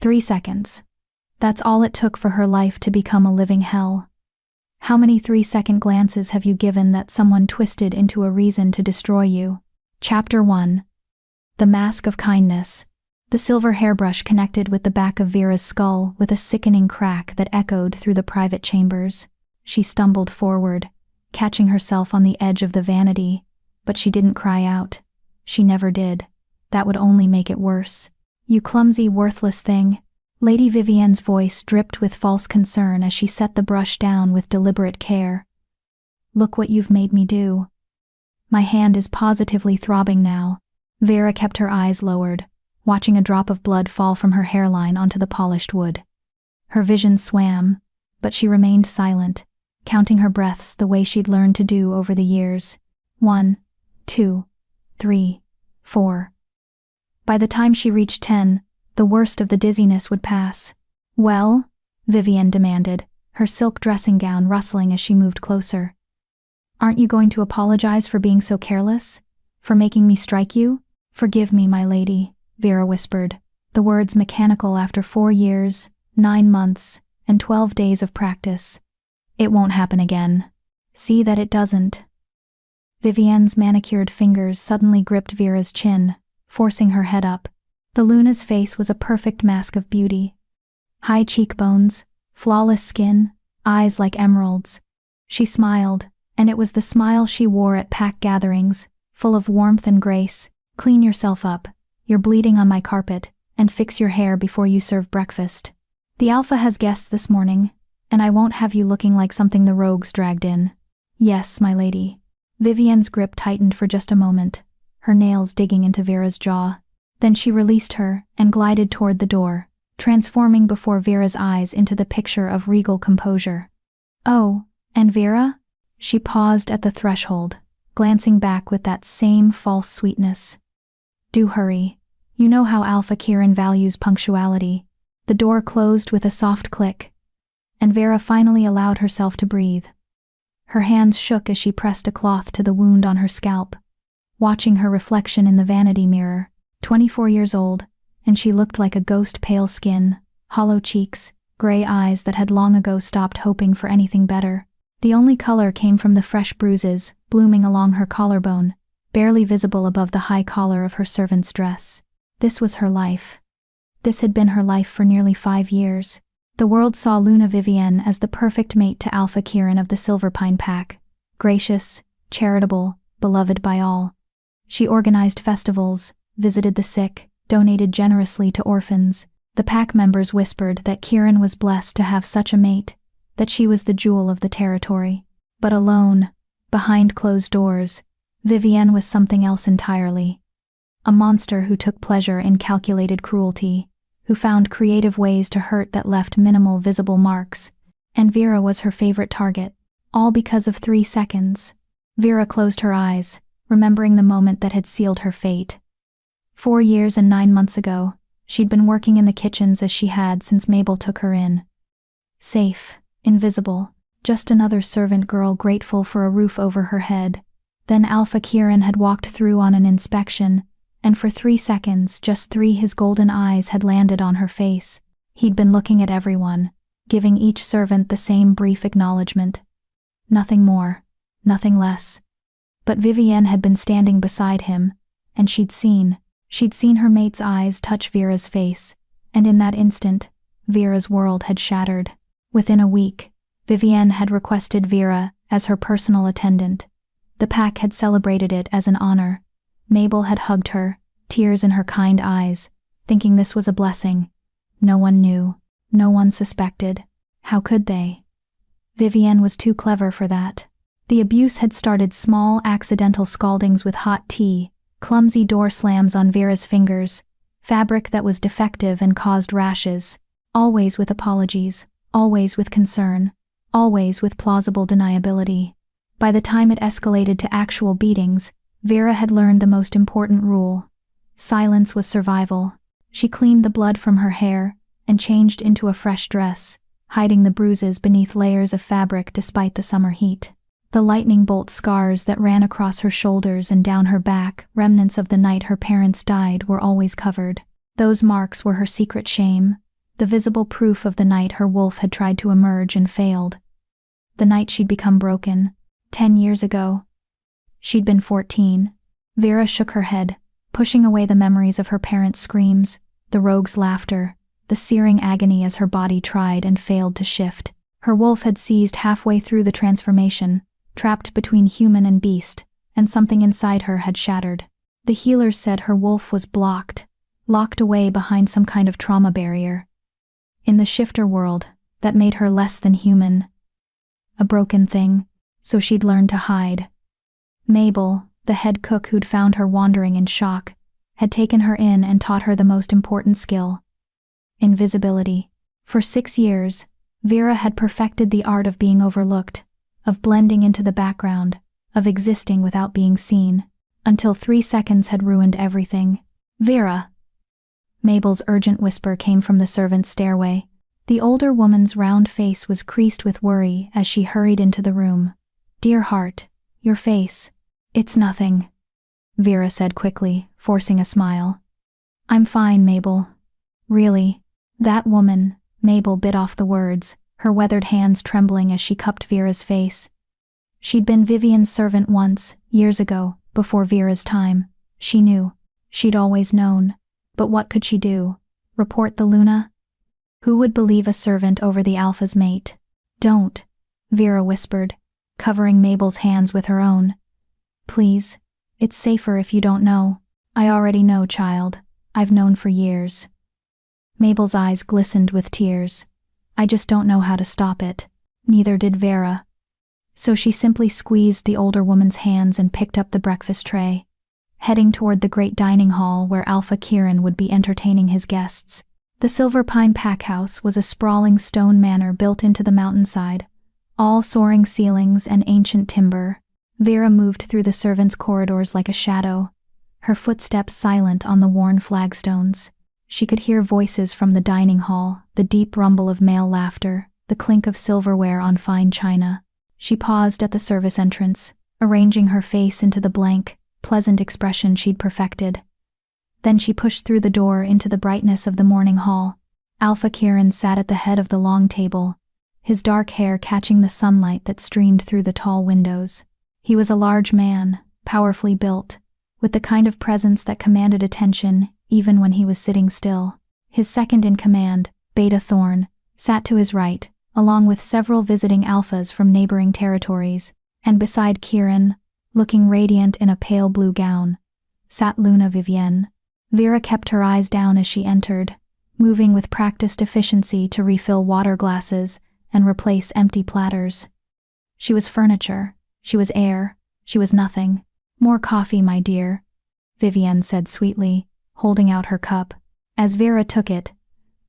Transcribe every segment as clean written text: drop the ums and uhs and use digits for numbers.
3 seconds. That's all it took for her life to become a living hell. How many 3-second glances have you given that someone twisted into a reason to destroy you? Chapter 1. The Mask of Kindness. The silver hairbrush connected with the back of Vera's skull with a sickening crack that echoed through the private chambers. She stumbled forward, catching herself on the edge of the vanity, but she didn't cry out. She never did. That would only make it worse. "You clumsy, worthless thing." Lady Vivienne's voice dripped with false concern as she set the brush down with deliberate care. "Look what you've made me do." My hand is positively throbbing now. Vera kept her eyes lowered, watching a drop of blood fall from her hairline onto the polished wood. Her vision swam, but she remained silent, counting her breaths the way she'd learned to do over the years. 1, 2, 3, 4. By the time she reached 10, the worst of the dizziness would pass. "Well?" Vivienne demanded, her silk dressing gown rustling as she moved closer. "Aren't you going to apologize for being so careless? For making me strike you?" "Forgive me, my lady," Vera whispered, the words mechanical after 4 years, 9 months, and 12 days of practice. "It won't happen again. See that it doesn't." Vivienne's manicured fingers suddenly gripped Vera's chin, forcing her head up. The Luna's face was a perfect mask of beauty. High cheekbones, flawless skin, eyes like emeralds. She smiled, and it was the smile she wore at pack gatherings, full of warmth and grace. "Clean yourself up. You're bleeding on my carpet, and fix your hair before you serve breakfast. The Alpha has guests this morning, and I won't have you looking like something the rogues dragged in." "Yes, my lady." Vivienne's grip tightened for just a moment, her nails digging into Vera's jaw. Then she released her and glided toward the door, transforming before Vera's eyes into the picture of regal composure. "Oh, and Vera?" She paused at the threshold, glancing back with that same false sweetness. "Do hurry. You know how Alpha Kieran values punctuality." The door closed with a soft click, and Vera finally allowed herself to breathe. Her hands shook as she pressed a cloth to the wound on her scalp, watching her reflection in the vanity mirror. 24 years old, and she looked like a ghost, pale skin, hollow cheeks, gray eyes that had long ago stopped hoping for anything better. The only color came from the fresh bruises blooming along her collarbone, barely visible above the high collar of her servant's dress. This was her life. This had been her life for nearly 5 years. The world saw Luna Vivienne as the perfect mate to Alpha Kieran of the Silverpine Pack, gracious, charitable, beloved by all. She organized festivals, visited the sick, donated generously to orphans. The pack members whispered that Kieran was blessed to have such a mate, that she was the jewel of the territory. But alone, behind closed doors, Vivienne was something else entirely. A monster who took pleasure in calculated cruelty, who found creative ways to hurt that left minimal visible marks, and Vera was her favorite target, all because of 3 seconds. Vera closed her eyes, remembering the moment that had sealed her fate. 4 years and 9 months ago, she'd been working in the kitchens as she had since Mabel took her in. Safe, invisible, just another servant girl grateful for a roof over her head. Then Alpha Kieran had walked through on an inspection, and for 3 seconds, just 3, his golden eyes had landed on her face. He'd been looking at everyone, giving each servant the same brief acknowledgement. Nothing more, nothing less. But Vivienne had been standing beside him, and she'd seen her mate's eyes touch Vera's face, and in that instant, Vera's world had shattered. Within a week, Vivienne had requested Vera as her personal attendant. The pack had celebrated it as an honor. Mabel had hugged her, tears in her kind eyes, thinking this was a blessing. No one knew. No one suspected. How could they? Vivienne was too clever for that. The abuse had started small, accidental scaldings with hot tea, clumsy door slams on Vera's fingers, fabric that was defective and caused rashes, always with apologies, always with concern, always with plausible deniability. By the time it escalated to actual beatings, Vera had learned the most important rule. Silence was survival. She cleaned the blood from her hair and changed into a fresh dress, hiding the bruises beneath layers of fabric despite the summer heat. The lightning bolt scars that ran across her shoulders and down her back, remnants of the night her parents died, were always covered. Those marks were her secret shame, the visible proof of the night her wolf had tried to emerge and failed. The night she'd become broken, 10 years ago. She'd been 14. Vera shook her head, pushing away the memories of her parents' screams, the rogue's laughter, the searing agony as her body tried and failed to shift. Her wolf had seized halfway through the transformation, trapped between human and beast, and something inside her had shattered. The healers said her wolf was blocked, locked away behind some kind of trauma barrier. In the shifter world, that made her less than human. A broken thing, so she'd learned to hide. Mabel, the head cook who'd found her wandering in shock, had taken her in and taught her the most important skill: invisibility. For 6 years, Vera had perfected the art of being overlooked, of blending into the background, of existing without being seen, until 3 seconds had ruined everything. "Vera!" Mabel's urgent whisper came from the servants' stairway. The older woman's round face was creased with worry as she hurried into the room. "Dear heart, your face. It's nothing," Vera said quickly, forcing a smile. "I'm fine, Mabel. Really." That woman, Mabel bit off the words, her weathered hands trembling as she cupped Vera's face. She'd been Vivian's servant once, years ago, before Vera's time. She knew. She'd always known. But what could she do? Report the Luna? Who would believe a servant over the Alpha's mate? "Don't," Vera whispered, covering Mabel's hands with her own. "Please, it's safer if you don't know." "I already know, child. I've known for years." Mabel's eyes glistened with tears. "I just don't know how to stop it." Neither did Vera. So she simply squeezed the older woman's hands and picked up the breakfast tray, heading toward the great dining hall where Alpha Kieran would be entertaining his guests. The Silver Pine Pack House was a sprawling stone manor built into the mountainside, all soaring ceilings and ancient timber. Vera moved through the servants' corridors like a shadow, her footsteps silent on the worn flagstones. She could hear voices from the dining hall, the deep rumble of male laughter, the clink of silverware on fine china. She paused at the service entrance, arranging her face into the blank, pleasant expression she'd perfected. Then she pushed through the door into the brightness of the morning hall. Alpha Kieran sat at the head of the long table, his dark hair catching the sunlight that streamed through the tall windows. He was a large man, powerfully built, with the kind of presence that commanded attention even when he was sitting still. His second in command, Beta Thorn, sat to his right, along with several visiting alphas from neighboring territories, and beside Kieran, looking radiant in a pale blue gown, sat Luna Vivienne. Vera kept her eyes down as she entered, moving with practiced efficiency to refill water glasses and replace empty platters. She was furniture, she was air, she was nothing. "More coffee, my dear," Vivienne said sweetly, holding out her cup. As Vera took it,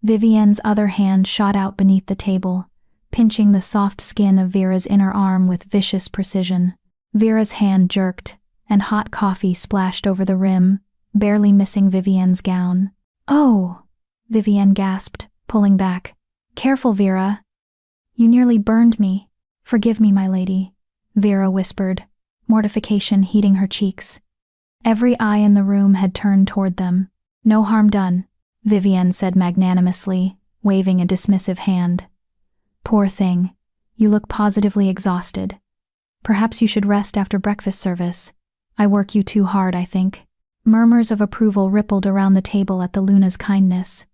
Vivienne's other hand shot out beneath the table, pinching the soft skin of Vera's inner arm with vicious precision. Vera's hand jerked, and hot coffee splashed over the rim, barely missing Vivienne's gown. "Oh!" Vivienne gasped, pulling back. "Careful, Vera. You nearly burned me. Forgive me, my lady," Vera whispered, mortification heating her cheeks. Every eye in the room had turned toward them. "No harm done," Vivienne said magnanimously, waving a dismissive hand. "Poor thing. You look positively exhausted. Perhaps you should rest after breakfast service. I work you too hard, I think." Murmurs of approval rippled around the table at the Luna's kindness.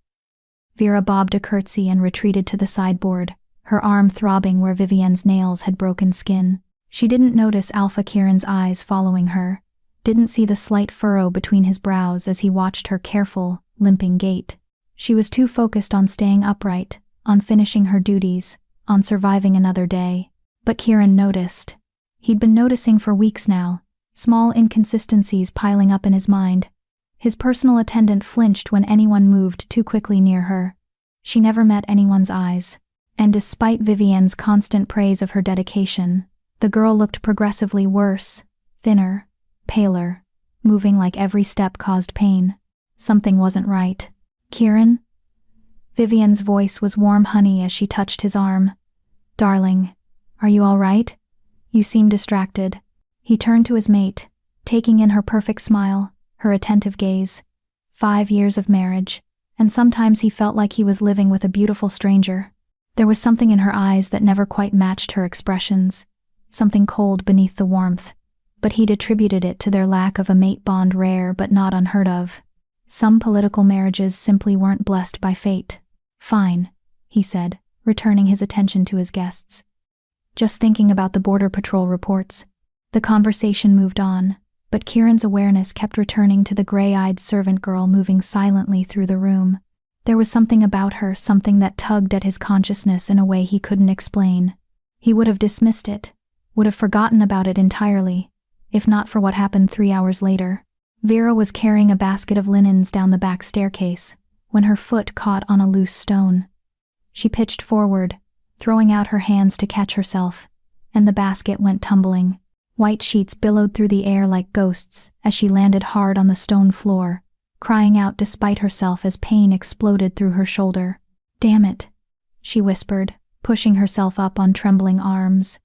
Vera bobbed a curtsy and retreated to the sideboard, her arm throbbing where Vivienne's nails had broken skin. She didn't notice Alpha Kieran's eyes following her, didn't see the slight furrow between his brows as he watched her careful, limping gait. She was too focused on staying upright, on finishing her duties, on surviving another day. But Kieran noticed. He'd been noticing for weeks now, small inconsistencies piling up in his mind. His personal attendant flinched when anyone moved too quickly near her. She never met anyone's eyes, and despite Vivienne's constant praise of her dedication, the girl looked progressively worse, thinner, paler, moving like every step caused pain. Something wasn't right. "Kieran?" Vivienne's voice was warm honey as she touched his arm. "Darling, are you all right? You seem distracted." He turned to his mate, taking in her perfect smile, her attentive gaze. 5 years of marriage, and sometimes he felt like he was living with a beautiful stranger. There was something in her eyes that never quite matched her expressions, something cold beneath the warmth, but he'd attributed it to their lack of a mate bond rare but not unheard of. Some political marriages simply weren't blessed by fate. "Fine," he said, returning his attention to his guests. "Just thinking about the Border Patrol reports." The conversation moved on, but Kieran's awareness kept returning to the gray-eyed servant girl moving silently through the room. There was something about her, something that tugged at his consciousness in a way he couldn't explain. He would have dismissed it, would have forgotten about it entirely, if not for what happened 3 hours later. Vera was carrying a basket of linens down the back staircase when her foot caught on a loose stone. She pitched forward, throwing out her hands to catch herself, and the basket went tumbling. White sheets billowed through the air like ghosts as she landed hard on the stone floor, crying out despite herself as pain exploded through her shoulder. "Damn it," she whispered, pushing herself up on trembling arms.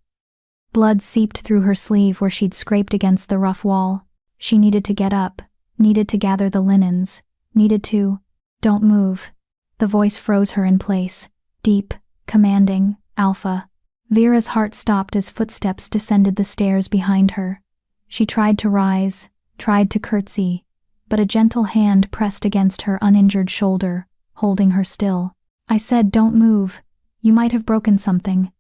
Blood seeped through her sleeve where she'd scraped against the rough wall. She needed to get up, needed to gather the linens, needed to— "Don't move." The voice froze her in place, deep, commanding, alpha. Vera's heart stopped as footsteps descended the stairs behind her. She tried to rise, tried to curtsy, but a gentle hand pressed against her uninjured shoulder, holding her still. "I said don't move. You might have broken something."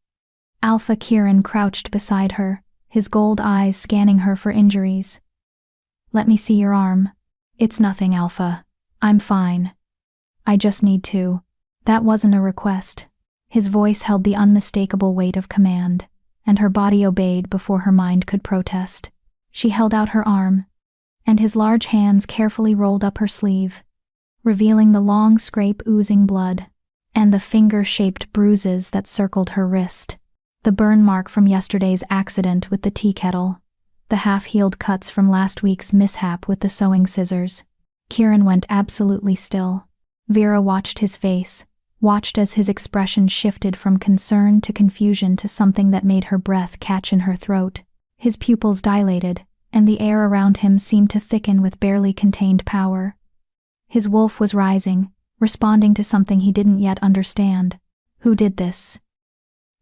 Alpha Kieran crouched beside her, his gold eyes scanning her for injuries. "Let me see your arm." "It's nothing, Alpha. I'm fine. I just need to." That wasn't a request. His voice held the unmistakable weight of command, and her body obeyed before her mind could protest. She held out her arm, and his large hands carefully rolled up her sleeve, revealing the long scrape oozing blood, and the finger-shaped bruises that circled her wrist. The burn mark from yesterday's accident with the tea kettle, the half-healed cuts from last week's mishap with the sewing scissors. Kieran went absolutely still. Vera watched his face, watched as his expression shifted from concern to confusion to something that made her breath catch in her throat. His pupils dilated, and the air around him seemed to thicken with barely contained power. His wolf was rising, responding to something he didn't yet understand. Who did this?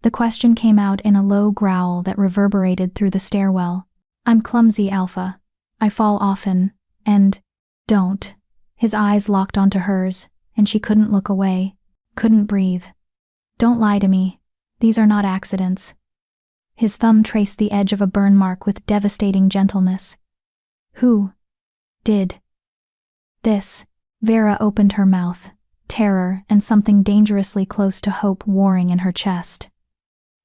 The question came out in a low growl that reverberated through the stairwell. "I'm clumsy, Alpha. I fall often, and— don't." His eyes locked onto hers, and she couldn't look away, couldn't breathe. "Don't lie to me. These are not accidents." His thumb traced the edge of a burn mark with devastating gentleness. "Who did this?" Vera opened her mouth, terror and something dangerously close to hope warring in her chest.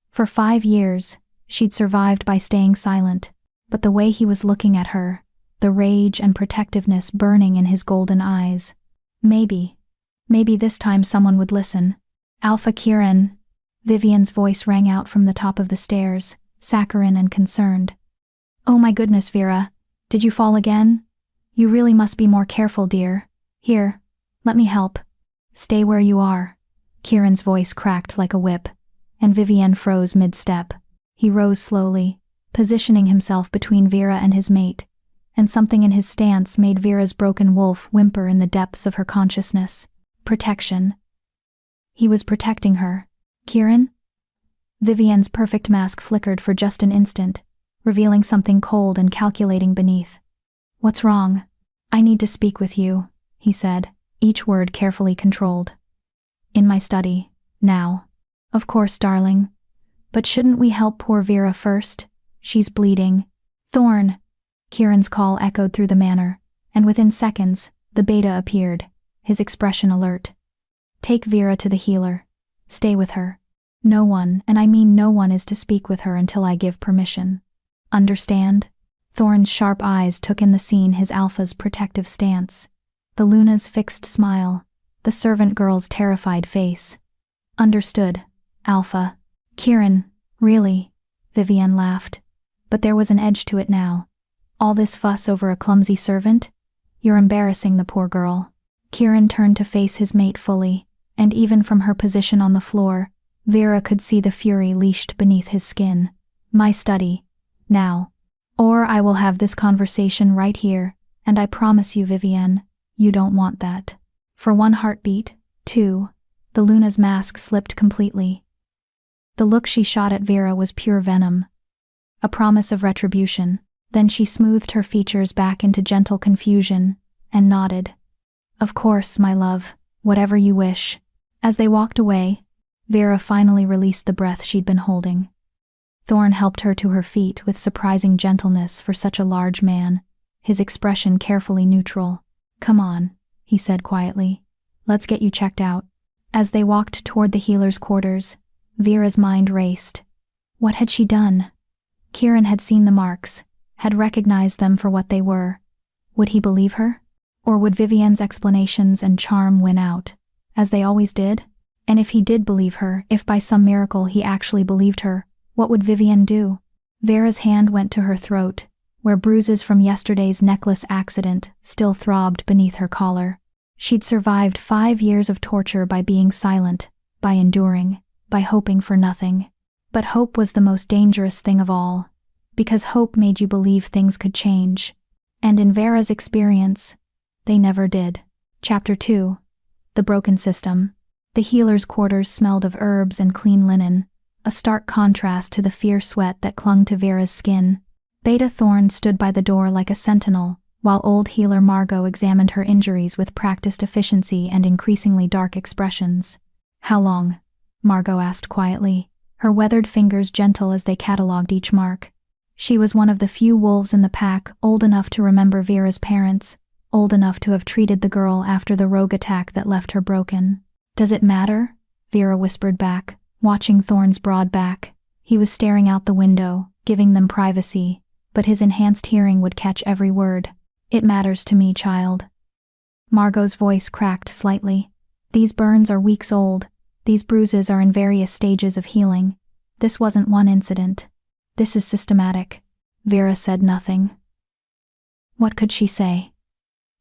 For 5 years, she'd survived by staying silent, but the way he was looking at her, the rage and protectiveness burning in his golden eyes. Maybe this time someone would listen. "Alpha Kieran," Vivian's voice rang out from the top of the stairs, saccharine and concerned. "Oh my goodness, Vera. Did you fall again? You really must be more careful, dear. Here, let me help." "Stay where you are." Kieran's voice cracked like a whip, and Vivian froze mid-step. He rose slowly, positioning himself between Vera and his mate, and something in his stance made Vera's broken wolf whimper in the depths of her consciousness. Protection. He was protecting her. "Kieran?" Vivian's perfect mask flickered for just an instant, revealing something cold and calculating beneath. "What's wrong?" "I need to speak with you," he said, each word carefully controlled. "In my study, now." "Of course, darling. But shouldn't we help poor Vera first? She's bleeding." "Thorn!" Kieran's call echoed through the manor, and within seconds, the beta appeared, his expression alert. "Take Vera to the healer. Stay with her. No one, and I mean no one, is to speak with her until I give permission. Understand?" Thorn's sharp eyes took in the scene, his Alpha's protective stance, the Luna's fixed smile, the servant girl's terrified face. "Understood, Alpha." "Kieran, really?" Vivian laughed. But there was an edge to it now. "All this fuss over a clumsy servant? You're embarrassing the poor girl." Kieran turned to face his mate fully, and even from her position on the floor, Vera could see the fury leashed beneath his skin. "My study. Now. Or I will have this conversation right here, and I promise you, Vivian, you don't want that." For one heartbeat, two, the Luna's mask slipped completely. The look she shot at Vera was pure venom. A promise of retribution. Then she smoothed her features back into gentle confusion, and nodded. Of course, my love, whatever you wish. As they walked away, Vera finally released the breath she'd been holding. Thorn helped her to her feet with surprising gentleness for such a large man, his expression carefully neutral. Come on, he said quietly. Let's get you checked out. As they walked toward the healer's quarters, Vera's mind raced. What had she done? Kieran had seen the marks, had recognized them for what they were. Would he believe her? Or would Vivienne's explanations and charm win out, as they always did? And if he did believe her, if by some miracle he actually believed her, what would Vivienne do? Vera's hand went to her throat, where bruises from yesterday's necklace accident still throbbed beneath her collar. She'd survived 5 years of torture by being silent, by enduring, by hoping for nothing. But hope was the most dangerous thing of all, because hope made you believe things could change. And in Vera's experience, they never did. Chapter 2. The Broken System. The healer's quarters smelled of herbs and clean linen, a stark contrast to the fierce sweat that clung to Vera's skin. Beta Thorn stood by the door like a sentinel, while old healer Margot examined her injuries with practiced efficiency and increasingly dark expressions. How long? Margot asked quietly, her weathered fingers gentle as they catalogued each mark. She was one of the few wolves in the pack old enough to remember Vera's parents, old enough to have treated the girl after the rogue attack that left her broken. Does it matter? Vera whispered back, watching Thorn's broad back. He was staring out the window, giving them privacy, but his enhanced hearing would catch every word. It matters to me, child. Margot's voice cracked slightly. These burns are weeks old. These bruises are in various stages of healing. This wasn't one incident. This is systematic. Vera said nothing. What could she say?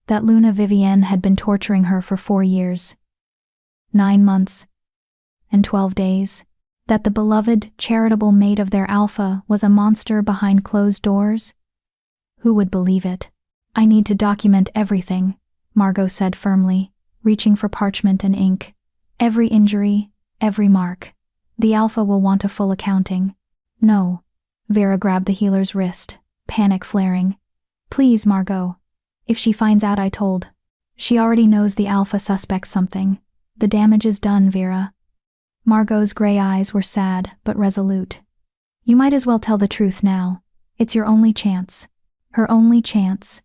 That Luna Vivienne had been torturing her for 4 years. 9 months. And 12 days. That the beloved, charitable mate of their alpha was a monster behind closed doors? Who would believe it? I need to document everything, Margot said firmly, reaching for parchment and ink. Every injury, every mark. The alpha will want a full accounting. No. Vera grabbed the healer's wrist, panic flaring. Please, Margot. If she finds out I told. She already knows the alpha suspects something. The damage is done, Vera. Margot's gray eyes were sad but resolute. You might as well tell the truth now. It's your only chance. Her only chance.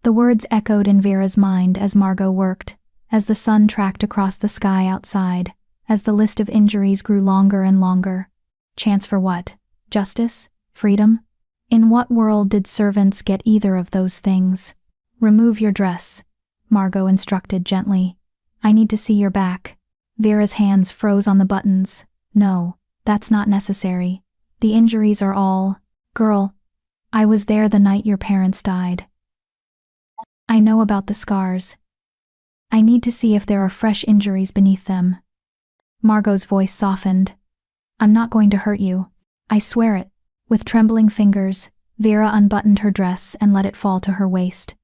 The words echoed in Vera's mind as Margot worked, as the sun tracked across the sky outside, as the list of injuries grew longer and longer. Chance for what? Justice? Freedom? In what world did servants get either of those things? Remove your dress, Margot instructed gently. I need to see your back. Vera's hands froze on the buttons. No, that's not necessary. The injuries are all... Girl, I was there the night your parents died. I know about the scars. I need to see if there are fresh injuries beneath them. Margot's voice softened. I'm not going to hurt you. I swear it. With trembling fingers, Vera unbuttoned her dress and let it fall to her waist.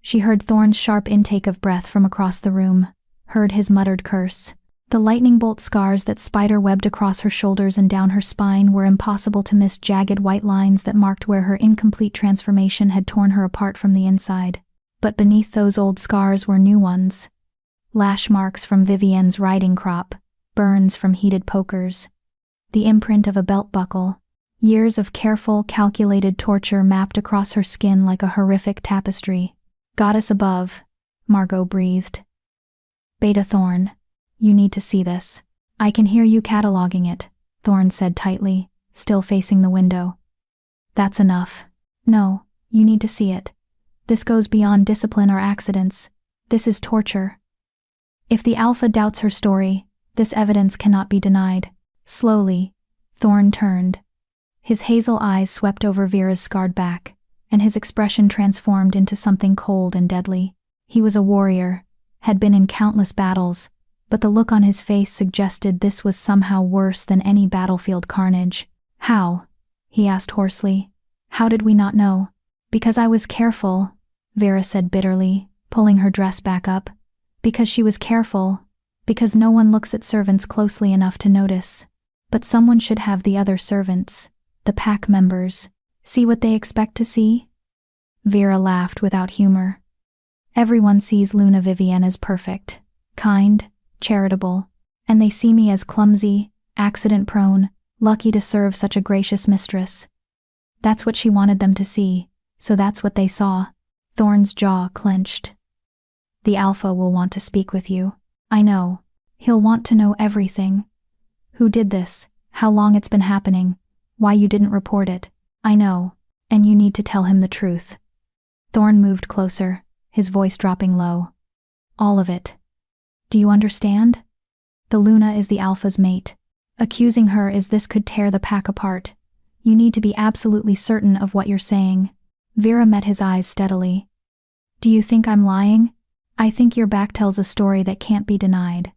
She heard Thorn's sharp intake of breath from across the room, heard his muttered curse. The lightning bolt scars that spider-webbed across her shoulders and down her spine were impossible to miss, jagged white lines that marked where her incomplete transformation had torn her apart from the inside. But beneath those old scars were new ones. Lash marks from Vivienne's riding crop, burns from heated pokers. The imprint of a belt buckle. Years of careful, calculated torture mapped across her skin like a horrific tapestry. Goddess above, Margot breathed. Beta Thorn, you need to see this. I can hear you cataloging it, Thorn said tightly, still facing the window. That's enough. No, you need to see it. This goes beyond discipline or accidents. This is torture. If the Alpha doubts her story, this evidence cannot be denied. Slowly, Thorn turned. His hazel eyes swept over Vera's scarred back, and his expression transformed into something cold and deadly. He was a warrior, had been in countless battles, but the look on his face suggested this was somehow worse than any battlefield carnage. How? He asked hoarsely. How did we not know? Because I was careful, Vera said bitterly, pulling her dress back up. Because she was careful, because no one looks at servants closely enough to notice. But someone should have the other servants, the pack members, see what they expect to see? Vera laughed without humor. Everyone sees Luna Vivienne as perfect, kind, charitable, and they see me as clumsy, accident-prone, lucky to serve such a gracious mistress. That's what she wanted them to see, so that's what they saw. Thorne's jaw clenched. The Alpha will want to speak with you. I know. He'll want to know everything. Who did this, how long it's been happening, why you didn't report it. I know, and you need to tell him the truth. Thorne moved closer, his voice dropping low. All of it. Do you understand? The Luna is the Alpha's mate. Accusing her as this could tear the pack apart. You need to be absolutely certain of what you're saying. Vera met his eyes steadily. Do you think I'm lying? I think your back tells a story that can't be denied.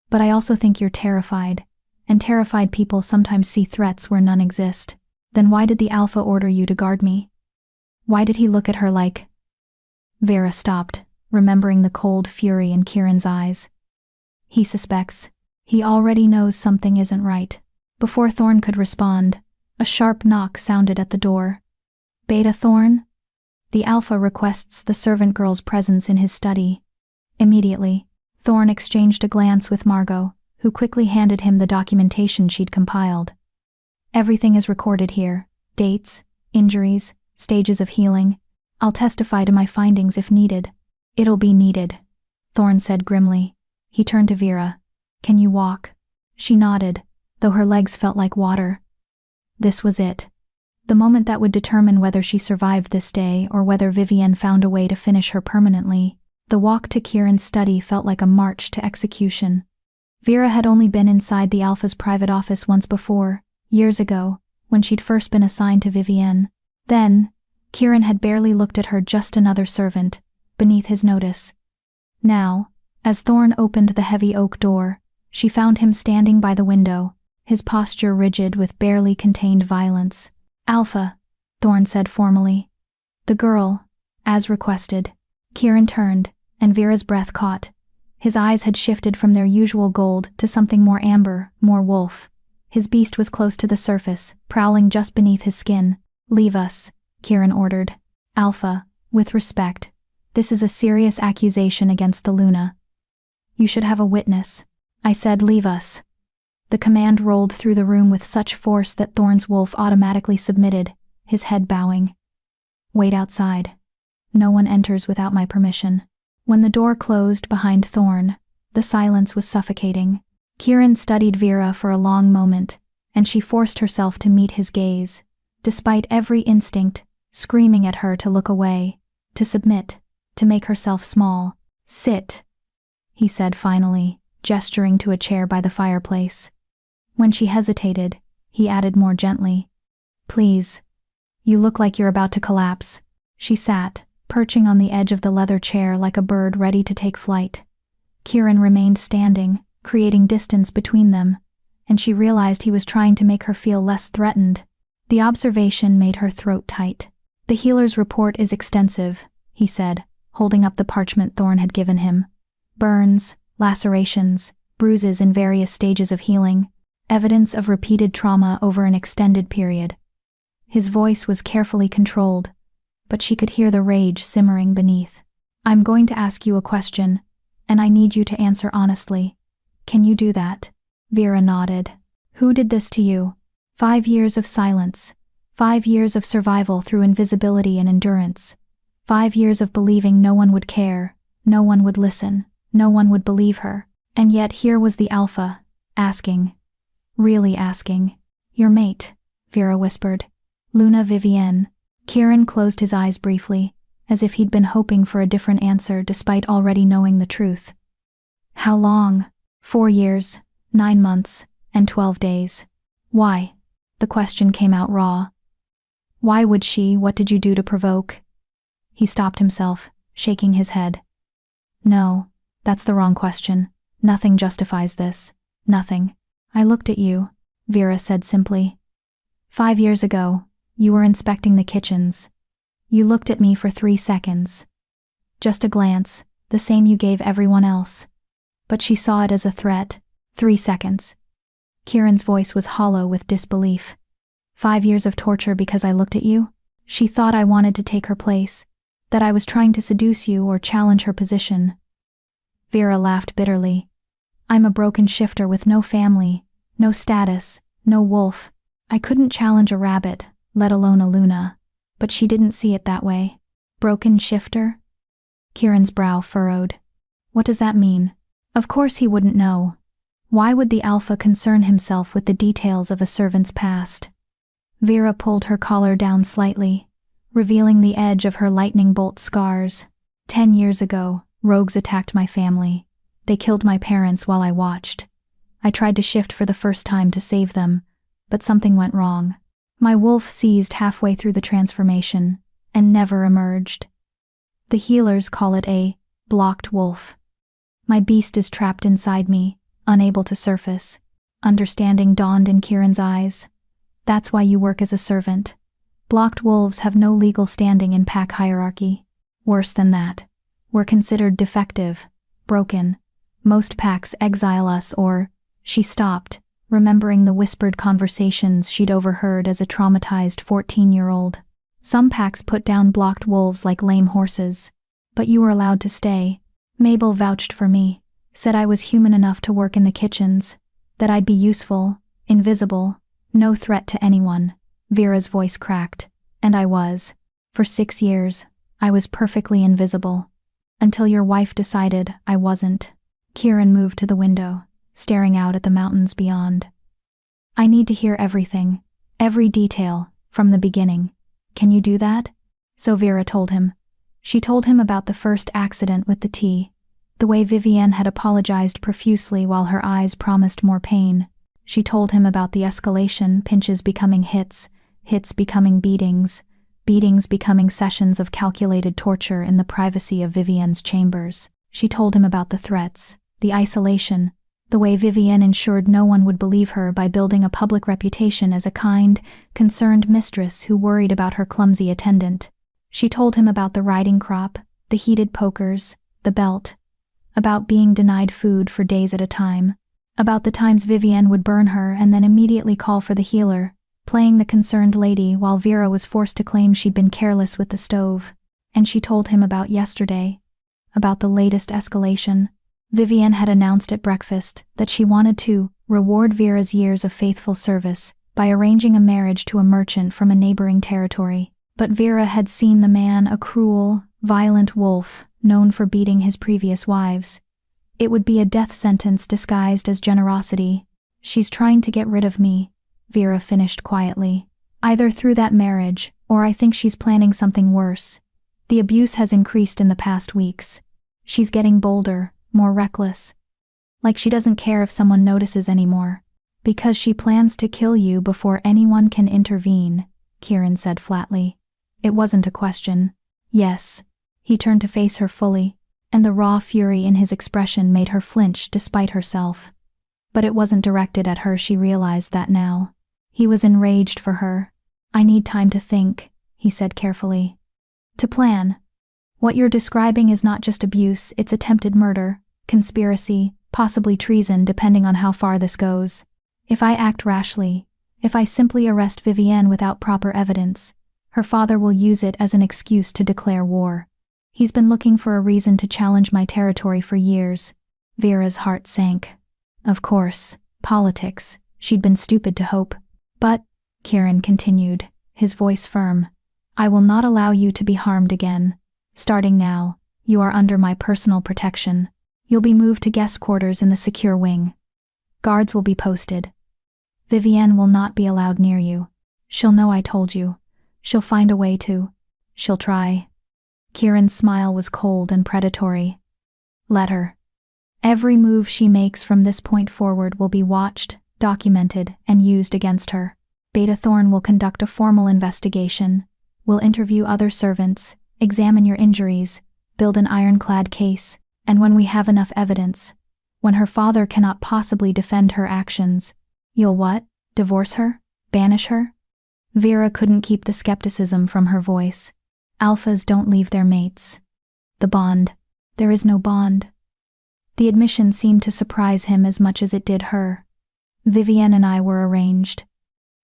But I also think you're terrified, and terrified people sometimes see threats where none exist. Then why did the Alpha order you to guard me? Why did he look at her like... Vera stopped, remembering the cold fury in Kieran's eyes. He suspects. He already knows something isn't right. Before Thorne could respond, a sharp knock sounded at the door. Beta Thorne? The Alpha requests the servant girl's presence in his study. Immediately, Thorne exchanged a glance with Margot, who quickly handed him the documentation she'd compiled. Everything is recorded here. Dates, injuries, stages of healing. I'll testify to my findings if needed. It'll be needed, Thorne said grimly. He turned to Vera. Can you walk? She nodded, though her legs felt like water. This was it. The moment that would determine whether she survived this day or whether Vivienne found a way to finish her permanently. The walk to Kieran's study felt like a march to execution. Vera had only been inside the Alpha's private office once before, years ago, when she'd first been assigned to Vivienne. Then, Kieran had barely looked at her, just another servant, beneath his notice. Now, as Thorne opened the heavy oak door, she found him standing by the window, his posture rigid with barely contained violence. Alpha, Thorne said formally. The girl, as requested. Kieran turned, and Vera's breath caught. His eyes had shifted from their usual gold to something more amber, more wolf. His beast was close to the surface, prowling just beneath his skin. Leave us, Kieran ordered. Alpha, with respect. This is a serious accusation against the Luna. You should have a witness. I said leave us. The command rolled through the room with such force that Thorne's wolf automatically submitted, his head bowing. Wait outside. No one enters without my permission. When the door closed behind Thorne, the silence was suffocating. Kieran studied Vera for a long moment, and she forced herself to meet his gaze, despite every instinct screaming at her to look away, to submit, to make herself small. Sit, he said finally, gesturing to a chair by the fireplace. When she hesitated, he added more gently, Please. You look like you're about to collapse. She sat, perching on the edge of the leather chair like a bird ready to take flight. Kieran remained standing, creating distance between them, and she realized he was trying to make her feel less threatened. The observation made her throat tight. The healer's report is extensive, he said, holding up the parchment Thorne had given him. Burns, lacerations, bruises in various stages of healing, evidence of repeated trauma over an extended period. His voice was carefully controlled, but she could hear the rage simmering beneath. I'm going to ask you a question, and I need you to answer honestly. Can you do that? Vera nodded. Who did this to you? 5 years of silence. 5 years of survival through invisibility and endurance. 5 years of believing no one would care, no one would listen, no one would believe her. And yet here was the Alpha, asking. Really asking. Your mate, Vera whispered. Luna Vivienne. Kieran closed his eyes briefly, as if he'd been hoping for a different answer despite already knowing the truth. How long? 4 years, 9 months, and 12 days. Why? The question came out raw. Why would she? What did you do to provoke? He stopped himself, shaking his head. No, that's the wrong question. Nothing justifies this. Nothing. I looked at you, Vera said simply. 5 years ago, you were inspecting the kitchens. You looked at me for 3 seconds. Just a glance, the same you gave everyone else. But she saw it as a threat. 3 seconds. Kieran's voice was hollow with disbelief. 5 years of torture because I looked at you? She thought I wanted to take her place, that I was trying to seduce you or challenge her position. Vera laughed bitterly. I'm a broken shifter with no family, no status, no wolf. I couldn't challenge a rabbit, let alone a Luna. But she didn't see it that way. Broken shifter? Kieran's brow furrowed. What does that mean? Of course he wouldn't know. Why would the alpha concern himself with the details of a servant's past? Vera pulled her collar down slightly, revealing the edge of her lightning bolt scars. 10 years ago, rogues attacked my family. They killed my parents while I watched. I tried to shift for the first time to save them, but something went wrong. My wolf seized halfway through the transformation and never emerged. The healers call it a blocked wolf. My beast is trapped inside me, unable to surface. Understanding dawned in Kieran's eyes. That's why you work as a servant. Blocked wolves have no legal standing in pack hierarchy. Worse than that, we're considered defective, broken. Most packs exile us or... She stopped, remembering the whispered conversations she'd overheard as a traumatized 14-year-old. Some packs put down blocked wolves like lame horses. But you were allowed to stay. Mabel vouched for me, said I was human enough to work in the kitchens, that I'd be useful, invisible, no threat to anyone. Vera's voice cracked, and I was. For 6 years, I was perfectly invisible. Until your wife decided I wasn't. Kieran moved to the window, staring out at the mountains beyond. I need to hear everything, every detail, from the beginning. Can you do that? So Vera told him. She told him about the first accident with the tea, the way Vivienne had apologized profusely while her eyes promised more pain. She told him about the escalation, pinches becoming hits, hits becoming beatings, beatings becoming sessions of calculated torture in the privacy of Vivienne's chambers. She told him about the threats, the isolation, the way Vivienne ensured no one would believe her by building a public reputation as a kind, concerned mistress who worried about her clumsy attendant. She told him about the riding crop, the heated pokers, the belt, about being denied food for days at a time, about the times Vivienne would burn her and then immediately call for the healer, playing the concerned lady while Vera was forced to claim she'd been careless with the stove. And she told him about yesterday, about the latest escalation. Vivienne had announced at breakfast that she wanted to reward Vera's years of faithful service by arranging a marriage to a merchant from a neighboring territory. But Vera had seen the man a cruel, violent wolf known for beating his previous wives. It would be a death sentence disguised as generosity. She's trying to get rid of me, Vera finished quietly. Either through that marriage, or I think she's planning something worse. The abuse has increased in the past weeks. She's getting bolder, more reckless. Like she doesn't care if someone notices anymore. Because she plans to kill you before anyone can intervene, Kieran said flatly. It wasn't a question. Yes. He turned to face her fully, and the raw fury in his expression made her flinch despite herself. But it wasn't directed at her, she realized that now. He was enraged for her. I need time to think, he said carefully. To plan. What you're describing is not just abuse, it's attempted murder, conspiracy, possibly treason depending on how far this goes. If I act rashly, if I simply arrest Vivienne without proper evidence, her father will use it as an excuse to declare war. He's been looking for a reason to challenge my territory for years. Vera's heart sank. Of course, politics, she'd been stupid to hope. But, Kieran continued, his voice firm, I will not allow you to be harmed again. Starting now, you are under my personal protection. You'll be moved to guest quarters in the secure wing. Guards will be posted. Vivienne will not be allowed near you. She'll know I told you. She'll find a way to. She'll try. Kieran's smile was cold and predatory. Let her. Every move she makes from this point forward will be watched, documented, and used against her. Beta Thorn will conduct a formal investigation. We'll interview other servants, examine your injuries, build an ironclad case, and when we have enough evidence, when her father cannot possibly defend her actions, you'll what? Divorce her? Banish her? Vera couldn't keep the skepticism from her voice. Alphas don't leave their mates. The bond. There is no bond. The admission seemed to surprise him as much as it did her. Vivienne and I were arranged.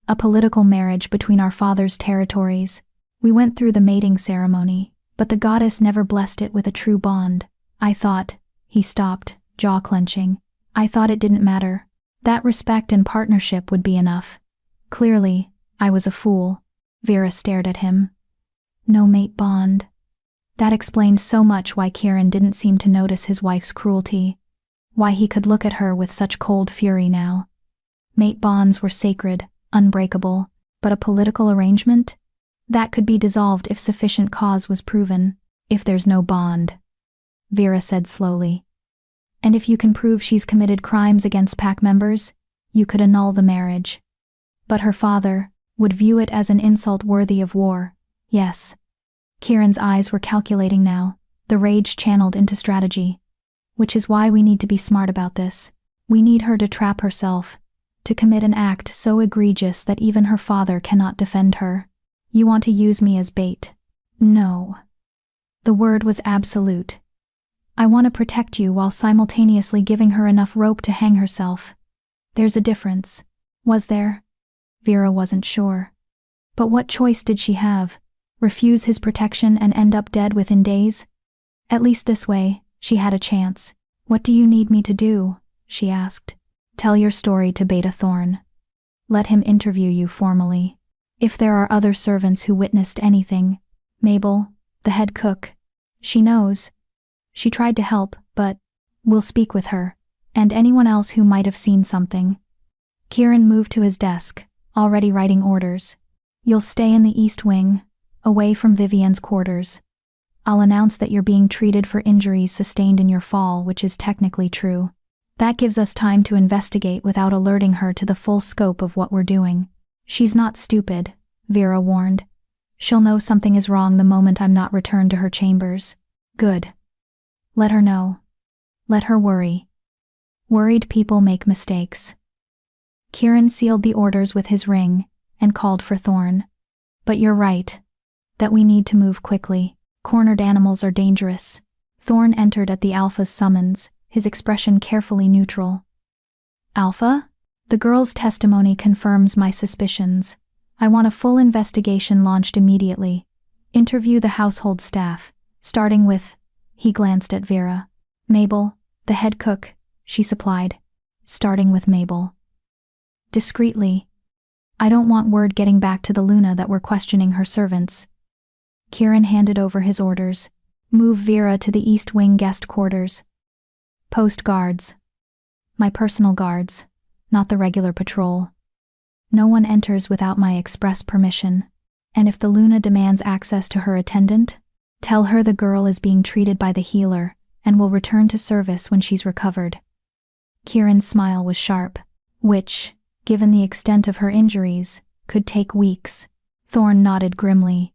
A political marriage between our father's territories. We went through the mating ceremony, but the goddess never blessed it with a true bond. I thought, he stopped, jaw clenching. I thought it didn't matter. That respect and partnership would be enough. Clearly, I was a fool. Vera stared at him. No mate bond. That explained so much why Kieran didn't seem to notice his wife's cruelty. Why he could look at her with such cold fury now. Mate bonds were sacred, unbreakable, but a political arrangement? That could be dissolved if sufficient cause was proven. If there's no bond, Vera said slowly. And if you can prove she's committed crimes against pack members, you could annul the marriage. But her father would view it as an insult worthy of war. Yes. Kieran's eyes were calculating now, the rage channeled into strategy. Which is why we need to be smart about this. We need her to trap herself, to commit an act so egregious that even her father cannot defend her. You want to use me as bait? No. The word was absolute. I want to protect you while simultaneously giving her enough rope to hang herself. There's a difference. Was there? Vera wasn't sure. But what choice did she have? Refuse his protection and end up dead within days? At least this way, she had a chance. What do you need me to do? She asked. Tell your story to Beta Thorn. Let him interview you formally. If there are other servants who witnessed anything, Mabel, the head cook, she knows. She tried to help, but we'll speak with her, and anyone else who might have seen something. Kieran moved to his desk, already writing orders. You'll stay in the East Wing, away from Vivienne's quarters. I'll announce that you're being treated for injuries sustained in your fall, which is technically true. That gives us time to investigate without alerting her to the full scope of what we're doing. She's not stupid, Vera warned. She'll know something is wrong the moment I'm not returned to her chambers. Good. Let her know. Let her worry. Worried people make mistakes. Kieran sealed the orders with his ring and called for Thorn. But you're right. That we need to move quickly. Cornered animals are dangerous. Thorn entered at the Alpha's summons, his expression carefully neutral. Alpha? The girl's testimony confirms my suspicions. I want a full investigation launched immediately. Interview the household staff, starting with... He glanced at Vera. Mabel, the head cook, she supplied. Starting with Mabel. Discreetly. I don't want word getting back to the Luna that we're questioning her servants. Kieran handed over his orders. Move Vera to the East Wing guest quarters. Post guards. My personal guards, not the regular patrol. No one enters without my express permission. And if the Luna demands access to her attendant, tell her the girl is being treated by the healer and will return to service when she's recovered. Kieran's smile was sharp, which, given the extent of her injuries, could take weeks. Thorn nodded grimly.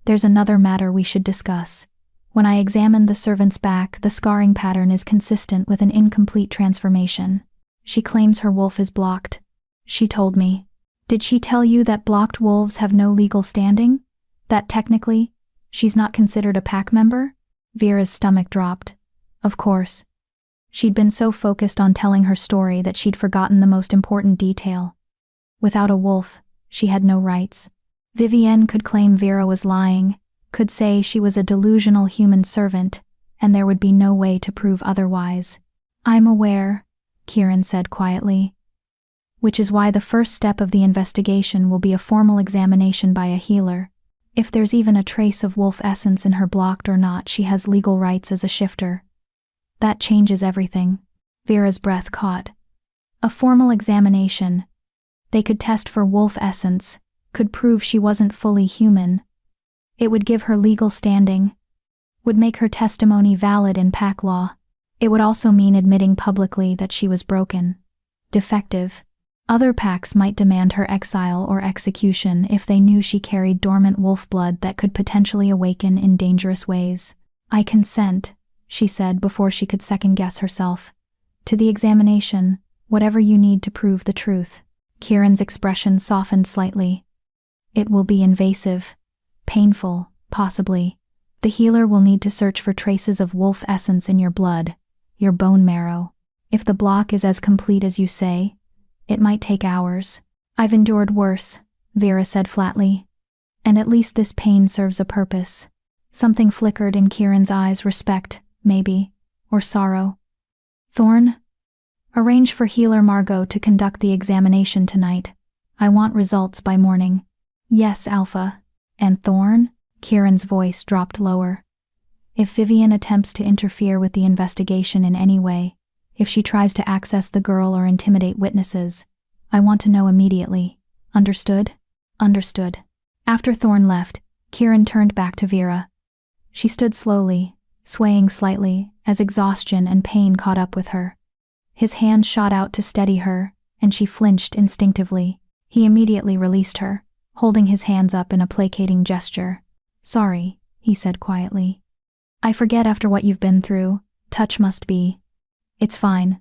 There's another matter we should discuss. When I examined the servant's back, the scarring pattern is consistent with an incomplete transformation. She claims her wolf is blocked. She told me. Did she tell you that blocked wolves have no legal standing? That technically, she's not considered a pack member? Vera's stomach dropped. Of course. She'd been so focused on telling her story that she'd forgotten the most important detail. Without a wolf, she had no rights. Vivienne could claim Vera was lying, could say she was a delusional human servant, and there would be no way to prove otherwise. I'm aware, Kieran said quietly. Which is why the first step of the investigation will be a formal examination by a healer. If there's even a trace of wolf essence in her blocked or not, she has legal rights as a shifter. That changes everything. Vera's breath caught. A formal examination. They could test for wolf essence, could prove she wasn't fully human. It would give her legal standing, would make her testimony valid in pack law. It would also mean admitting publicly that she was broken, defective. Other packs might demand her exile or execution if they knew she carried dormant wolf blood that could potentially awaken in dangerous ways. I consent, she said before she could second-guess herself. To the examination, whatever you need to prove the truth. Kieran's expression softened slightly. It will be invasive, painful, possibly, The healer will need to search for traces of wolf essence in your blood, your bone marrow. If the block is as complete as you say, it might take hours. I've endured worse, Vera said flatly. And at least this pain serves a purpose. Something flickered in Kieran's eyes, respect, maybe, or sorrow. Thorn? Arrange for healer Margot to conduct the examination tonight. I want results by morning. Yes, Alpha. And Thorn? Kieran's voice dropped lower. If Vivian attempts to interfere with the investigation in any way, if she tries to access the girl or intimidate witnesses, I want to know immediately. Understood? Understood. After Thorn left, Kieran turned back to Vera. She stood slowly, swaying slightly, as exhaustion and pain caught up with her. His hand shot out to steady her, and she flinched instinctively. He immediately released her, holding his hands up in a placating gesture. Sorry, he said quietly. I forget after what you've been through. Touch must be. It's fine.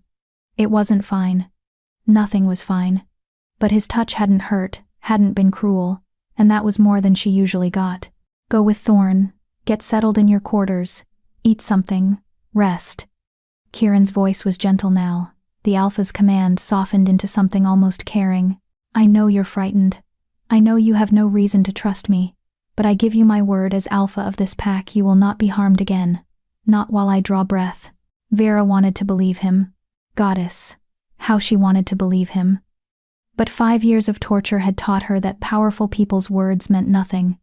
It wasn't fine. Nothing was fine. But his touch hadn't hurt, hadn't been cruel, and that was more than she usually got. Go with Thorn. Get settled in your quarters. Eat something. Rest. Kieran's voice was gentle now. The Alpha's command softened into something almost caring. I know you're frightened. I know you have no reason to trust me. But I give you my word as Alpha of this pack you will not be harmed again. Not while I draw breath. Vera wanted to believe him. Goddess. How she wanted to believe him. But 5 years of torture had taught her that powerful people's words meant nothing.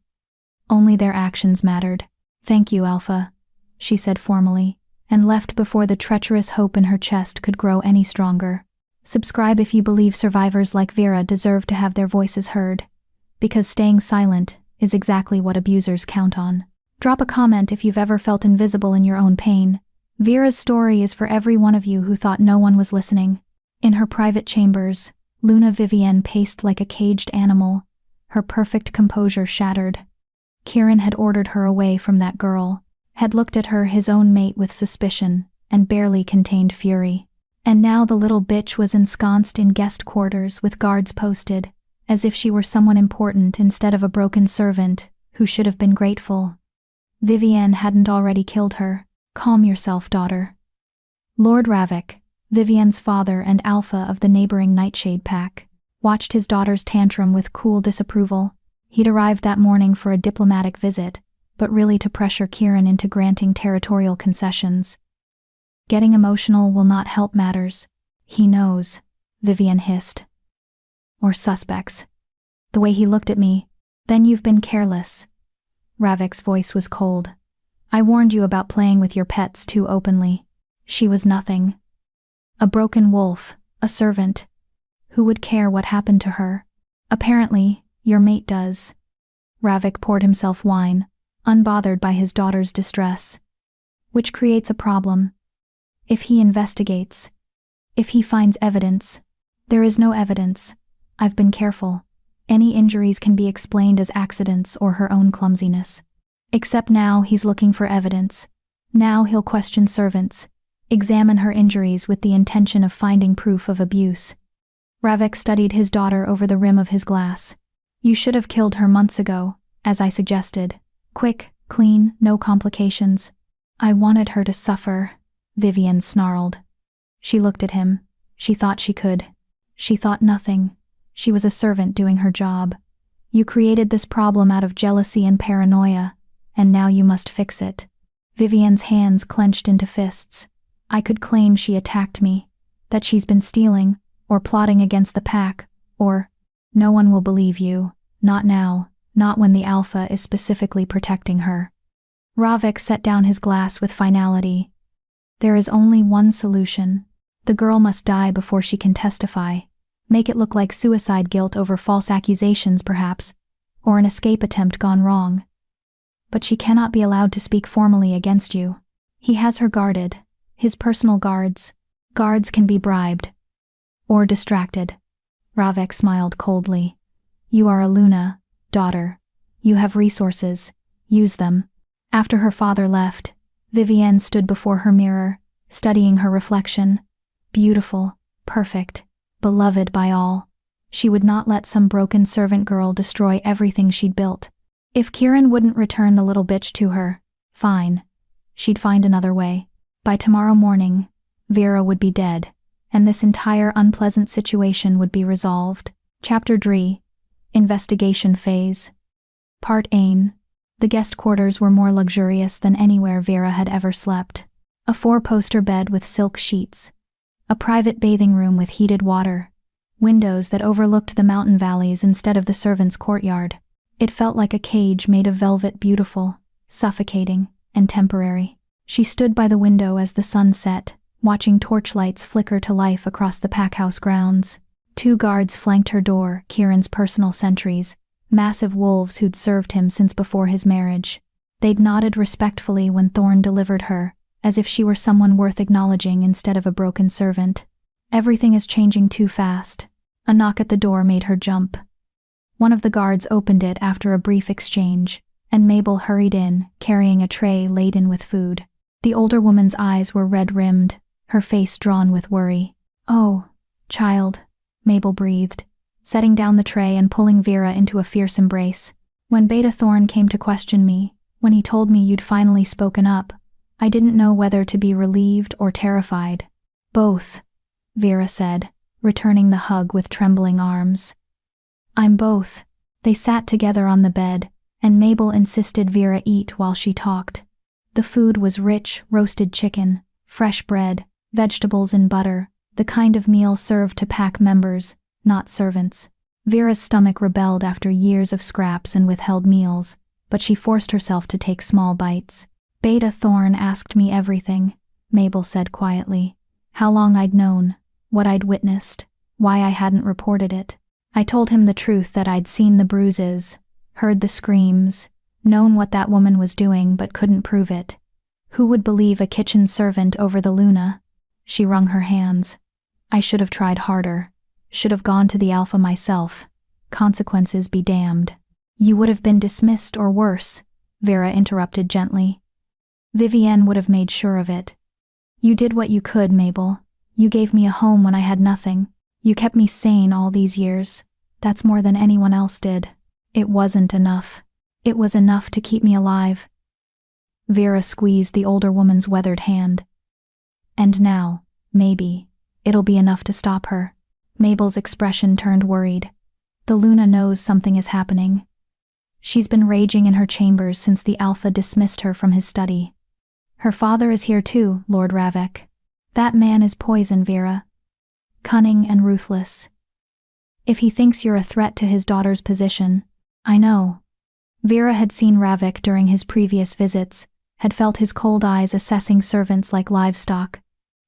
Only their actions mattered. Thank you, Alpha, she said formally, and left before the treacherous hope in her chest could grow any stronger. Subscribe if you believe survivors like Vera deserve to have their voices heard. Because staying silent is exactly what abusers count on. Drop a comment if you've ever felt invisible in your own pain. Vera's story is for every one of you who thought no one was listening. In her private chambers, Luna Vivienne paced like a caged animal, her perfect composure shattered. Kieran had ordered her away from that girl, had looked at her, his own mate, with suspicion, and barely contained fury. And now the little bitch was ensconced in guest quarters with guards posted, as if she were someone important instead of a broken servant who should have been grateful. Vivienne hadn't already killed her. Calm yourself, daughter. Lord Ravik, Vivienne's father and Alpha of the neighboring Nightshade pack, watched his daughter's tantrum with cool disapproval. He'd arrived that morning for a diplomatic visit, but really to pressure Kieran into granting territorial concessions. Getting emotional will not help matters. He knows, Vivienne hissed. Or suspects. The way he looked at me. Then you've been careless. Ravik's voice was cold. I warned you about playing with your pets too openly. She was nothing. A broken wolf, a servant. Who would care what happened to her? Apparently, your mate does. Ravik poured himself wine, unbothered by his daughter's distress. Which creates a problem. If he investigates, if he finds evidence, there is no evidence. I've been careful. Any injuries can be explained as accidents or her own clumsiness. Except now he's looking for evidence. Now he'll question servants, examine her injuries with the intention of finding proof of abuse. Ravik studied his daughter over the rim of his glass. You should have killed her months ago, as I suggested. Quick, clean, no complications. I wanted her to suffer, Vivienne snarled. She looked at him. She thought she could. She thought nothing. She was a servant doing her job. You created this problem out of jealousy and paranoia, and now you must fix it. Vivienne's hands clenched into fists. I could claim she attacked me, that she's been stealing, or plotting against the pack, or... No one will believe you. Not now, not when the Alpha is specifically protecting her. Ravik set down his glass with finality. There is only one solution. The girl must die before she can testify. Make it look like suicide guilt over false accusations, perhaps, or an escape attempt gone wrong. But she cannot be allowed to speak formally against you. He has her guarded, his personal guards. Guards can be bribed. Or distracted. Ravik smiled coldly. You are a Luna, daughter. You have resources. Use them. After her father left, Vivienne stood before her mirror, studying her reflection. Beautiful, perfect, beloved by all. She would not let some broken servant girl destroy everything she'd built. If Kieran wouldn't return the little bitch to her, Fine. She'd find another way. By tomorrow morning, Vera would be dead, and this entire unpleasant situation would be resolved. Chapter 3. Investigation Phase. Part 1. The guest quarters were more luxurious than anywhere Vera had ever slept. A 4-poster bed with silk sheets. A private bathing room with heated water. Windows that overlooked the mountain valleys instead of the servants' courtyard. It felt like a cage made of velvet, beautiful, suffocating, and temporary. She stood by the window as the sun set, watching torchlights flicker to life across the packhouse grounds. 2 guards flanked her door, Kieran's personal sentries, massive wolves who'd served him since before his marriage. They'd nodded respectfully when Thorne delivered her, as if she were someone worth acknowledging instead of a broken servant. Everything is changing too fast. A knock at the door made her jump. One of the guards opened it after a brief exchange, and Mabel hurried in, carrying a tray laden with food. The older woman's eyes were red-rimmed, her face drawn with worry. "Oh, child," Mabel breathed, setting down the tray and pulling Vera into a fierce embrace. "When Beta Thorne came to question me, when he told me you'd finally spoken up, I didn't know whether to be relieved or terrified." "Both," Vera said, returning the hug with trembling arms. "I'm both." They sat together on the bed, and Mabel insisted Vera eat while she talked. The food was rich, roasted chicken, fresh bread, vegetables and butter, the kind of meal served to pack members, not servants. Vera's stomach rebelled after years of scraps and withheld meals, but she forced herself to take small bites. "Beta Thorne asked me everything," Mabel said quietly. "How long I'd known, what I'd witnessed, why I hadn't reported it. I told him the truth, that I'd seen the bruises, heard the screams, known what that woman was doing but couldn't prove it. Who would believe a kitchen servant over the Luna?" She wrung her hands. "I should have tried harder. Should have gone to the Alpha myself. Consequences be damned." "You would have been dismissed or worse," Vera interrupted gently. "Vivienne would have made sure of it. You did what you could, Mabel. You gave me a home when I had nothing. You kept me sane all these years. That's more than anyone else did. It wasn't enough. It was enough to keep me alive." Vera squeezed the older woman's weathered hand. "And now, maybe, it'll be enough to stop her." Mabel's expression turned worried. "The Luna knows something is happening. She's been raging in her chambers since the Alpha dismissed her from his study. Her father is here too, Lord Ravek. That man is poison, Vera. Cunning and ruthless. If he thinks you're a threat to his daughter's position, I know." Vera had seen Ravek during his previous visits, had felt his cold eyes assessing servants like livestock.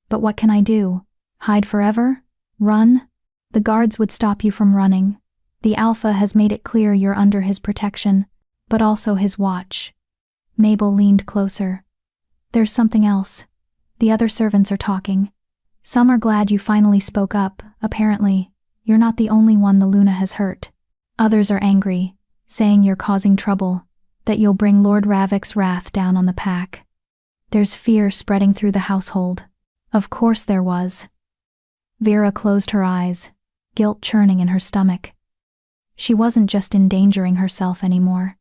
"But what can I do? Hide forever? Run? The guards would stop you from running. The Alpha has made it clear you're under his protection, but also his watch." Mabel leaned closer. "There's something else. The other servants are talking. Some are glad you finally spoke up, apparently. You're not the only one the Luna has hurt. Others are angry, saying you're causing trouble, that you'll bring Lord Ravek's wrath down on the pack. There's fear spreading through the household." Of course there was. Vera closed her eyes, guilt churning in her stomach. She wasn't just endangering herself anymore.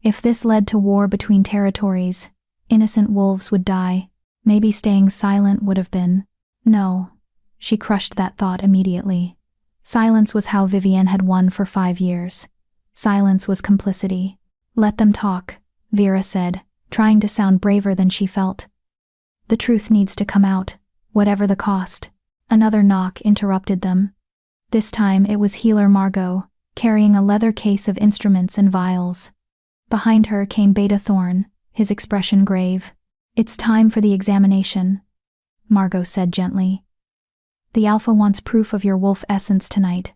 If this led to war between territories, innocent wolves would die. Maybe staying silent would have been. No, she crushed that thought immediately. Silence was how Vivienne had won for 5 years. Silence was complicity. "Let them talk," Vera said, trying to sound braver than she felt. "The truth needs to come out, whatever the cost." Another knock interrupted them. This time it was healer Margot, carrying a leather case of instruments and vials. Behind her came Beta Thorne, his expression grave. "It's time for the examination," Margot said gently. "The Alpha wants proof of your wolf essence tonight."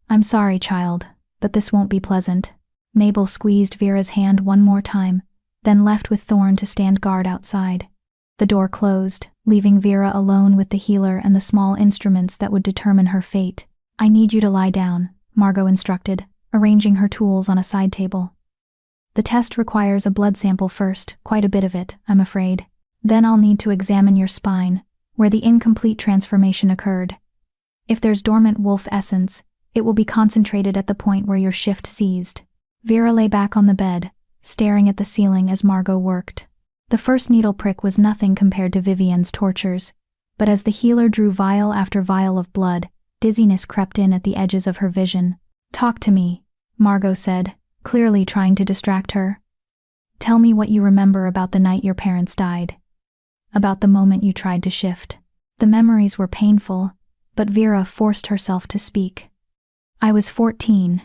"I'm sorry, child, but this won't be pleasant." Mabel squeezed Vera's hand one more time, then left with Thorne to stand guard outside. The door closed, leaving Vera alone with the healer and the small instruments that would determine her fate. "I need you to lie down," Margot instructed, arranging her tools on a side table. "The test requires a blood sample first, quite a bit of it, I'm afraid. Then I'll need to examine your spine, where the incomplete transformation occurred. If there's dormant wolf essence, it will be concentrated at the point where your shift ceased." Vera lay back on the bed, staring at the ceiling as Margot worked. The first needle prick was nothing compared to Vivian's tortures, but as the healer drew vial after vial of blood, dizziness crept in at the edges of her vision. "Talk to me," Margot said, clearly trying to distract her. "Tell me what you remember about the night your parents died. About the moment you tried to shift." The memories were painful, but Vera forced herself to speak. "I was 14.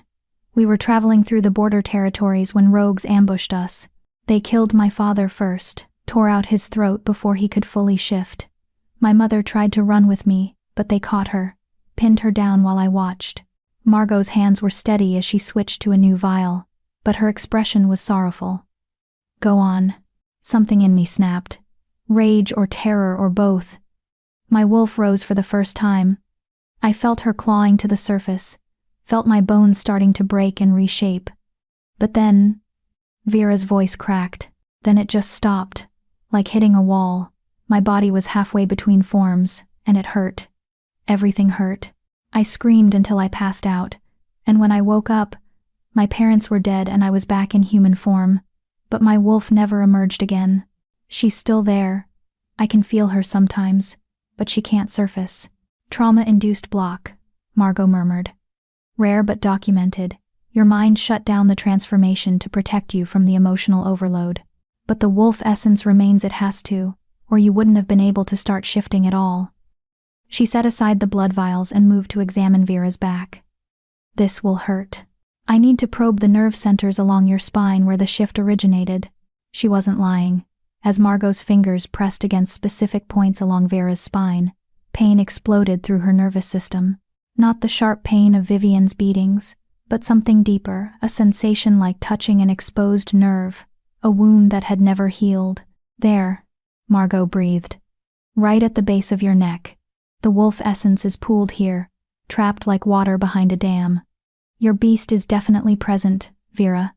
We were traveling through the border territories when rogues ambushed us. They killed my father first, tore out his throat before he could fully shift. My mother tried to run with me, but they caught her, pinned her down while I watched." Margot's hands were steady as she switched to a new vial, but her expression was sorrowful. "Go on." Something in me snapped. Rage or terror or both. My wolf rose for the first time. I felt her clawing to the surface, felt my bones starting to break and reshape. But then, Vera's voice cracked. Then it just stopped, like hitting a wall. My body was halfway between forms, and it hurt. Everything hurt. I screamed until I passed out, and when I woke up, my parents were dead and I was back in human form, but my wolf never emerged again. She's still there. I can feel her sometimes, but she can't surface. "Trauma-induced block," Margot murmured. "Rare but documented. Your mind shut down the transformation to protect you from the emotional overload. But the wolf essence remains, it has to, or you wouldn't have been able to start shifting at all." She set aside the blood vials and moved to examine Vera's back. "This will hurt. I need to probe the nerve centers along your spine where the shift originated." She wasn't lying. As Margot's fingers pressed against specific points along Vera's spine, pain exploded through her nervous system. Not the sharp pain of Vivian's beatings, but something deeper, a sensation like touching an exposed nerve, a wound that had never healed. "There," Margot breathed. "Right at the base of your neck. The wolf essence is pooled here, trapped like water behind a dam. Your beast is definitely present, Vera.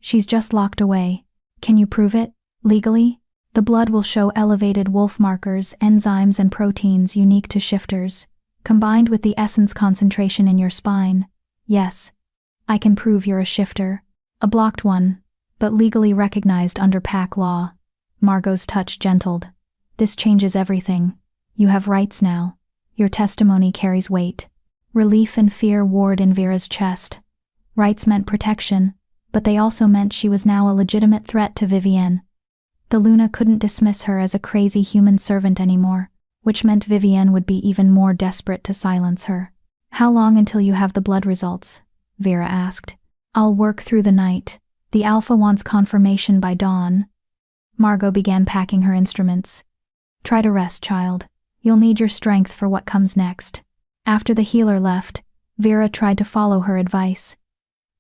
She's just locked away. Can you prove it, legally? The blood will show elevated wolf markers, enzymes and proteins unique to shifters, combined with the essence concentration in your spine. Yes, I can prove you're a shifter. A blocked one, but legally recognized under pack law." Margot's touch gentled. "This changes everything. You have rights now. Your testimony carries weight." Relief and fear warred in Vera's chest. Rights meant protection, but they also meant she was now a legitimate threat to Vivienne. The Luna couldn't dismiss her as a crazy human servant anymore, which meant Vivienne would be even more desperate to silence her. "How long until you have the blood results?" Vera asked. "I'll work through the night. The Alpha wants confirmation by dawn." Margot began packing her instruments. "Try to rest, child. You'll need your strength for what comes next." After the healer left, Vera tried to follow her advice.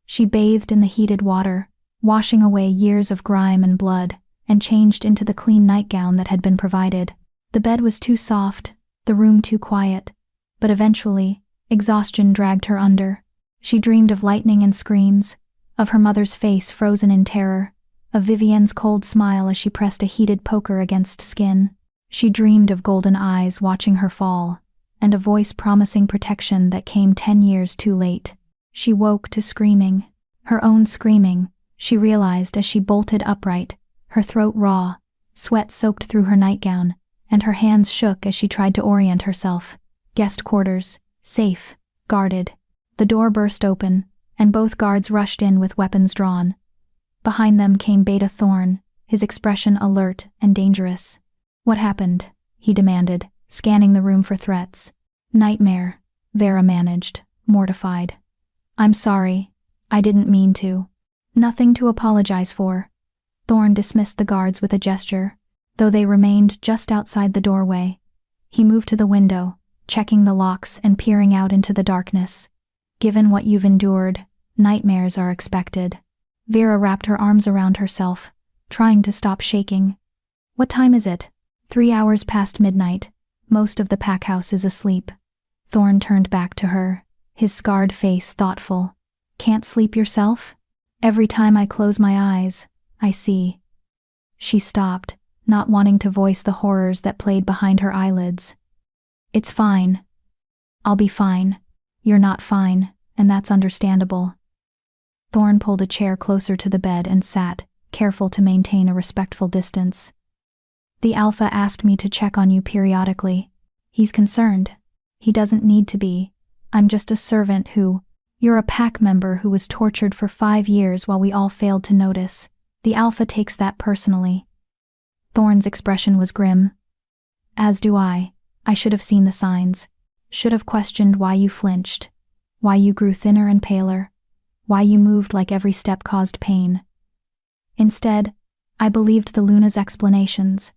She bathed in the heated water, washing away years of grime and blood, and changed into the clean nightgown that had been provided. The bed was too soft, the room too quiet, but eventually, exhaustion dragged her under. She dreamed of lightning and screams, of her mother's face frozen in terror, of Vivienne's cold smile as she pressed a heated poker against skin. She dreamed of golden eyes watching her fall, and a voice promising protection that came 10 years too late. She woke to screaming. Her own screaming, she realized as she bolted upright, her throat raw, sweat soaked through her nightgown, and her hands shook as she tried to orient herself. Guest quarters, safe, guarded. The door burst open, and both guards rushed in with weapons drawn. Behind them came Beta Thorn, his expression alert and dangerous. "What happened?" he demanded, scanning the room for threats. "Nightmare," Vera managed, mortified. "I'm sorry. I didn't mean to." "Nothing to apologize for." Thorn dismissed the guards with a gesture, though they remained just outside the doorway. He moved to the window, checking the locks and peering out into the darkness. "Given what you've endured, nightmares are expected." Vera wrapped her arms around herself, trying to stop shaking. "What time is it?" 3 hours past midnight. Most of the pack house is asleep. Thorn turned back to her, his scarred face thoughtful. "Can't sleep yourself? Every time I close my eyes, I see." She stopped, not wanting to voice the horrors that played behind her eyelids. "It's fine. I'll be fine. You're not fine, and that's understandable." Thorn pulled a chair closer to the bed and sat, careful to maintain a respectful distance. The Alpha asked me to check on you periodically. He's concerned. He doesn't need to be. I'm just a servant who— You're a pack member who was tortured for 5 years while we all failed to notice. The Alpha takes that personally. Thorn's expression was grim. As do I. I should have seen the signs. Should have questioned why you flinched. Why you grew thinner and paler. Why you moved like every step caused pain. Instead, I believed the Luna's explanations.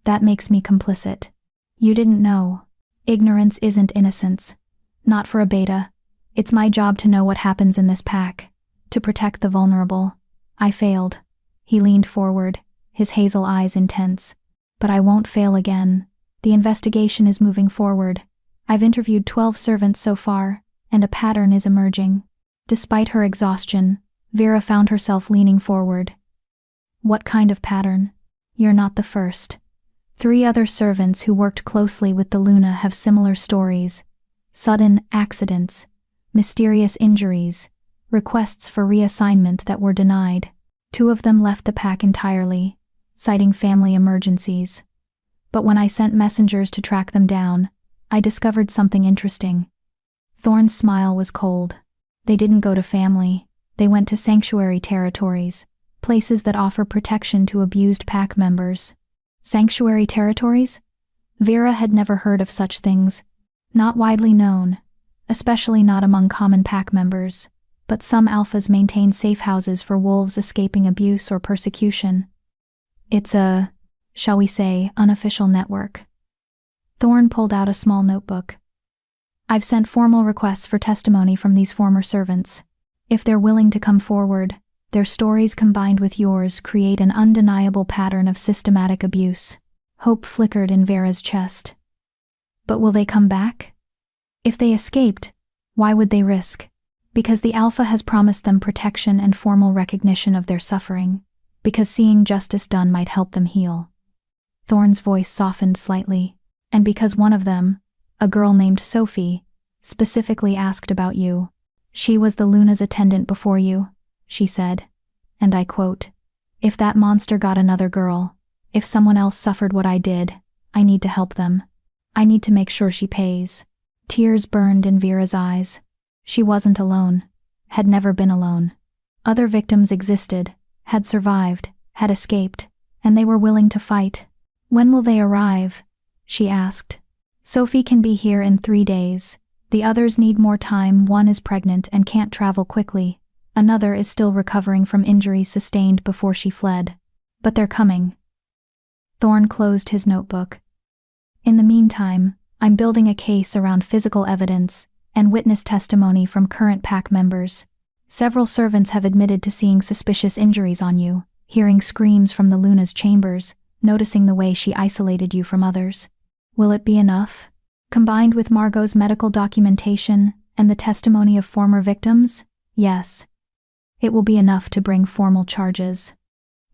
That makes me complicit. You didn't know. Ignorance isn't innocence. Not for a beta. It's my job to know what happens in this pack. To protect the vulnerable. I failed. He leaned forward, his hazel eyes intense. But I won't fail again. The investigation is moving forward. I've interviewed 12 servants so far, and a pattern is emerging. Despite her exhaustion, Vera found herself leaning forward. What kind of pattern? You're not the first. 3 other servants who worked closely with the Luna have similar stories. Sudden accidents, mysterious injuries, requests for reassignment that were denied. 2 of them left the pack entirely, citing family emergencies. But when I sent messengers to track them down, I discovered something interesting. Thorn's smile was cold. They didn't go to family. They went to sanctuary territories, places that offer protection to abused pack members. Sanctuary territories? Vera had never heard of such things. Not widely known, especially not among common pack members, but some alphas maintain safe houses for wolves escaping abuse or persecution. It's a, shall we say, unofficial network. Thorn pulled out a small notebook. I've sent formal requests for testimony from these former servants. If they're willing to come forward, their stories combined with yours create an undeniable pattern of systematic abuse. Hope flickered in Vera's chest. But will they come back? If they escaped, why would they risk? Because the Alpha has promised them protection and formal recognition of their suffering. Because seeing justice done might help them heal. Thorn's voice softened slightly. And because one of them, a girl named Sophie, specifically asked about you. She was the Luna's attendant before you, she said. And I quote, "If that monster got another girl, if someone else suffered what I did, I need to help them. I need to make sure she pays." Tears burned in Vera's eyes. She wasn't alone, had never been alone. Other victims existed, had survived, had escaped, and they were willing to fight. When will they arrive? She asked. Sophie can be here in 3 days. The others need more time. One is pregnant and can't travel quickly. Another is still recovering from injuries sustained before she fled. But they're coming. Thorn closed his notebook. In the meantime, I'm building a case around physical evidence and witness testimony from current pack members. Several servants have admitted to seeing suspicious injuries on you, hearing screams from the Luna's chambers, noticing the way she isolated you from others. Will it be enough? Combined with Margot's medical documentation and the testimony of former victims? Yes. It will be enough to bring formal charges.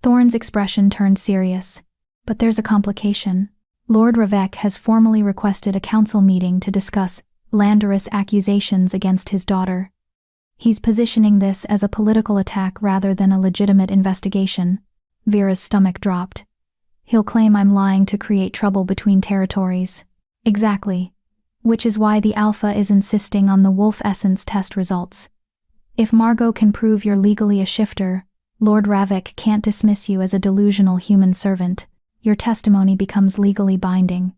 Thorn's expression turned serious. But there's a complication. Lord Ravec has formally requested a council meeting to discuss slanderous accusations against his daughter. He's positioning this as a political attack rather than a legitimate investigation. Vera's stomach dropped. He'll claim I'm lying to create trouble between territories. Exactly. Which is why the Alpha is insisting on the wolf essence test results. If Margot can prove you're legally a shifter, Lord Ravec can't dismiss you as a delusional human servant. Your testimony becomes legally binding.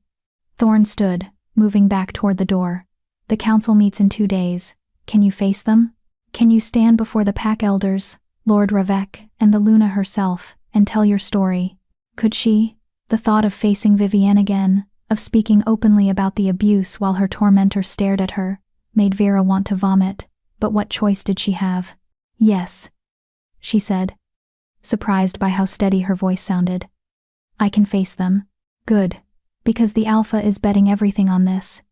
Thorn stood, moving back toward the door. The council meets in 2 days. Can you face them? Can you stand before the pack elders, Lord Ravec, and the Luna herself, and tell your story? Could she? The thought of facing Vivienne again, of speaking openly about the abuse while her tormentor stared at her, made Vera want to vomit. But what choice did she have? Yes, she said, surprised by how steady her voice sounded. I can face them. Good, because the Alpha is betting everything on this.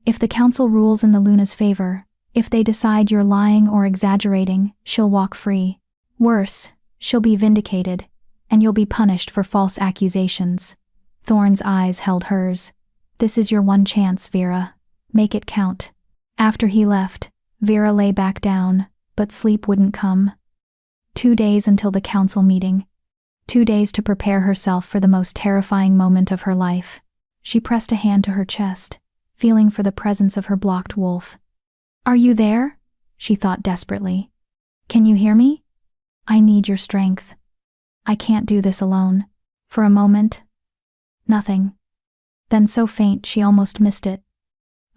If the council rules in the Luna's favor, if they decide you're lying or exaggerating, she'll walk free. Worse, she'll be vindicated, and you'll be punished for false accusations. Thorn's eyes held hers. This is your one chance, Vera. Make it count. After he left, Vera lay back down, but sleep wouldn't come. 2 days until the council meeting. 2 days to prepare herself for the most terrifying moment of her life. She pressed a hand to her chest, feeling for the presence of her blocked wolf. "Are you there?" she thought desperately. "Can you hear me? I need your strength. I can't do this alone." For a moment, nothing. Then so faint she almost missed it.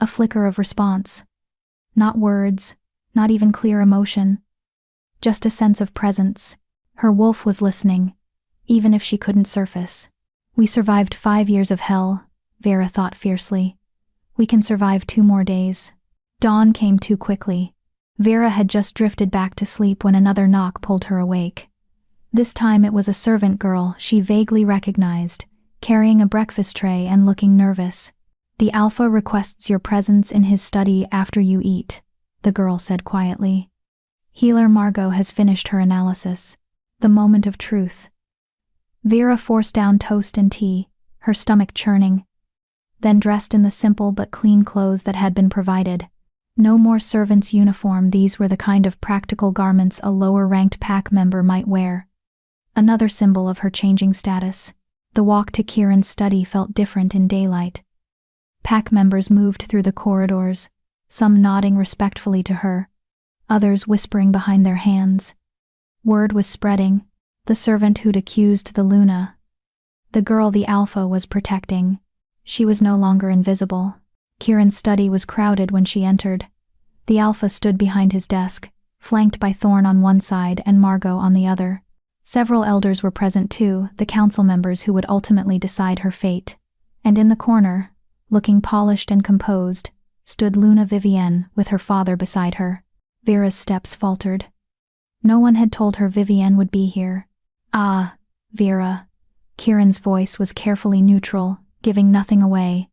A flicker of response. Not words, not even clear emotion. Just a sense of presence. Her wolf was listening, even if she couldn't surface. "We survived 5 years of hell," Vera thought fiercely. "We can survive 2 more days." Dawn came too quickly. Vera had just drifted back to sleep when another knock pulled her awake. This time it was a servant girl she vaguely recognized, carrying a breakfast tray and looking nervous. "The Alpha requests your presence in his study after you eat," the girl said quietly. Healer Margot has finished her analysis. The moment of truth. Vera forced down toast and tea, her stomach churning, then dressed in the simple but clean clothes that had been provided. No more servant's uniform, these were the kind of practical garments a lower-ranked pack member might wear. Another symbol of her changing status. The walk to Kieran's study felt different in daylight. Pack members moved through the corridors, some nodding respectfully to her, others whispering behind their hands. Word was spreading. The servant who'd accused the Luna, the girl the Alpha was protecting, she was no longer invisible. Kieran's study was crowded when she entered. The Alpha stood behind his desk, flanked by Thorn on one side and Margot on the other. Several elders were present too, the council members who would ultimately decide her fate. And in the corner, looking polished and composed, stood Luna Vivienne with her father beside her. Vera's steps faltered. No one had told her Vivienne would be here. "Ah, Vera." Kieran's voice was carefully neutral, giving nothing away.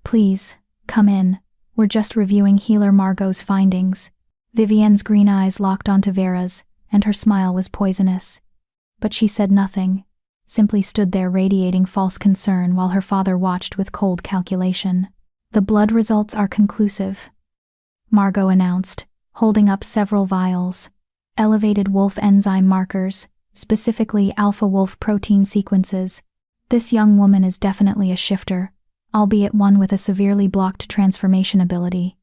"Please, come in. We're just reviewing Healer Margot's findings." Vivienne's green eyes locked onto Vera's, and her smile was poisonous. But she said nothing, simply stood there radiating false concern while her father watched with cold calculation. "The blood results are conclusive," Margot announced, holding up several vials. "Elevated wolf enzyme markers, specifically alpha wolf protein sequences. This young woman is definitely a shifter, albeit one with a severely blocked transformation ability."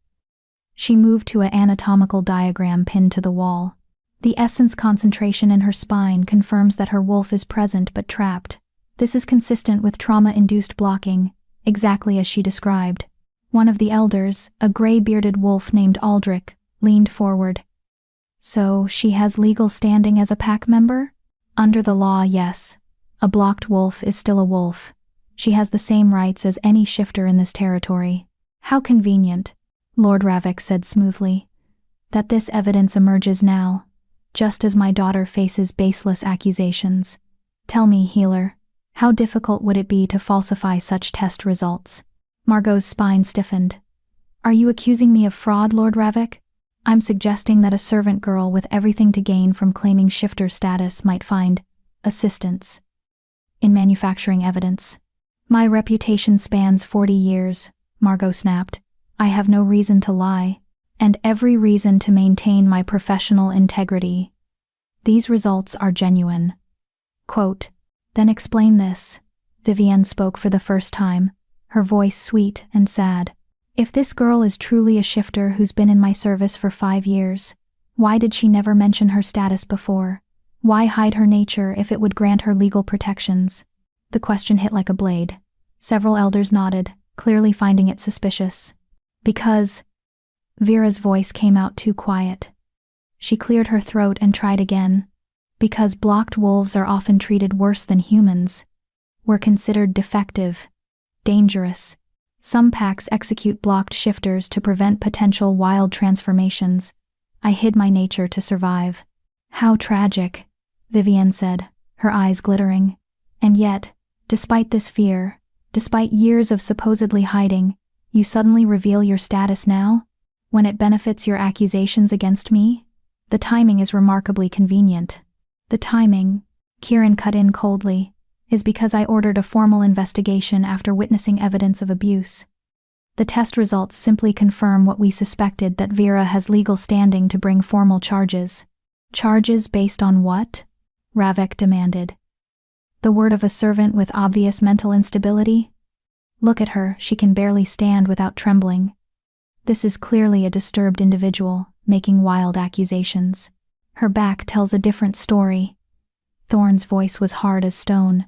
She moved to an anatomical diagram pinned to the wall. The essence concentration in her spine confirms that her wolf is present but trapped. This is consistent with trauma-induced blocking, exactly as she described. One of the elders, a gray-bearded wolf named Aldrich, leaned forward. "So, she has legal standing as a pack member?" "Under the law, yes. A blocked wolf is still a wolf. She has the same rights as any shifter in this territory." "How convenient," Lord Ravik said smoothly, "that this evidence emerges now, just as my daughter faces baseless accusations. Tell me, Healer, how difficult would it be to falsify such test results?" Margot's spine stiffened. "Are you accusing me of fraud, Lord Ravik?" "I'm suggesting that a servant girl with everything to gain from claiming shifter status might find assistance in manufacturing evidence." "My reputation spans 40 years, Margot snapped. "I have no reason to lie, and every reason to maintain my professional integrity. These results are genuine." Quote, "Then explain this." Vivienne spoke for the first time, her voice sweet and sad. "If this girl is truly a shifter who's been in my service for 5 years, why did she never mention her status before? Why hide her nature if it would grant her legal protections?" The question hit like a blade. Several elders nodded, clearly finding it suspicious. "Because..." Vera's voice came out too quiet. She cleared her throat and tried again. "Because blocked wolves are often treated worse than humans. We're considered defective, dangerous. Some packs execute blocked shifters to prevent potential wild transformations. I hid my nature to survive." "How tragic," Vivienne said, her eyes glittering. "And yet, despite this fear, despite years of supposedly hiding, you suddenly reveal your status now? When it benefits your accusations against me? The timing is remarkably convenient." "The timing," Kieran cut in coldly, "is because I ordered a formal investigation after witnessing evidence of abuse. The test results simply confirm what we suspected, that Vera has legal standing to bring formal charges." Charges based on what? Ravek demanded. The word of a servant with obvious mental instability? Look at her, she can barely stand without trembling. This is clearly a disturbed individual, making wild accusations. Her back tells a different story. Thorn's voice was hard as stone.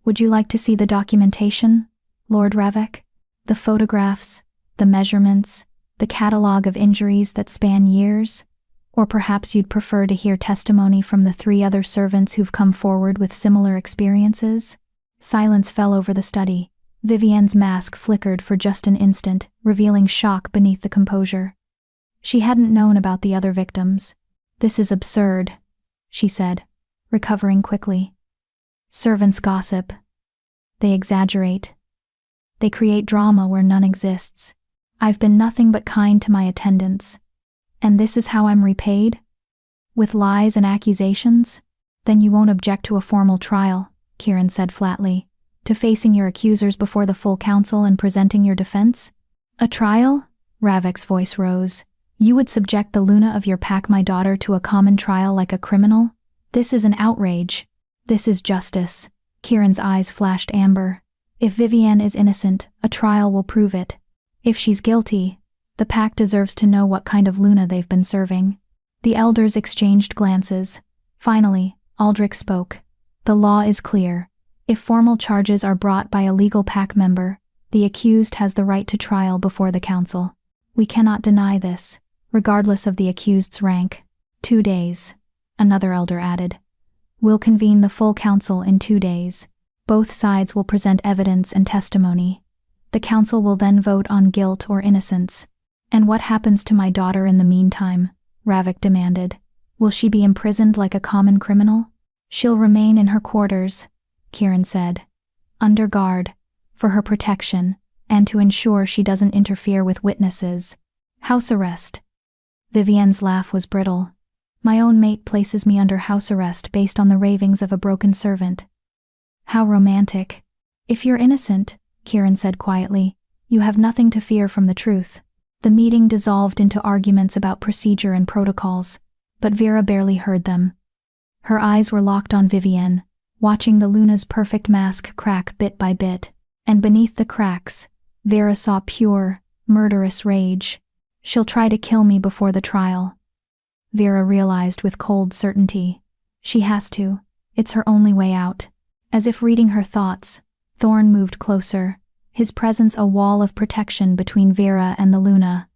Would you like to see the documentation, Lord Ravek? The photographs, the measurements, the catalogue of injuries that span years? Or perhaps you'd prefer to hear testimony from the 3 other servants who've come forward with similar experiences? Silence fell over the study. Vivienne's mask flickered for just an instant, revealing shock beneath the composure. She hadn't known about the other victims. This is absurd, she said, recovering quickly. Servants gossip. They exaggerate. They create drama where none exists. I've been nothing but kind to my attendants. And this is how I'm repaid? With lies and accusations? Then you won't object to a formal trial, Kieran said flatly, to facing your accusers before the full council and presenting your defense? A trial? Ravek's voice rose. You would subject the Luna of your pack, my daughter, to a common trial like a criminal? This is an outrage. This is justice. Kieran's eyes flashed amber. If Vivienne is innocent, a trial will prove it. If she's guilty, the pack deserves to know what kind of Luna they've been serving. The elders exchanged glances. Finally, Aldrich spoke. The law is clear. If formal charges are brought by a legal pack member, the accused has the right to trial before the council. We cannot deny this, regardless of the accused's rank. 2 days, another elder added. We'll convene the full council in 2 days. Both sides will present evidence and testimony. The council will then vote on guilt or innocence. And what happens to my daughter in the meantime? Ravek demanded. Will she be imprisoned like a common criminal? She'll remain in her quarters, Kieran said. Under guard, for her protection, and to ensure she doesn't interfere with witnesses. House arrest. Vivienne's laugh was brittle. My own mate places me under house arrest based on the ravings of a broken servant. How romantic. If you're innocent, Kieran said quietly, you have nothing to fear from the truth. The meeting dissolved into arguments about procedure and protocols, but Vera barely heard them. Her eyes were locked on Vivienne, watching the Luna's perfect mask crack bit by bit, and beneath the cracks, Vera saw pure, murderous rage. She'll try to kill me before the trial. Vera realized with cold certainty. She has to. It's her only way out. As if reading her thoughts, Thorn moved closer, his presence a wall of protection between Vera and the Luna.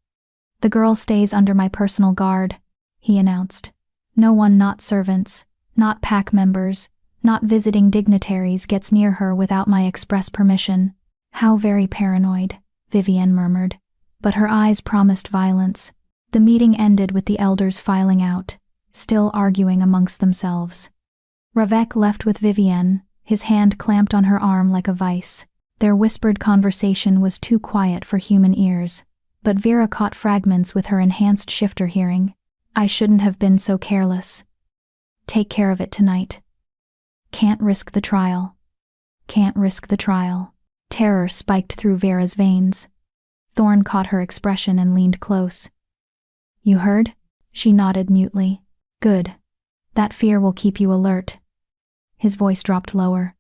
The girl stays under my personal guard, he announced. No one, not servants, not pack members, not visiting dignitaries, gets near her without my express permission. How very paranoid, Vivienne murmured, but her eyes promised violence. The meeting ended with the elders filing out, still arguing amongst themselves. Ravek left with Vivienne, his hand clamped on her arm like a vice. Their whispered conversation was too quiet for human ears, but Vera caught fragments with her enhanced shifter hearing. I shouldn't have been so careless. Take care of it tonight. Can't risk the trial. Can't risk the trial. Terror spiked through Vera's veins. Thorn caught her expression and leaned close. You heard? She nodded mutely. Good. That fear will keep you alert. His voice dropped lower.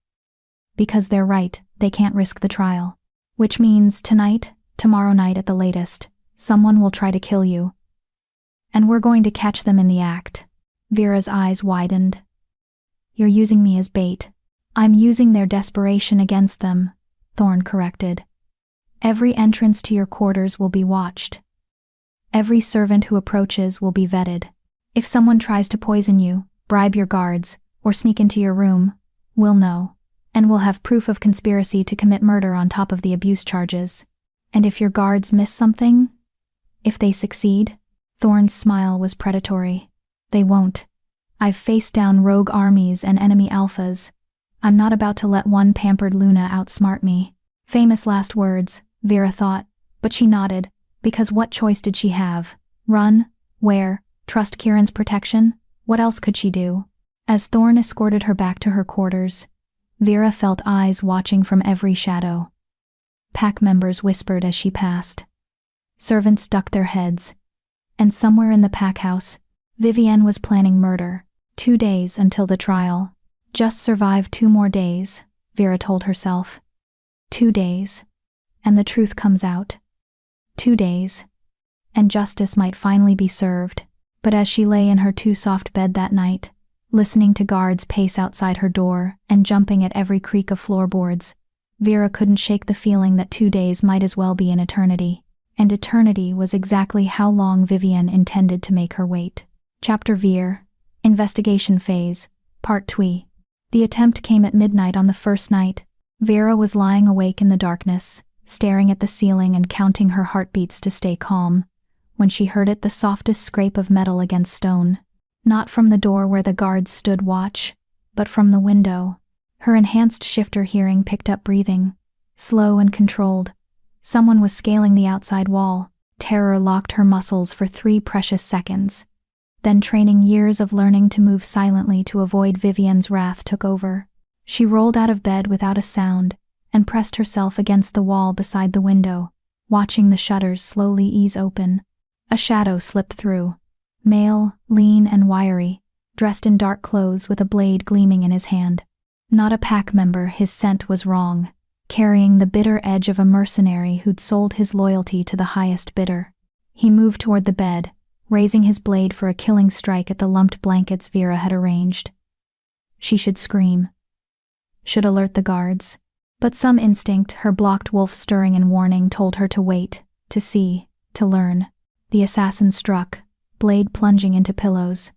Because they're right, they can't risk the trial. Which means tonight, tomorrow night at the latest, someone will try to kill you. And we're going to catch them in the act. Vera's eyes widened. You're using me as bait. I'm using their desperation against them, Thorn corrected. Every entrance to your quarters will be watched. Every servant who approaches will be vetted. If someone tries to poison you, bribe your guards, or sneak into your room, we'll know. And we'll have proof of conspiracy to commit murder on top of the abuse charges. And if your guards miss something? If they succeed? Thorn's smile was predatory. They won't. I've faced down rogue armies and enemy alphas. I'm not about to let one pampered Luna outsmart me. Famous last words, Vera thought, but she nodded, because what choice did she have? Run? Where? Trust Kieran's protection? What else could she do? As Thorn escorted her back to her quarters, Vera felt eyes watching from every shadow. Pack members whispered as she passed. Servants ducked their heads. And somewhere in the pack house, Vivienne was planning murder. 2 days until the trial. Just survive 2 more days, Vera told herself. 2 days. And the truth comes out. 2 days. And justice might finally be served. But as she lay in her too-soft bed that night, listening to guards pace outside her door and jumping at every creak of floorboards, Vera couldn't shake the feeling that 2 days might as well be an eternity. And eternity was exactly how long Vivienne intended to make her wait. Chapter Veer, Investigation Phase, Part 2. The attempt came at midnight on the first night. Vera was lying awake in the darkness, staring at the ceiling and counting her heartbeats to stay calm, when she heard the softest scrape of metal against stone. Not from the door where the guards stood watch, but from the window. Her enhanced shifter hearing picked up breathing, slow and controlled. Someone was scaling the outside wall. Terror locked her muscles for 3 precious seconds. Then training years of learning to move silently to avoid Vivienne's wrath took over. She rolled out of bed without a sound and pressed herself against the wall beside the window, watching the shutters slowly ease open. A shadow slipped through. Male, lean and wiry, dressed in dark clothes with a blade gleaming in his hand. Not a pack member, his scent was wrong, carrying the bitter edge of a mercenary who'd sold his loyalty to the highest bidder. He moved toward the bed, raising his blade for a killing strike at the lumped blankets Vera had arranged. She should scream. Should alert the guards. But some instinct, her blocked wolf stirring in warning, told her to wait, to see, to learn. The assassin struck, blade plunging into pillows.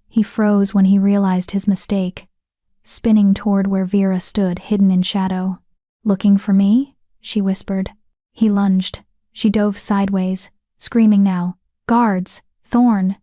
He froze when he realized his mistake, spinning toward where Vera stood hidden in shadow. "Looking for me?" she whispered. He lunged. She dove sideways, screaming now, "Guards! Thorn!"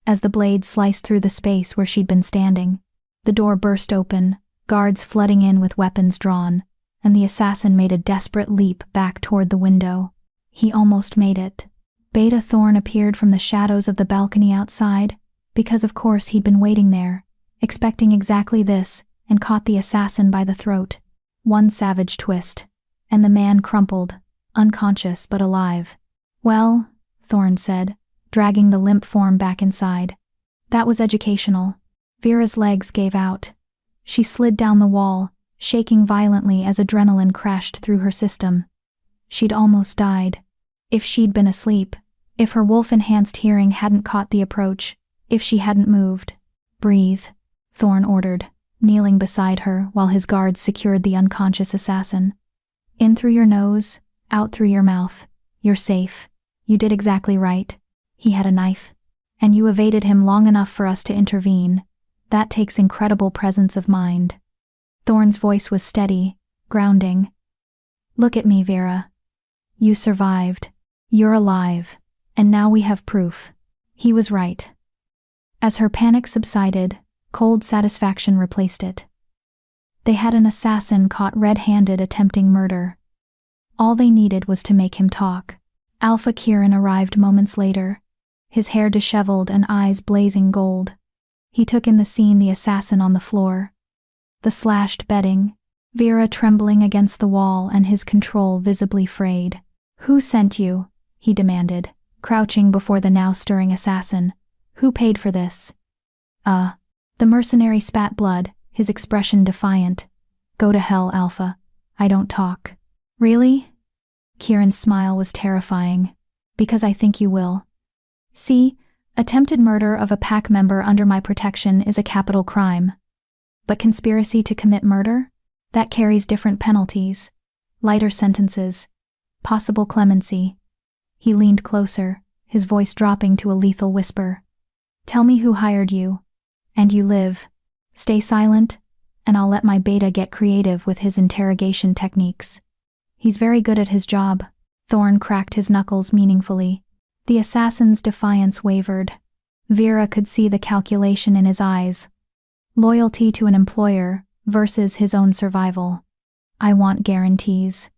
As the blade sliced through the space where she'd been standing, the door burst open, guards flooding in with weapons drawn, and the assassin made a desperate leap back toward the window. He almost made it. Beta Thorn appeared from the shadows of the balcony outside, because of course he'd been waiting there, expecting exactly this, and caught the assassin by the throat. One savage twist, and the man crumpled, unconscious but alive. "Well," Thorn said, dragging the limp form back inside. "That was educational." Vera's legs gave out. She slid down the wall, shaking violently as adrenaline crashed through her system. She'd almost died. If she'd been asleep, if her wolf-enhanced hearing hadn't caught the approach, if she hadn't moved. "Breathe," Thorn ordered, kneeling beside her while his guards secured the unconscious assassin. "In through your nose, out through your mouth. You're safe. You did exactly right. He had a knife. And you evaded him long enough for us to intervene. That takes incredible presence of mind." Thorn's voice was steady, grounding. "Look at me, Vera. You survived. You're alive. And now we have proof." He was right. As her panic subsided, cold satisfaction replaced it. They had an assassin caught red-handed attempting murder. All they needed was to make him talk. Alpha Kieran arrived moments later, his hair disheveled and eyes blazing gold. He took in the scene, the assassin on the floor, the slashed bedding, Vera trembling against the wall and his control visibly frayed. "Who sent you?" he demanded, crouching before the now-stirring assassin. "Who paid for this?" The mercenary spat blood, his expression defiant. "Go to hell, Alpha. I don't talk." "Really?" Kieran's smile was terrifying. "Because I think you will. See, attempted murder of a pack member under my protection is a capital crime. But conspiracy to commit murder? That carries different penalties. Lighter sentences. Possible clemency." He leaned closer, his voice dropping to a lethal whisper. "Tell me who hired you. And you live. Stay silent, and I'll let my beta get creative with his interrogation techniques." "He's very good at his job." Thorn cracked his knuckles meaningfully. The assassin's defiance wavered. Vera could see the calculation in his eyes. Loyalty to an employer versus his own survival. "I want guarantees.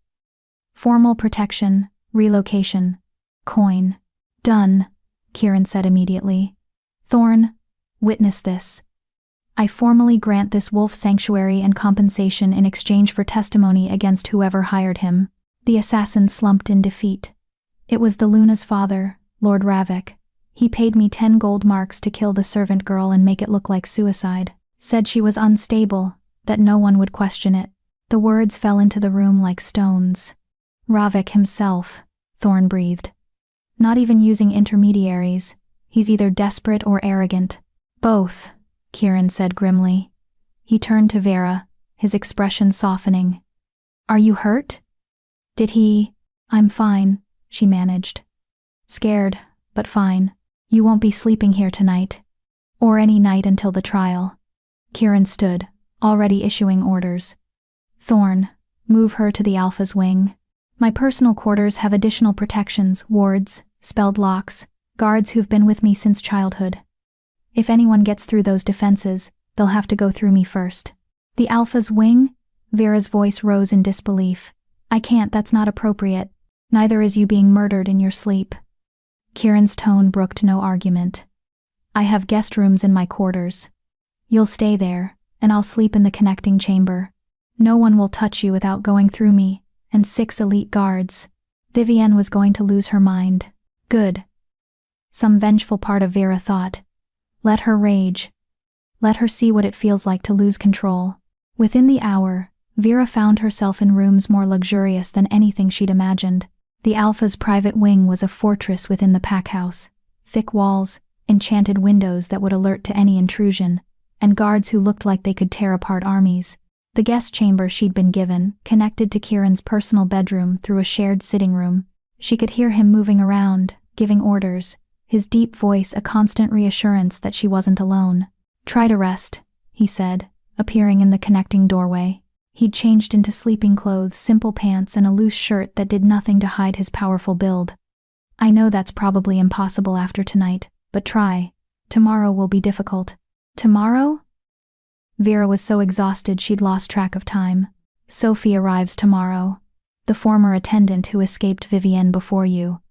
Formal protection, relocation, coin." "Done," Kieran said immediately. "Thorn, witness this. I formally grant this wolf sanctuary and compensation in exchange for testimony against whoever hired him." The assassin slumped in defeat. It was the Luna's father, Lord Ravik. He paid me 10 gold marks to kill the servant girl and make it look like suicide. Said she was unstable, that no one would question it. The words fell into the room like stones. Ravik himself, Thorn breathed. Not even using intermediaries. He's either desperate or arrogant. Both, Kieran said grimly. He turned to Vera, his expression softening. Are you hurt? Did he? I'm fine, she managed. Scared, but fine. You won't be sleeping here tonight. Or any night until the trial. Kieran stood, already issuing orders. Thorn, move her to the Alpha's wing. My personal quarters have additional protections, wards, spelled locks, guards who've been with me since childhood. If anyone gets through those defenses, they'll have to go through me first. The Alpha's wing? Vera's voice rose in disbelief. I can't, that's not appropriate. Neither is you being murdered in your sleep. Kieran's tone brooked no argument. I have guest rooms in my quarters. You'll stay there, and I'll sleep in the connecting chamber. No one will touch you without going through me, and 6 elite guards. Vivienne was going to lose her mind. Good. Some vengeful part of Vera thought. Let her rage. Let her see what it feels like to lose control. Within the hour, Vera found herself in rooms more luxurious than anything she'd imagined. The Alpha's private wing was a fortress within the pack house. Thick walls, enchanted windows that would alert to any intrusion, and guards who looked like they could tear apart armies. The guest chamber she'd been given, connected to Kieran's personal bedroom through a shared sitting room. She could hear him moving around, giving orders, his deep voice a constant reassurance that she wasn't alone. Try to rest, he said, appearing in the connecting doorway. He'd changed into sleeping clothes, simple pants, and a loose shirt that did nothing to hide his powerful build. I know that's probably impossible after tonight, but try. Tomorrow will be difficult. Tomorrow? Vera was so exhausted she'd lost track of time. Sophie arrives tomorrow. The former attendant who escaped Vivienne before you.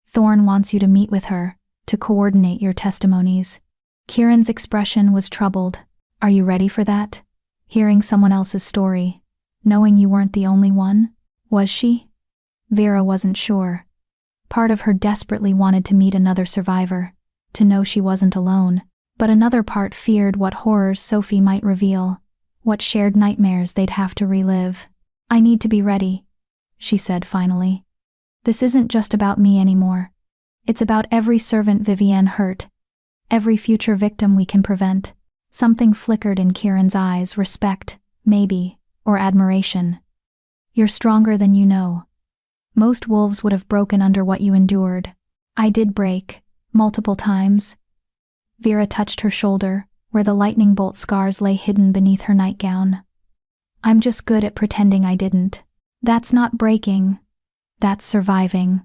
Thorn wants you to meet with her, to coordinate your testimonies. Kieran's expression was troubled. Are you ready for that? Hearing someone else's story. Knowing you weren't the only one? Was she? Vera wasn't sure. Part of her desperately wanted to meet another survivor, to know she wasn't alone. But another part feared what horrors Sophie might reveal, what shared nightmares they'd have to relive. I need to be ready, she said finally. This isn't just about me anymore. It's about every servant Vivienne hurt, every future victim we can prevent. Something flickered in Kieran's eyes, respect, maybe, or admiration. You're stronger than you know. Most wolves would have broken under what you endured. I did break, multiple times. Vera touched her shoulder, where the lightning bolt scars lay hidden beneath her nightgown. I'm just good at pretending I didn't. That's not breaking. That's surviving.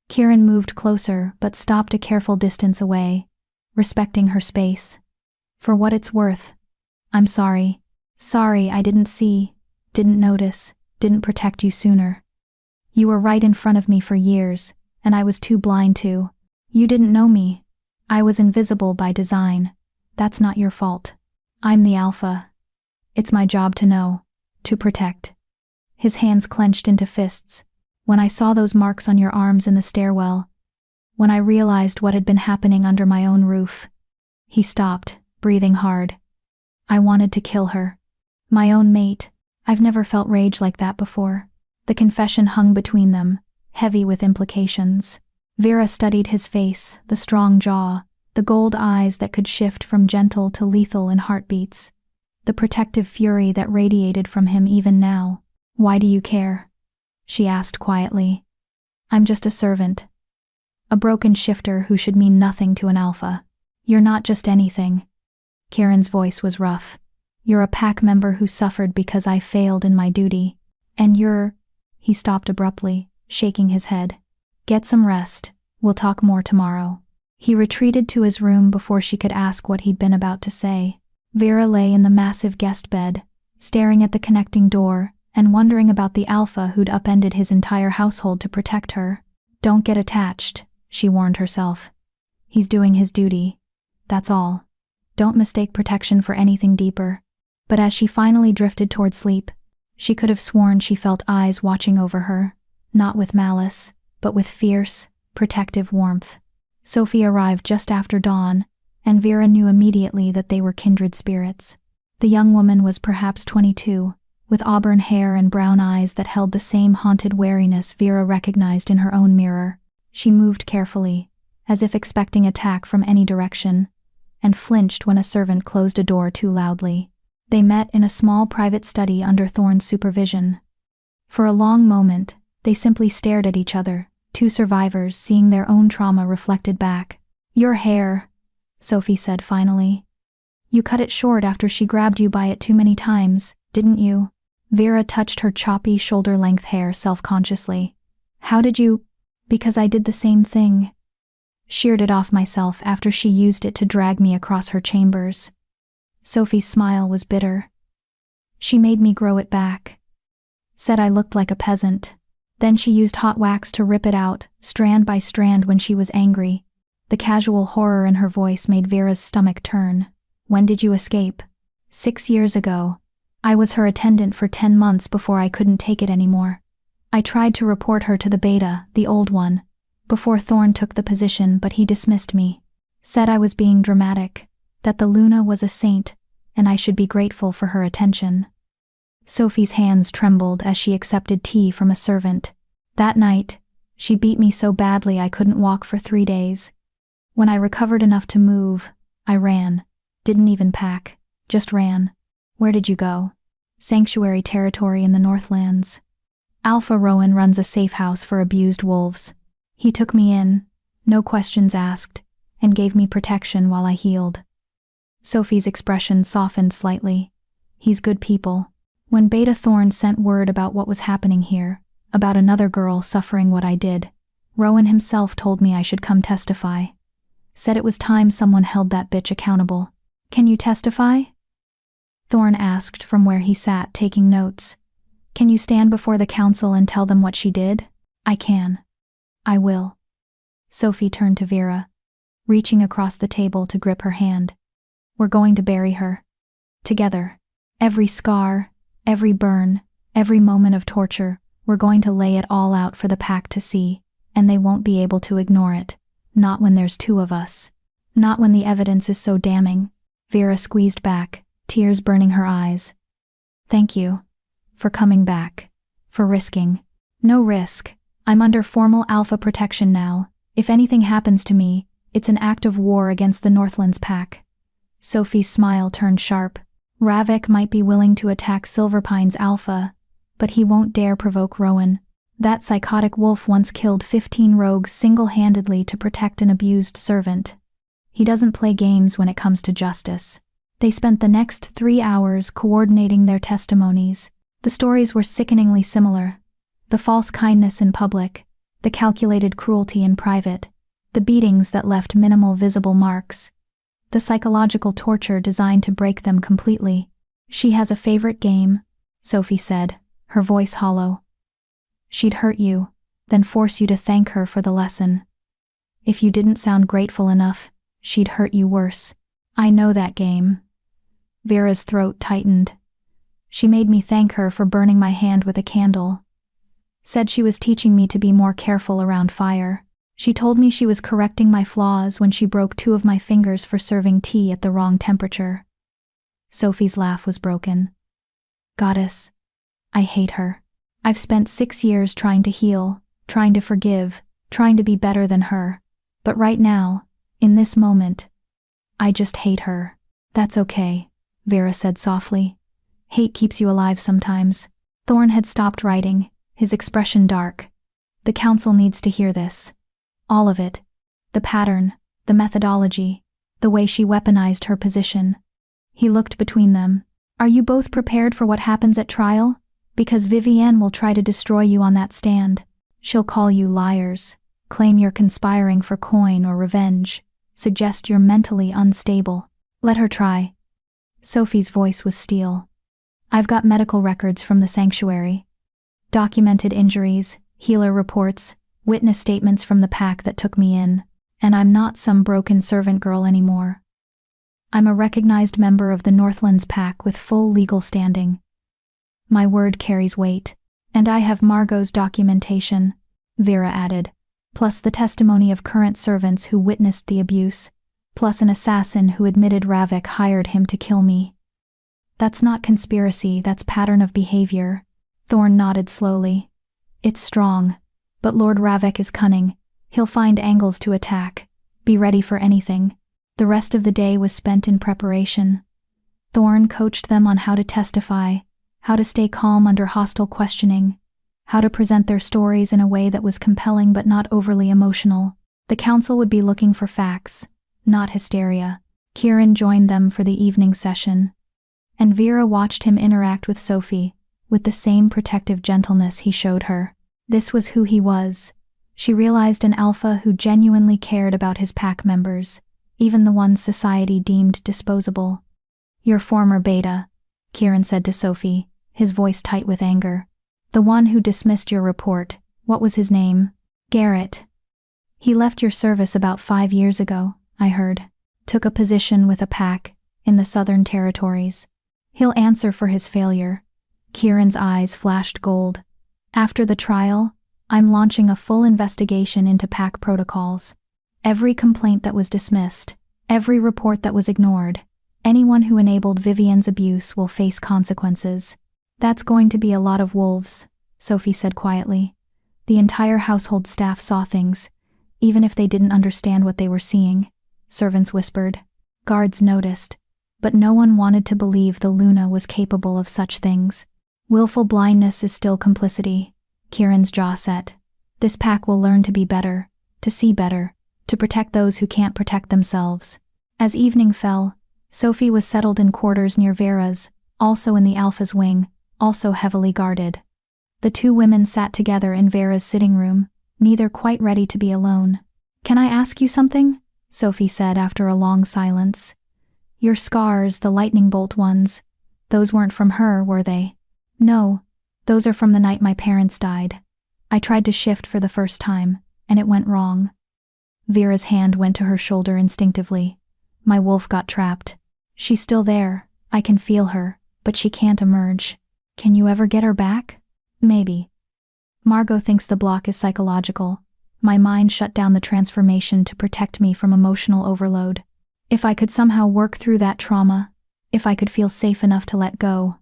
Kieran moved closer, but stopped a careful distance away, respecting her space. For what it's worth. I'm sorry. Sorry I didn't see, didn't notice, didn't protect you sooner. You were right in front of me for years, and I was too blind to. You didn't know me. I was invisible by design. That's not your fault. I'm the Alpha. It's my job to know, to protect. His hands clenched into fists. When I saw those marks on your arms in the stairwell, when I realized what had been happening under my own roof. He stopped, breathing hard. I wanted to kill her. My own mate. I've never felt rage like that before. The confession hung between them, heavy with implications. Vera studied his face, the strong jaw, the gold eyes that could shift from gentle to lethal in heartbeats, the protective fury that radiated from him even now. Why do you care? She asked quietly. I'm just a servant. A broken shifter who should mean nothing to an Alpha. You're not just anything. Kieran's voice was rough. You're a pack member who suffered because I failed in my duty. And you're... He stopped abruptly, shaking his head. Get some rest. We'll talk more tomorrow. He retreated to his room before she could ask what he'd been about to say. Vera lay in the massive guest bed, staring at the connecting door, and wondering about the Alpha who'd upended his entire household to protect her. Don't get attached, she warned herself. He's doing his duty. That's all. Don't mistake protection for anything deeper. But as she finally drifted toward sleep, she could have sworn she felt eyes watching over her, not with malice, but with fierce, protective warmth. Sophie arrived just after dawn, and Vera knew immediately that they were kindred spirits. The young woman was perhaps 22, with auburn hair and brown eyes that held the same haunted wariness Vera recognized in her own mirror. She moved carefully, as if expecting attack from any direction, and flinched when a servant closed a door too loudly. They met in a small private study under Thorne's supervision. For a long moment, they simply stared at each other, two survivors seeing their own trauma reflected back. "Your hair," Sophie said finally. "You cut it short after she grabbed you by it too many times, didn't you?" Vera touched her choppy, shoulder-length hair self-consciously. "How did you—" "Because I did the same thing. Sheared it off myself after she used it to drag me across her chambers." Sophie's smile was bitter. "She made me grow it back. Said I looked like a peasant. Then she used hot wax to rip it out, strand by strand when she was angry." The casual horror in her voice made Vera's stomach turn. "When did you escape?" 6 years ago. I was her attendant for 10 months before I couldn't take it anymore. I tried to report her to the beta, the old one, before Thorne took the position, but he dismissed me. Said I was being dramatic, that the Luna was a saint, and I should be grateful for her attention." Sophie's hands trembled as she accepted tea from a servant. "That night, she beat me so badly I couldn't walk for 3 days. When I recovered enough to move, I ran. Didn't even pack, just ran." "Where did you go?" "Sanctuary territory in the Northlands. Alpha Rowan runs a safe house for abused wolves. He took me in, no questions asked, and gave me protection while I healed." Sophie's expression softened slightly. "He's good people. When Beta Thorne sent word about what was happening here, about another girl suffering what I did, Rowan himself told me I should come testify. Said it was time someone held that bitch accountable." "Can you testify?" Thorne asked from where he sat taking notes. "Can you stand before the council and tell them what she did?" "I can. I will." Sophie turned to Vera, reaching across the table to grip her hand. "We're going to bury her. Together. Every scar, every burn, every moment of torture, we're going to lay it all out for the pack to see, and they won't be able to ignore it. Not when there's 2 of us. Not when the evidence is so damning." Vera squeezed back, tears burning her eyes. "Thank you. For coming back. For risking." "No risk. I'm under formal Alpha protection now. If anything happens to me, it's an act of war against the Northlands pack." Sophie's smile turned sharp. "Ravik might be willing to attack Silverpine's Alpha, but he won't dare provoke Rowan. That psychotic wolf once killed 15 rogues single-handedly to protect an abused servant. He doesn't play games when it comes to justice." They spent the next 3 hours coordinating their testimonies. The stories were sickeningly similar. The false kindness in public, the calculated cruelty in private, the beatings that left minimal visible marks, the psychological torture designed to break them completely. "She has a favorite game," Sophie said, her voice hollow. "She'd hurt you, then force you to thank her for the lesson. If you didn't sound grateful enough, she'd hurt you worse. I know that game." Vera's throat tightened. "She made me thank her for burning my hand with a candle. Said she was teaching me to be more careful around fire. She told me she was correcting my flaws when she broke 2 of my fingers for serving tea at the wrong temperature." Sophie's laugh was broken. "Goddess, I hate her. I've spent 6 years trying to heal, trying to forgive, trying to be better than her. But right now, in this moment, I just hate her." "That's okay," Vera said softly. "Hate keeps you alive sometimes." Thorne had stopped writing, his expression dark. "The council needs to hear this. All of it. The pattern, the methodology, the way she weaponized her position." He looked between them. "Are you both prepared for what happens at trial? Because Vivienne will try to destroy you on that stand. She'll call you liars, claim you're conspiring for coin or revenge, suggest you're mentally unstable. Let her try." Sophie's voice was steel. "I've got medical records from the sanctuary. Documented injuries, healer reports, witness statements from the pack that took me in, and I'm not some broken servant girl anymore. I'm a recognized member of the Northlands pack with full legal standing. My word carries weight, and I have Margot's documentation," Vera added. plus the testimony of current servants who witnessed the abuse, plus an assassin who admitted Ravik hired him to kill me. That's not conspiracy, that's pattern of behavior. Thorn nodded slowly. It's strong, but Lord Ravik is cunning. He'll find angles to attack. Be ready for anything. The rest of the day was spent in preparation. Thorn coached them on how to testify, how to stay calm under hostile questioning, how to present their stories in a way that was compelling but not overly emotional. The council would be looking for facts, not hysteria. Kieran joined them for the evening session, and Vera watched him interact with Sophie, with the same protective gentleness he showed her. This was who he was. She realized an alpha who genuinely cared about his pack members, even the ones society deemed disposable. Your former beta, Kieran said to Sophie, his voice tight with anger. The one who dismissed your report, what was his name? Garrett. He left your service about 5 years ago, I heard. Took a position with a pack, in the Southern Territories. He'll answer for his failure. Kieran's eyes flashed gold. After the trial, I'm launching a full investigation into pack protocols. Every complaint that was dismissed, every report that was ignored, anyone who enabled Vivian's abuse will face consequences. That's going to be a lot of wolves, Sophie said quietly. The entire household staff saw things, even if they didn't understand what they were seeing, servants whispered. Guards noticed, but no one wanted to believe the Luna was capable of such things. Willful blindness is still complicity. Kieran's jaw set. This pack will learn to be better, to see better, to protect those who can't protect themselves. As evening fell, Sophie was settled in quarters near Vera's, also in the Alpha's wing, also heavily guarded. The two women sat together in Vera's sitting room, neither quite ready to be alone. Can I ask you something? Sophie said after a long silence. Your scars, the lightning bolt ones, those weren't from her, were they? No, those are from the night my parents died. I tried to shift for the first time, and it went wrong. Vera's hand went to her shoulder instinctively. My wolf got trapped. She's still there, I can feel her, but she can't emerge. Can you ever get her back? Maybe. Margot thinks the block is psychological. My mind shut down the transformation to protect me from emotional overload. If I could somehow work through that trauma, if I could feel safe enough to let go.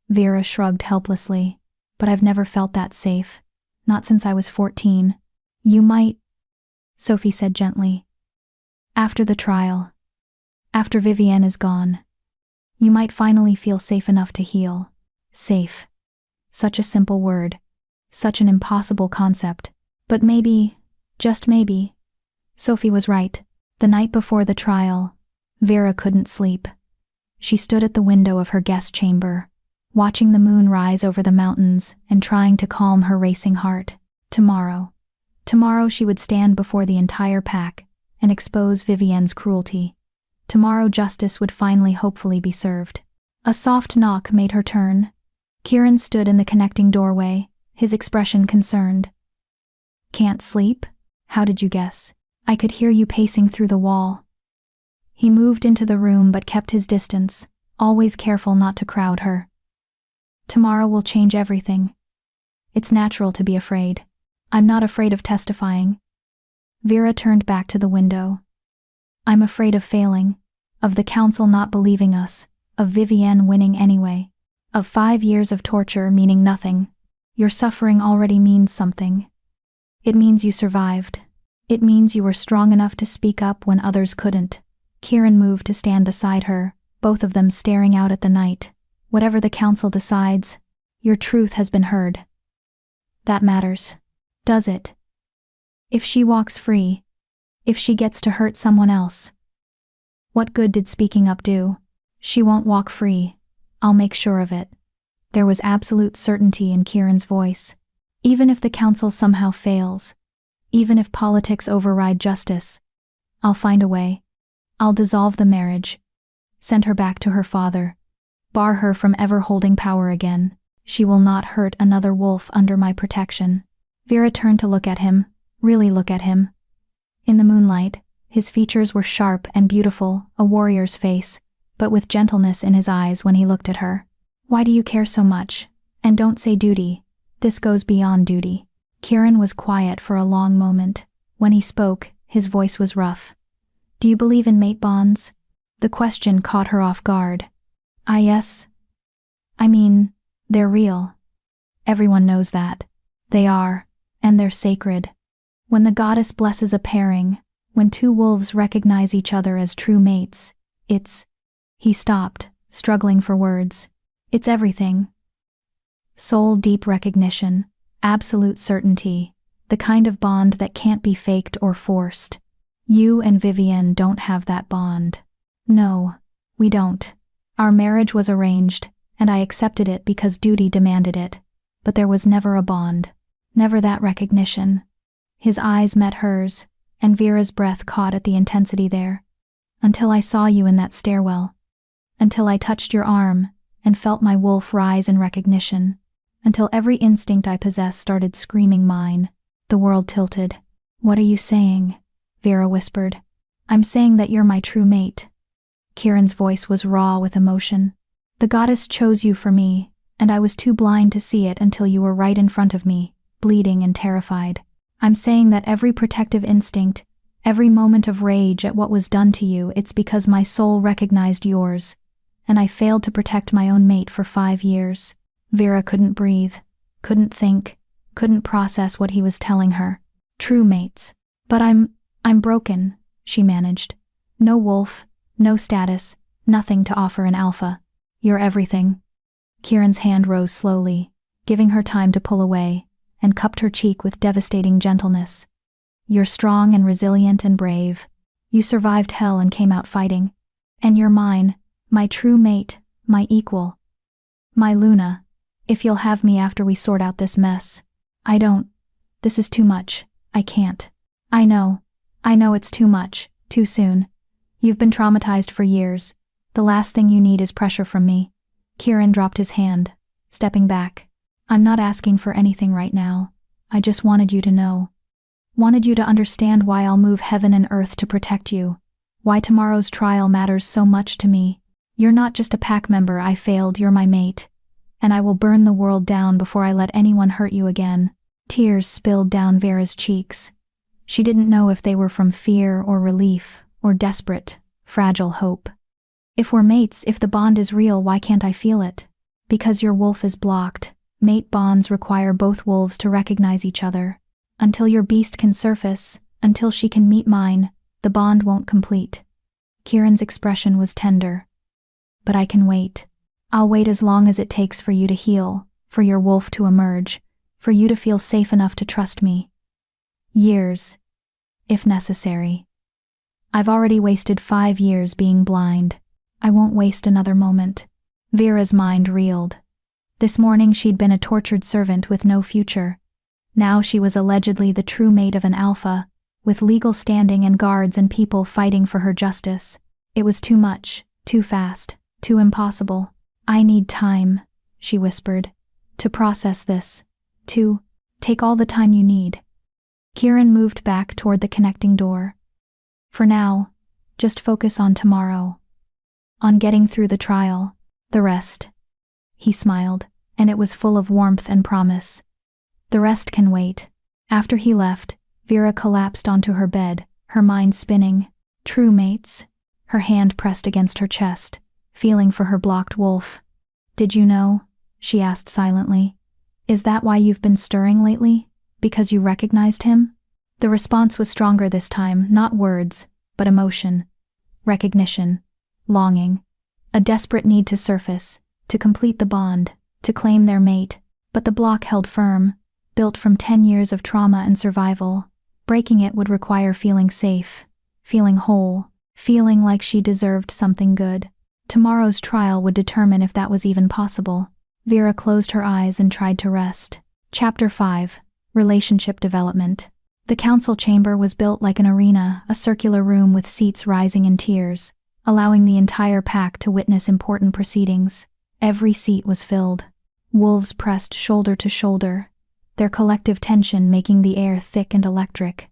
Vera shrugged helplessly. But I've never felt that safe. Not since I was 14. You might, Sophie said gently. After the trial. After Vivienne is gone. You might finally feel safe enough to heal. Safe. Such a simple word. Such an impossible concept. But maybe, just maybe. Sophie was right. The night before the trial, Vera couldn't sleep. She stood at the window of her guest chamber, watching the moon rise over the mountains and trying to calm her racing heart. Tomorrow she would stand before the entire pack and expose Vivienne's cruelty. Tomorrow justice would finally hopefully be served. A soft knock made her turn. Kieran stood in the connecting doorway, his expression concerned. Can't sleep? How did you guess? I could hear you pacing through the wall. He moved into the room but kept his distance, always careful not to crowd her. Tomorrow will change everything. It's natural to be afraid. I'm not afraid of testifying. Vera turned back to the window. I'm afraid of failing, of the council not believing us, of Vivienne winning anyway, of 5 years of torture meaning nothing. Your suffering already means something. It means you survived. It means you were strong enough to speak up when others couldn't. Kieran moved to stand beside her, both of them staring out at the night. Whatever the council decides, your truth has been heard. That matters. Does it? If she walks free, if she gets to hurt someone else, what good did speaking up do? She won't walk free. I'll make sure of it. There was absolute certainty in Kieran's voice. Even if the council somehow fails, even if politics override justice, I'll find a way. I'll dissolve the marriage, send her back to her father, bar her from ever holding power again. She will not hurt another wolf under my protection. Vera turned to look at him, really look at him. In the moonlight, his features were sharp and beautiful, a warrior's face, but with gentleness in his eyes when he looked at her. Why do you care so much? And don't say duty. This goes beyond duty. Kieran was quiet for a long moment. When he spoke, his voice was rough. Do you believe in mate bonds? The question caught her off guard. Yes. I mean, they're real. Everyone knows that. They are, and they're sacred. When the goddess blesses a pairing, when two wolves recognize each other as true mates, it's… He stopped, struggling for words. It's everything. Soul-deep recognition, absolute certainty, the kind of bond that can't be faked or forced. You and Vivienne don't have that bond. No, we don't. Our marriage was arranged, and I accepted it because duty demanded it. But there was never a bond, never that recognition. His eyes met hers, and Vera's breath caught at the intensity there. Until I saw you in that stairwell. Until I touched your arm and felt my wolf rise in recognition. Until every instinct I possessed started screaming mine. The world tilted. What are you saying? Vera whispered. I'm saying that you're my true mate. Kieran's voice was raw with emotion. The goddess chose you for me, and I was too blind to see it until you were right in front of me, bleeding and terrified. I'm saying that every protective instinct, every moment of rage at what was done to you, it's because my soul recognized yours, and I failed to protect my own mate for 5 years. Vera couldn't breathe, couldn't think, couldn't process what he was telling her. True mates. But I'm broken, she managed. No wolf, no status, nothing to offer an alpha. You're everything. Kieran's hand rose slowly, giving her time to pull away, and cupped her cheek with devastating gentleness. You're strong and resilient and brave. You survived hell and came out fighting. And you're mine, my true mate, my equal. My Luna, if you'll have me after we sort out this mess. I don't. This is too much. I can't. I know it's too much, too soon. You've been traumatized for years. The last thing you need is pressure from me. Kieran dropped his hand, stepping back. I'm not asking for anything right now. I just wanted you to know. Wanted you to understand why I'll move heaven and earth to protect you. Why tomorrow's trial matters so much to me. You're not just a pack member I failed, you're my mate. And I will burn the world down before I let anyone hurt you again. Tears spilled down Vera's cheeks. She didn't know if they were from fear or relief, or desperate, fragile hope. If we're mates, if the bond is real, why can't I feel it? Because your wolf is blocked. Mate bonds require both wolves to recognize each other. Until your beast can surface, until she can meet mine, the bond won't complete. Kieran's expression was tender. But I can wait. I'll wait as long as it takes for you to heal, for your wolf to emerge, for you to feel safe enough to trust me. Years, if necessary. I've already wasted 5 years being blind. I won't waste another moment. Vera's mind reeled. This morning she'd been a tortured servant with no future. Now she was allegedly the true mate of an alpha, with legal standing and guards and people fighting for her justice. It was too much, too fast, too impossible. I need time, she whispered, to process this, to take all the time you need. Kieran moved back toward the connecting door. For now, just focus on tomorrow. On getting through the trial, the rest. He smiled, and it was full of warmth and promise. The rest can wait. After he left, Vera collapsed onto her bed, her mind spinning. True mates. Her hand pressed against her chest, feeling for her blocked wolf. Did you know? She asked silently. Is that why you've been stirring lately? Because you recognized him? The response was stronger this time, not words, but emotion. Recognition. Longing. A desperate need to surface, to complete the bond, to claim their mate. But the block held firm, built from 10 years of trauma and survival. Breaking it would require feeling safe, feeling whole, feeling like she deserved something good. Tomorrow's trial would determine if that was even possible. Vera closed her eyes and tried to rest. Chapter 5. Relationship Development. The council chamber was built like an arena, a circular room with seats rising in tiers, allowing the entire pack to witness important proceedings. Every seat was filled. Wolves pressed shoulder to shoulder, their collective tension making the air thick and electric.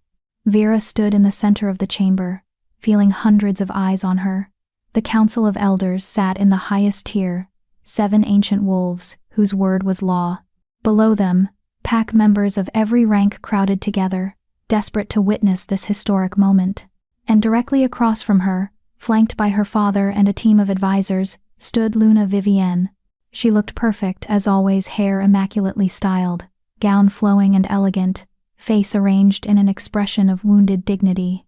Vera stood in the center of the chamber, feeling hundreds of eyes on her. The council of elders sat in the highest tier, 7 ancient wolves, whose word was law. Below them, Pack members of every rank crowded together, desperate to witness this historic moment. And directly across from her, flanked by her father and a team of advisors, stood Luna Vivienne. She looked perfect, as always, hair immaculately styled, gown flowing and elegant, face arranged in an expression of wounded dignity.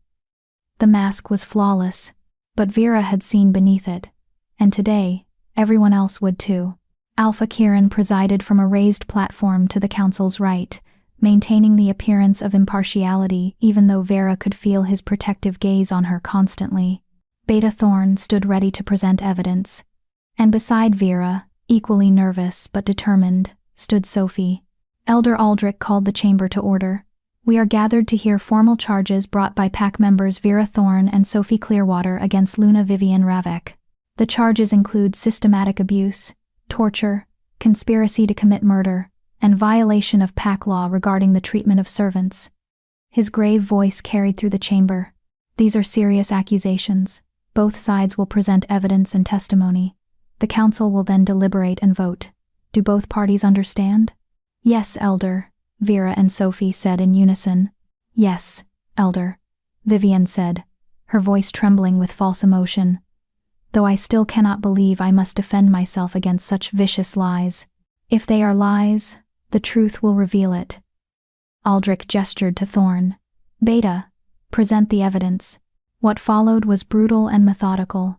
The mask was flawless, but Vera had seen beneath it, and today, everyone else would too. Alpha Kirin presided from a raised platform to the council's right, maintaining the appearance of impartiality even though Vera could feel his protective gaze on her constantly. Beta Thorn stood ready to present evidence. And beside Vera, equally nervous but determined, stood Sophie. Elder Aldrich called the chamber to order. We are gathered to hear formal charges brought by Pack members Vera Thorn and Sophie Clearwater against Luna Vivienne Ravek. The charges include systematic abuse, torture, conspiracy to commit murder, and violation of Pack law regarding the treatment of servants. His grave voice carried through the chamber. These are serious accusations. Both sides will present evidence and testimony. The council will then deliberate and vote. Do both parties understand? Yes, Elder, Vera and Sophie said in unison. Yes, Elder, Vivienne said, her voice trembling with false emotion. Though I still cannot believe I must defend myself against such vicious lies. If they are lies, the truth will reveal it. Aldrich gestured to Thorn. Beta, present the evidence. What followed was brutal and methodical.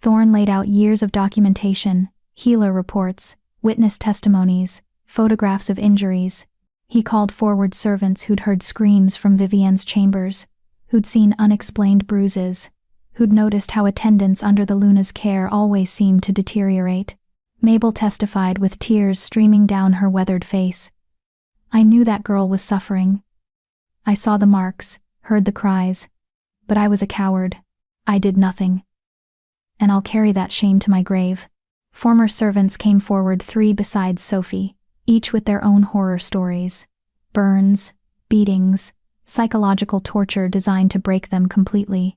Thorn laid out years of documentation, healer reports, witness testimonies, photographs of injuries. He called forward servants who'd heard screams from Vivienne's chambers, who'd seen unexplained bruises, who'd noticed how attendance under the Luna's care always seemed to deteriorate. Mabel testified with tears streaming down her weathered face. I knew that girl was suffering. I saw the marks, heard the cries, but I was a coward. I did nothing. And I'll carry that shame to my grave. Former servants came forward, 3 besides Sophie, each with their own horror stories. Burns, beatings, psychological torture designed to break them completely.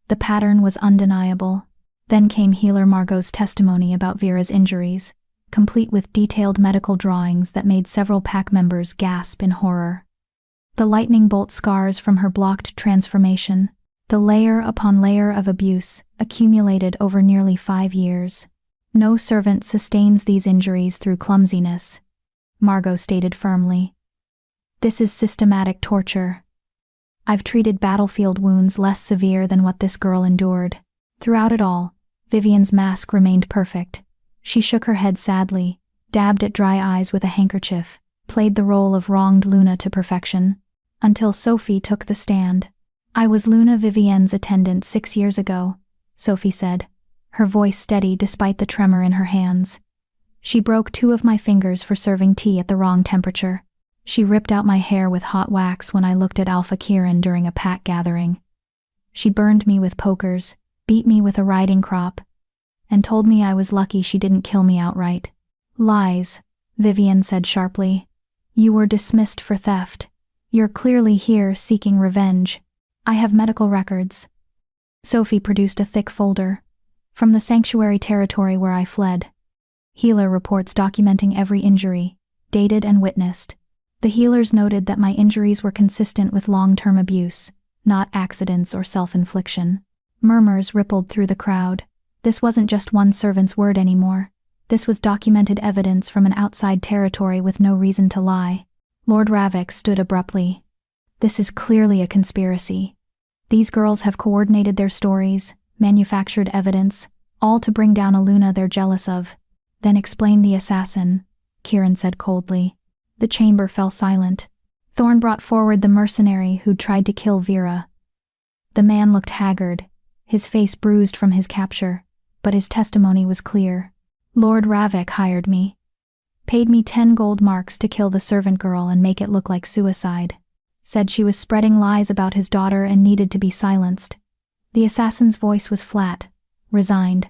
The pattern was undeniable. Then came healer Margot's testimony about Vera's injuries, complete with detailed medical drawings that made several Pack members gasp in horror. The lightning bolt scars from her blocked transformation, the layer upon layer of abuse accumulated over nearly 5 years. No servant sustains these injuries through clumsiness, Margot stated firmly. This is systematic torture. I've treated battlefield wounds less severe than what this girl endured. Throughout it all, Vivienne's mask remained perfect. She shook her head sadly, dabbed at dry eyes with a handkerchief, played the role of wronged Luna to perfection, until Sophie took the stand. I was Luna Vivienne's attendant 6 years ago, Sophie said, her voice steady despite the tremor in her hands. She broke 2 of my fingers for serving tea at the wrong temperature. She ripped out my hair with hot wax when I looked at Alpha Kirin during a pack gathering. She burned me with pokers, beat me with a riding crop, and told me I was lucky she didn't kill me outright. Lies, Vivienne said sharply. You were dismissed for theft. You're clearly here seeking revenge. I have medical records. Sophie produced a thick folder. From the sanctuary territory where I fled. Healer reports documenting every injury, dated and witnessed. The healers noted that my injuries were consistent with long-term abuse, not accidents or self-infliction. Murmurs rippled through the crowd. This wasn't just one servant's word anymore. This was documented evidence from an outside territory with no reason to lie. Lord Ravek stood abruptly. This is clearly a conspiracy. These girls have coordinated their stories, manufactured evidence, all to bring down a Luna they're jealous of. Then explain the assassin, Kirin said coldly. The chamber fell silent. Thorn brought forward the mercenary who'd tried to kill Vera. The man looked haggard, his face bruised from his capture, but his testimony was clear. Lord Ravek hired me. Paid me 10 gold marks to kill the servant girl and make it look like suicide. Said she was spreading lies about his daughter and needed to be silenced. The assassin's voice was flat, resigned.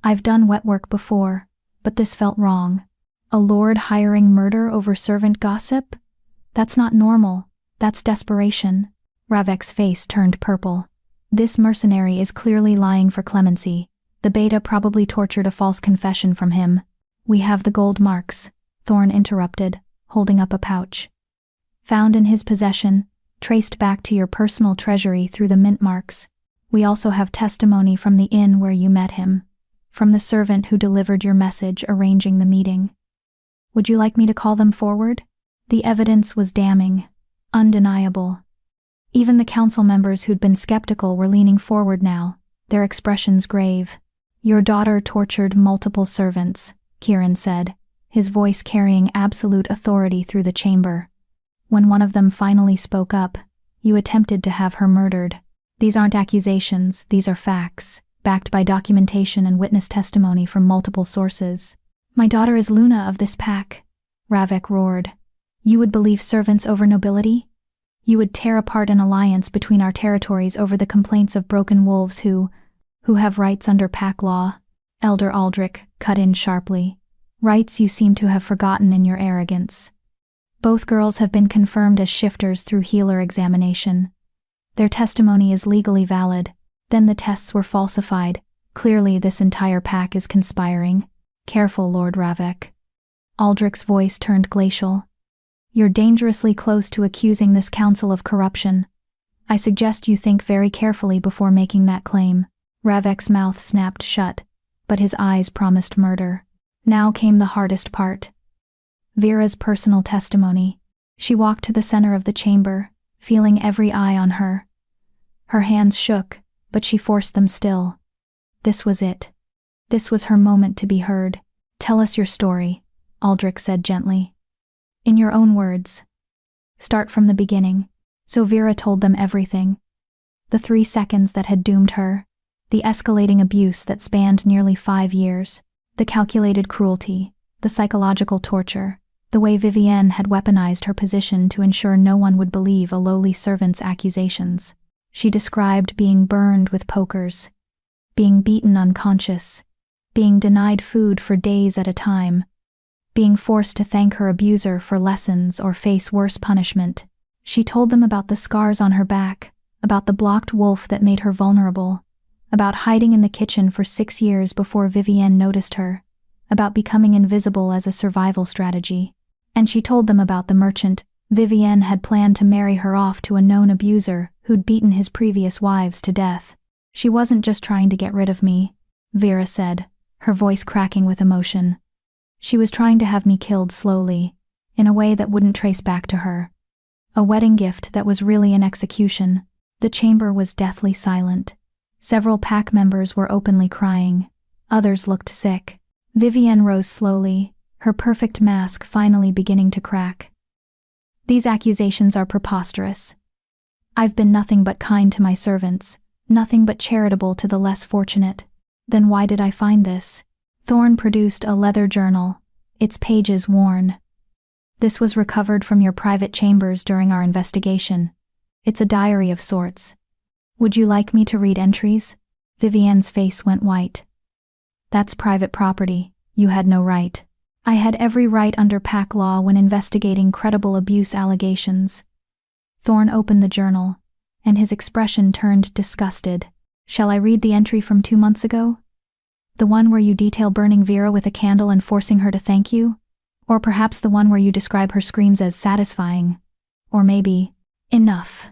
I've done wet work before, but this felt wrong. A lord hiring murder over servant gossip? That's not normal. That's desperation. Ravek's face turned purple. This mercenary is clearly lying for clemency. The beta probably tortured a false confession from him. We have the gold marks, Thorn interrupted, holding up a pouch. Found in his possession, traced back to your personal treasury through the mint marks. We also have testimony from the inn where you met him, from the servant who delivered your message arranging the meeting. Would you like me to call them forward? The evidence was damning, undeniable. Even the council members who'd been skeptical were leaning forward now, their expressions grave. Your daughter tortured multiple servants, Kieran said, his voice carrying absolute authority through the chamber. When one of them finally spoke up, you attempted to have her murdered. These aren't accusations, these are facts, backed by documentation and witness testimony from multiple sources. My daughter is Luna of this pack, Ravek roared. You would believe servants over nobility? You would tear apart an alliance between our territories over the complaints of broken wolves who have rights under pack law? Elder Aldrich cut in sharply. Rights you seem to have forgotten in your arrogance. Both girls have been confirmed as shifters through healer examination. Their testimony is legally valid. Then the tests were falsified. Clearly this entire pack is conspiring. Careful, Lord Ravek. Aldrich's voice turned glacial. You're dangerously close to accusing this council of corruption. I suggest you think very carefully before making that claim. Ravek's mouth snapped shut, but his eyes promised murder. Now came the hardest part. Vera's personal testimony. She walked to the center of the chamber, feeling every eye on her. Her hands shook, but she forced them still. This was it. This was her moment to be heard. Tell us your story, Aldrich said gently. In your own words. Start from the beginning. So Vera told them everything. The 3 seconds that had doomed her. The escalating abuse that spanned nearly 5 years. The calculated cruelty. The psychological torture. The way Vivienne had weaponized her position to ensure no one would believe a lowly servant's accusations. She described being burned with pokers, being beaten unconscious, being denied food for days at a time, being forced to thank her abuser for lessons or face worse punishment. She told them about the scars on her back, about the blocked wolf that made her vulnerable, about hiding in the kitchen for 6 years before Vivienne noticed her, about becoming invisible as a survival strategy. And she told them about the merchant. Vivienne had planned to marry her off to a known abuser who'd beaten his previous wives to death. She wasn't just trying to get rid of me, Vera said, her voice cracking with emotion. She was trying to have me killed slowly, in a way that wouldn't trace back to her. A wedding gift that was really an execution. The chamber was deathly silent. Several pack members were openly crying. Others looked sick. Vivienne rose slowly, her perfect mask finally beginning to crack. These accusations are preposterous. I've been nothing but kind to my servants, nothing but charitable to the less fortunate. Then why did I find this? Thorne produced a leather journal, its pages worn. This was recovered from your private chambers during our investigation. It's a diary of sorts. Would you like me to read entries? Vivienne's face went white. That's private property. You had no right. I had every right under pack law when investigating credible abuse allegations. Thorne opened the journal, and his expression turned disgusted. Shall I read the entry from 2 months ago? The one where you detail burning Vera with a candle and forcing her to thank you? Or perhaps the one where you describe her screams as satisfying? Or maybe, enough.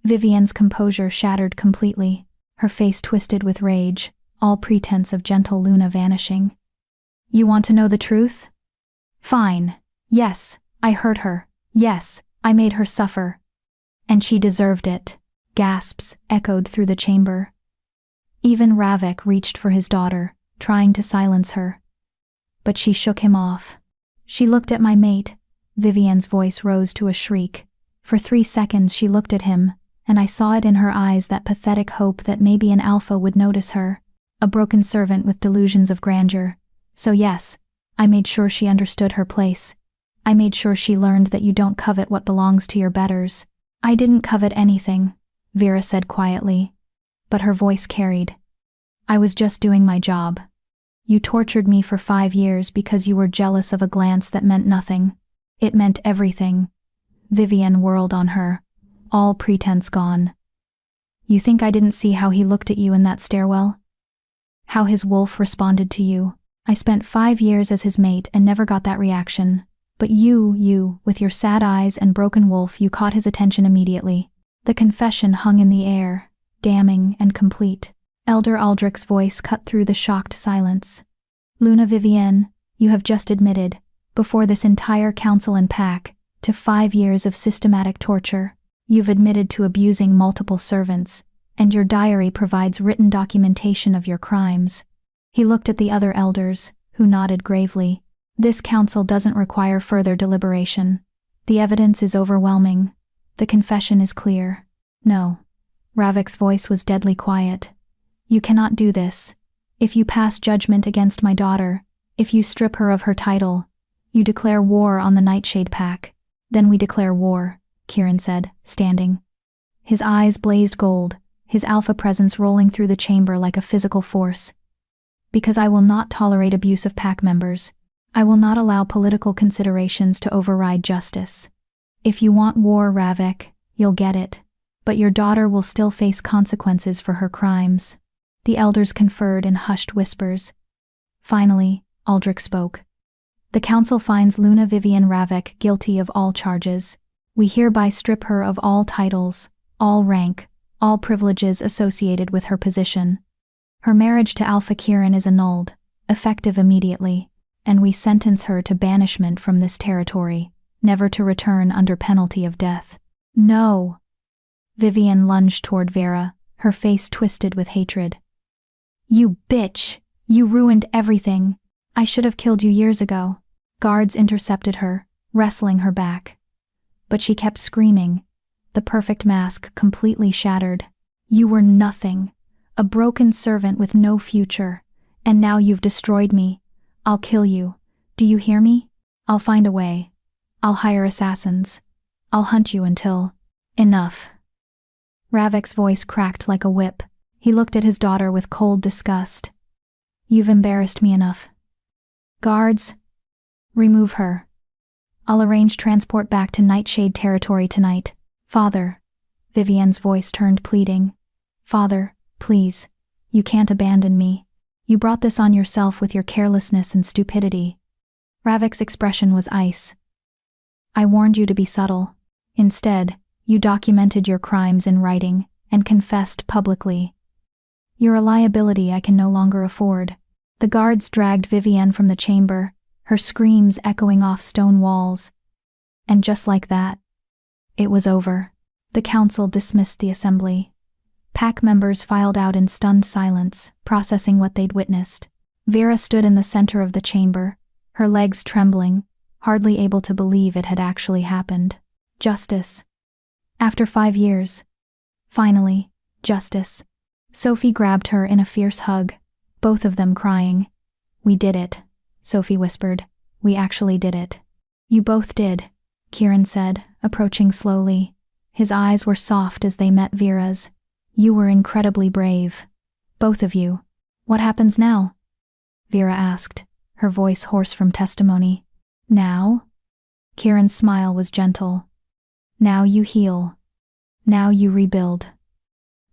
Vivienne's composure shattered completely, her face twisted with rage, all pretense of gentle Luna vanishing. You want to know the truth? Fine. Yes, I hurt her. Yes, I made her suffer. And she deserved it. Gasps echoed through the chamber. Even Ravek reached for his daughter, trying to silence her. But she shook him off. She looked at my mate. Vivienne's voice rose to a shriek. For 3 seconds she looked at him, and I saw it in her eyes, that pathetic hope that maybe an alpha would notice her. A broken servant with delusions of grandeur. So yes, I made sure she understood her place. I made sure she learned that you don't covet what belongs to your betters. I didn't covet anything, Vera said quietly, but her voice carried. I was just doing my job. You tortured me for 5 years because you were jealous of a glance that meant nothing. It meant everything. Vivienne whirled on her, all pretense gone. You think I didn't see how he looked at you in that stairwell? How his wolf responded to you? I spent 5 years as his mate and never got that reaction. But you, with your sad eyes and broken wolf, you caught his attention immediately. The confession hung in the air, damning and complete. Elder Aldrich's voice cut through the shocked silence. Luna Vivienne, you have just admitted, before this entire council and pack, to 5 years of systematic torture. You've admitted to abusing multiple servants, and your diary provides written documentation of your crimes. He looked at the other elders, who nodded gravely. This council doesn't require further deliberation. The evidence is overwhelming. The confession is clear. No. Ravik's voice was deadly quiet. You cannot do this. If you pass judgment against my daughter, if you strip her of her title, you declare war on the Nightshade Pack. Then we declare war, Kieran said, standing. His eyes blazed gold, his alpha presence rolling through the chamber like a physical force. Because I will not tolerate abuse of pack members. I will not allow political considerations to override justice. If you want war, Ravik, you'll get it. But your daughter will still face consequences for her crimes. The elders conferred in hushed whispers. Finally, Aldrich spoke. The council finds Luna Vivienne Ravik guilty of all charges. We hereby strip her of all titles, all rank, all privileges associated with her position. Her marriage to Alpha Kieran is annulled, effective immediately, and we sentence her to banishment from this territory, never to return under penalty of death. No! Vivienne lunged toward Vera, her face twisted with hatred. You bitch! You ruined everything! I should have killed you years ago. Guards intercepted her, wrestling her back. But she kept screaming, the perfect mask completely shattered. You were nothing, a broken servant with no future, and now you've destroyed me. I'll kill you. Do you hear me? I'll find a way. I'll hire assassins. I'll hunt you until… Enough. Ravik's voice cracked like a whip. He looked at his daughter with cold disgust. You've embarrassed me enough. Guards, remove her. I'll arrange transport back to Nightshade territory tonight. Father. Vivienne's voice turned pleading. Father, please. You can't abandon me. You brought this on yourself with your carelessness and stupidity. Ravik's expression was ice. I warned you to be subtle. Instead, you documented your crimes in writing and confessed publicly. You're a liability I can no longer afford. The guards dragged Vivienne from the chamber, her screams echoing off stone walls. And just like that, it was over. The council dismissed the assembly. Pack members filed out in stunned silence, processing what they'd witnessed. Vera stood in the center of the chamber, her legs trembling, hardly able to believe it had actually happened. Justice. After 5 years. Finally, justice. Sophie grabbed her in a fierce hug, both of them crying. We did it, Sophie whispered. We actually did it. You both did, Kieran said, approaching slowly. His eyes were soft as they met Vera's. You were incredibly brave. Both of you. What happens now? Vera asked, her voice hoarse from testimony. Now? Kieran's smile was gentle. Now you heal. Now you rebuild.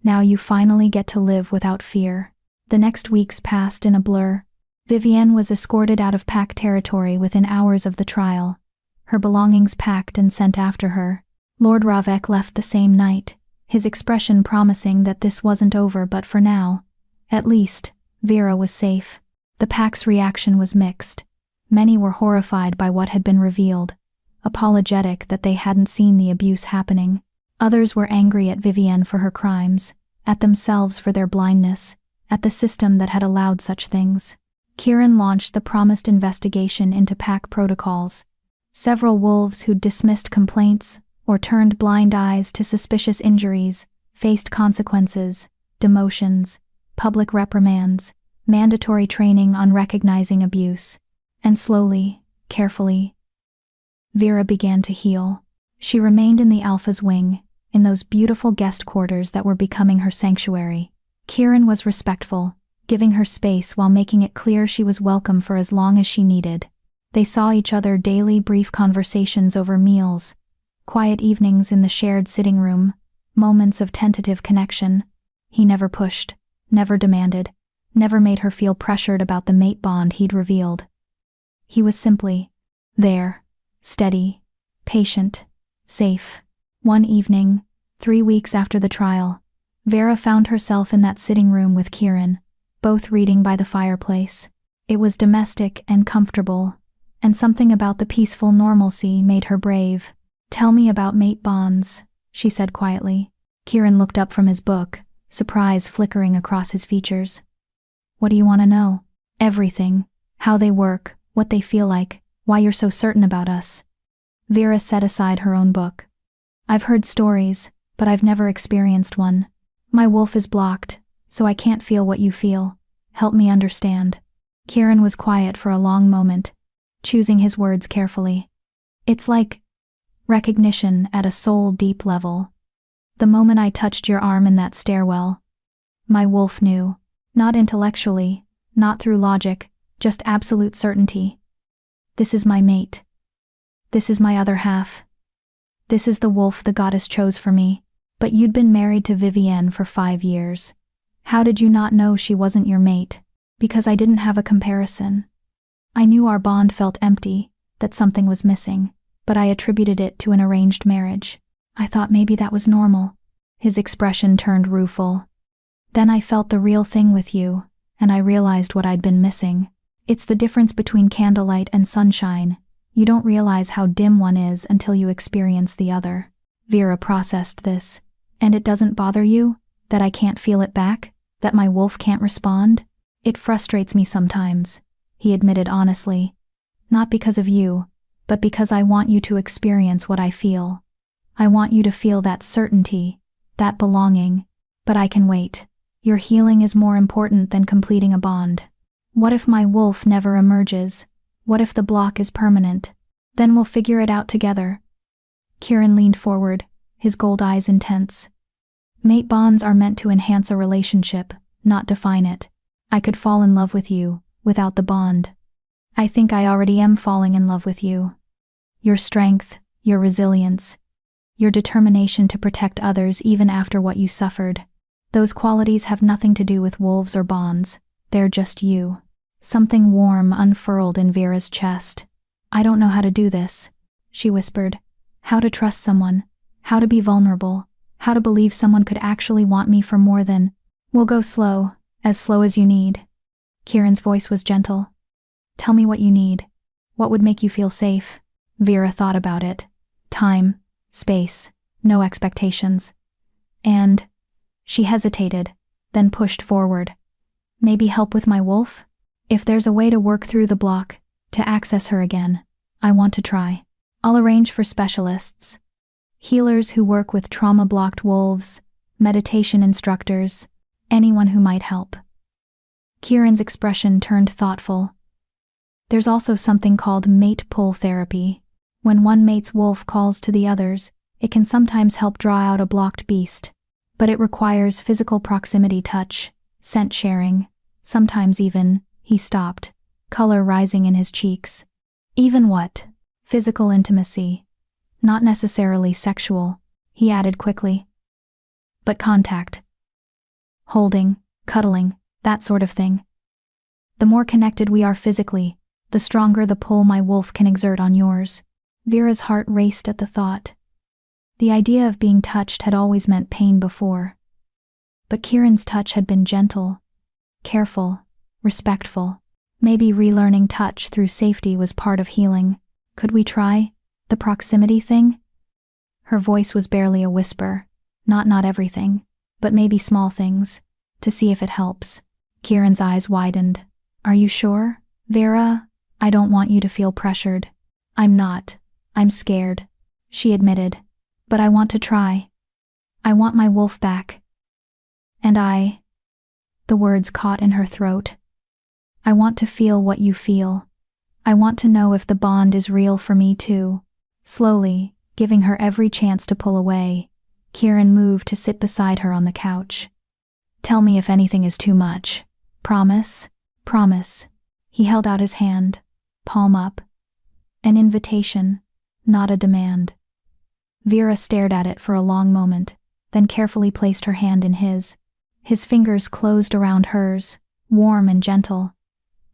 Now you finally get to live without fear. The next weeks passed in a blur. Vivienne was escorted out of pack territory within hours of the trial, her belongings packed and sent after her. Lord Ravik left the same night, his expression promising that this wasn't over, but for now, at least, Vera was safe. The pack's reaction was mixed. Many were horrified by what had been revealed, apologetic that they hadn't seen the abuse happening. Others were angry at Vivienne for her crimes, at themselves for their blindness, at the system that had allowed such things. Kieran launched the promised investigation into pack protocols. Several wolves who'd dismissed complaints or turned blind eyes to suspicious injuries faced consequences, demotions, public reprimands, mandatory training on recognizing abuse. And slowly, carefully, Vera began to heal. She remained in the Alpha's wing, in those beautiful guest quarters that were becoming her sanctuary. Kieran was respectful, giving her space while making it clear she was welcome for as long as she needed. They saw each other daily, brief conversations over meals, quiet evenings in the shared sitting room, moments of tentative connection. He never pushed, never demanded, never made her feel pressured about the mate bond he'd revealed. He was simply there, steady, patient, safe. One evening, 3 weeks after the trial, Vera found herself in that sitting room with Kieran, both reading by the fireplace. It was domestic and comfortable, and something about the peaceful normalcy made her brave. "Tell me about mate bonds," she said quietly. Kieran looked up from his book, surprise flickering across his features. "What do you want to know?" "Everything. How they work, what they feel like, why you're so certain about us." Vera set aside her own book. "I've heard stories, but I've never experienced one. My wolf is blocked, so I can't feel what you feel. Help me understand." Kieran was quiet for a long moment, choosing his words carefully. "It's like recognition at a soul-deep level. The moment I touched your arm in that stairwell, my wolf knew. Not intellectually, not through logic, just absolute certainty. This is my mate. This is my other half. This is the wolf the goddess chose for me. But you'd been married to Vivienne for 5 years. How did you not know she wasn't your mate?" "Because I didn't have a comparison. I knew our bond felt empty, that something was missing, but I attributed it to an arranged marriage. I thought maybe that was normal." His expression turned rueful. "Then I felt the real thing with you, and I realized what I'd been missing. It's the difference between candlelight and sunshine. You don't realize how dim one is until you experience the other." Vera processed this. "And it doesn't bother you? That I can't feel it back? That my wolf can't respond?" "It frustrates me sometimes," he admitted honestly. "Not because of you, but because I want you to experience what I feel. I want you to feel that certainty, that belonging. But I can wait. Your healing is more important than completing a bond. What if my wolf never emerges? What if the block is permanent? Then we'll figure it out together." Kieran leaned forward, his gold eyes intense. "Mate bonds are meant to enhance a relationship, not define it. I could fall in love with you, without the bond. I think I already am falling in love with you. Your strength, your resilience, your determination to protect others even after what you suffered. Those qualities have nothing to do with wolves or bonds, they're just you." Something warm unfurled in Vera's chest. "I don't know how to do this," she whispered. "How to trust someone, how to be vulnerable, how to believe someone could actually want me for more than—" "We'll go slow as you need." Kieran's voice was gentle. "Tell me what you need. What would make you feel safe?" Vera thought about it. Time, space, no expectations. And she hesitated, then pushed forward. "Maybe help with my wolf? If there's a way to work through the block, to access her again, I want to try. I'll arrange for specialists. Healers who work with trauma-blocked wolves, meditation instructors, anyone who might help." Kieran's expression turned thoughtful. "There's also something called mate pull therapy. When one mate's wolf calls to the others, it can sometimes help draw out a blocked beast. But it requires physical proximity touch, scent sharing, sometimes even—" He stopped, color rising in his cheeks. "Even what? Physical intimacy. Not necessarily sexual," he added quickly. "But contact. Holding, cuddling, that sort of thing. The more connected we are physically, the stronger the pull my wolf can exert on yours." Vera's heart raced at the thought. The idea of being touched had always meant pain before. But Kieran's touch had been gentle, careful, respectful. Maybe relearning touch through safety was part of healing. "Could we try the proximity thing?" Her voice was barely a whisper. Not everything, but maybe small things, to see if it helps. Kieran's eyes widened. "Are you sure, Vera? I don't want you to feel pressured." "I'm not. I'm scared," she admitted. "But I want to try. I want my wolf back. And the words caught in her throat. "I want to feel what you feel. I want to know if the bond is real for me too." Slowly, giving her every chance to pull away, Kieran moved to sit beside her on the couch. "Tell me if anything is too much. Promise? Promise." He held out his hand, palm up. An invitation, not a demand. Vera stared at it for a long moment, then carefully placed her hand in his. His fingers closed around hers, warm and gentle.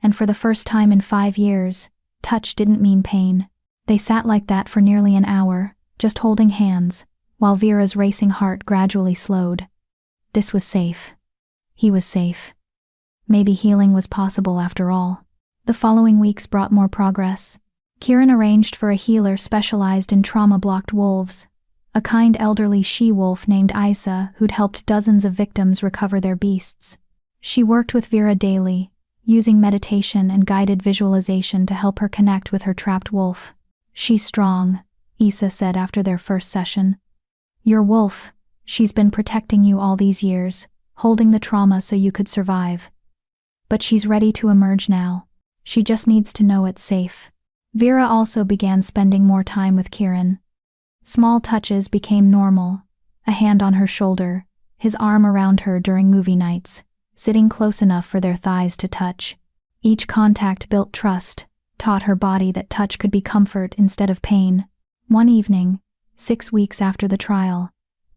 And for the first time in 5 years, touch didn't mean pain. They sat like that for nearly an hour, just holding hands, while Vera's racing heart gradually slowed. This was safe. He was safe. Maybe healing was possible after all. The following weeks brought more progress. Kieran arranged for a healer specialized in trauma-blocked wolves, a kind elderly she-wolf named Isa who'd helped dozens of victims recover their beasts. She worked with Vera daily, using meditation and guided visualization to help her connect with her trapped wolf. "She's strong," Isa said after their first session. "Your wolf, she's been protecting you all these years, holding the trauma so you could survive. But she's ready to emerge now. She just needs to know it's safe." Vera also began spending more time with Kieran. Small touches became normal, a hand on her shoulder, his arm around her during movie nights, sitting close enough for their thighs to touch. Each contact built trust, taught her body that touch could be comfort instead of pain. One evening, 6 weeks after the trial,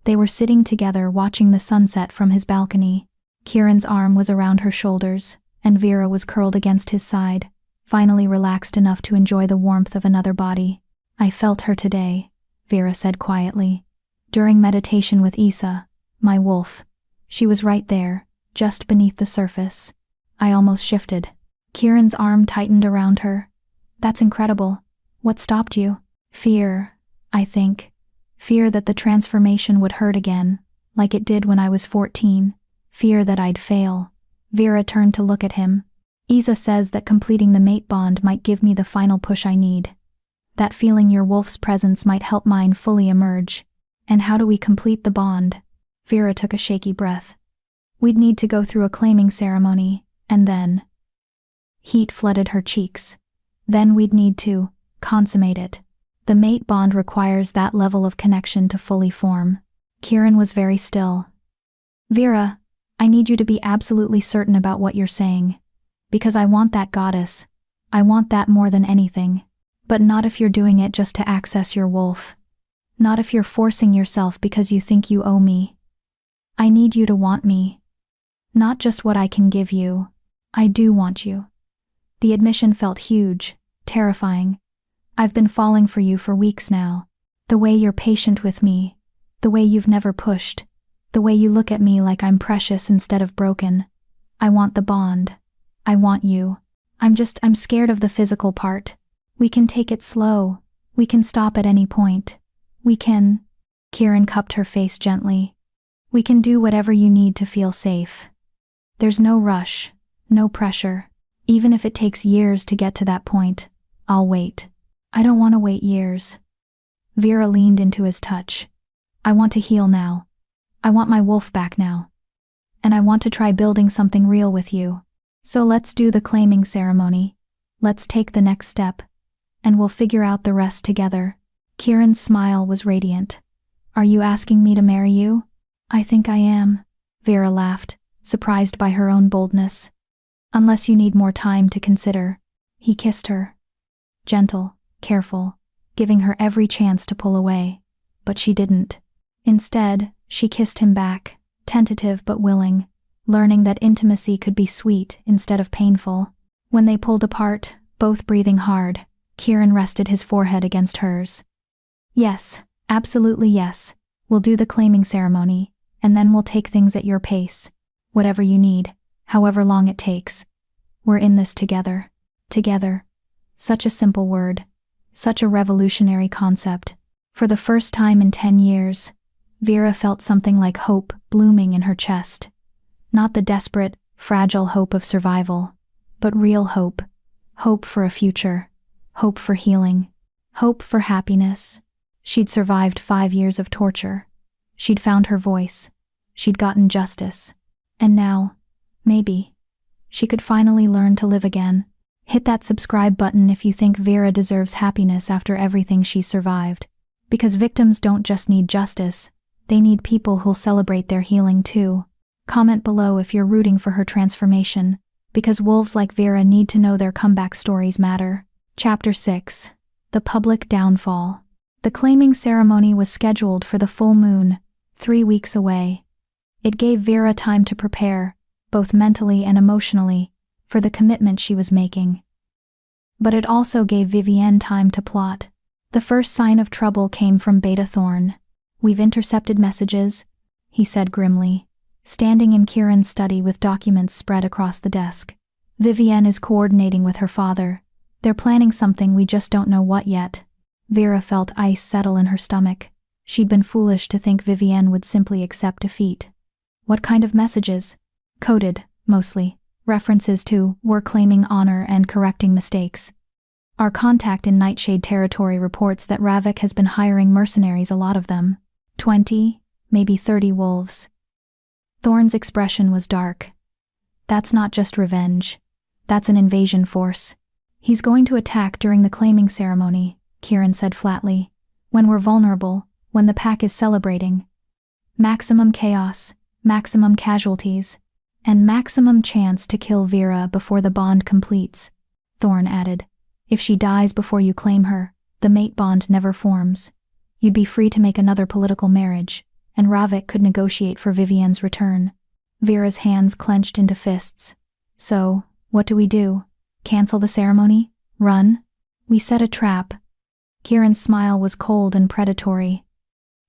they were sitting together watching the sunset from his balcony. Kieran's arm was around her shoulders, and Vera was curled against his side, finally relaxed enough to enjoy the warmth of another body. "I felt her today," Vera said quietly. "During meditation with Isa, my wolf. She was right there, just beneath the surface. I almost shifted." Kieran's arm tightened around her. "That's incredible. What stopped you?" "Fear, I think. Fear that the transformation would hurt again, like it did when I was 14. Fear that I'd fail." Vera turned to look at him. "Isa says that completing the mate bond might give me the final push I need. That feeling your wolf's presence might help mine fully emerge. And how do we complete the bond?" Vera took a shaky breath. "We'd need to go through a claiming ceremony, and then..." Heat flooded her cheeks. "Then we'd need to consummate it. The mate bond requires that level of connection to fully form." Kieran was very still. "Vera, I need you to be absolutely certain about what you're saying. Because I want that goddess. I want that more than anything. But not if you're doing it just to access your wolf. Not if you're forcing yourself because you think you owe me. I need you to want me. Not just what I can give you. I do want you." The admission felt huge, terrifying. "I've been falling for you for weeks now. The way you're patient with me. The way you've never pushed. The way you look at me like I'm precious instead of broken. I want the bond. I want you. I'm scared of the physical part. We can take it slow. We can stop at any point. We can..." Kieran cupped her face gently. "We can do whatever you need to feel safe. There's no rush, no pressure. Even if it takes years to get to that point, I'll wait. I don't want to wait years." Vera leaned into his touch. "I want to heal now. I want my wolf back now. And I want to try building something real with you. So let's do the claiming ceremony. Let's take the next step. And we'll figure out the rest together." Kieran's smile was radiant. "Are you asking me to marry you?" "I think I am," Vera laughed, surprised by her own boldness. "Unless you need more time to consider." He kissed her. Gentle, careful, giving her every chance to pull away. But she didn't. Instead, she kissed him back, tentative but willing, learning that intimacy could be sweet instead of painful. When they pulled apart, both breathing hard, Kieran rested his forehead against hers. "Yes, absolutely yes. We'll do the claiming ceremony, and then we'll take things at your pace. Whatever you need, however long it takes. We're in this together." Together. Such a simple word. Such a revolutionary concept. For the first time in 10 years, Vera felt something like hope blooming in her chest. Not the desperate, fragile hope of survival, but real hope. Hope for a future. Hope for healing. Hope for happiness. She'd survived 5 years of torture. She'd found her voice. She'd gotten justice. And now, maybe, she could finally learn to live again. Hit that subscribe button if you think Vera deserves happiness after everything she's survived. Because victims don't just need justice, they need people who'll celebrate their healing too. Comment below if you're rooting for her transformation, because wolves like Vera need to know their comeback stories matter. Chapter 6. The Public Downfall. The claiming ceremony was scheduled for the full moon, 3 weeks away. It gave Vera time to prepare, both mentally and emotionally, for the commitment she was making. But it also gave Vivienne time to plot, The first sign of trouble came from Beta Thorn. "We've intercepted messages," he said grimly, standing in Kieran's study with documents spread across the desk. "Vivienne is coordinating with her father. They're planning something, we just don't know what yet." Vera felt ice settle in her stomach. She'd been foolish to think Vivienne would simply accept defeat. "What kind of messages?" "Coded, mostly. References to, we're claiming honor and correcting mistakes. Our contact in Nightshade territory reports that Ravik has been hiring mercenaries, a lot of them. 20, maybe 30 wolves." Thorn's expression was dark. "That's not just revenge. That's an invasion force. He's going to attack during the claiming ceremony," Kieran said flatly. "When we're vulnerable, when the pack is celebrating. Maximum chaos, maximum casualties, and maximum chance to kill Vera before the bond completes," Thorn added. "If she dies before you claim her, the mate bond never forms. You'd be free to make another political marriage, and Ravik could negotiate for Vivienne's return." Vera's hands clenched into fists. "So, what do we do? Cancel the ceremony? Run?" "We set a trap." Kieran's smile was cold and predatory.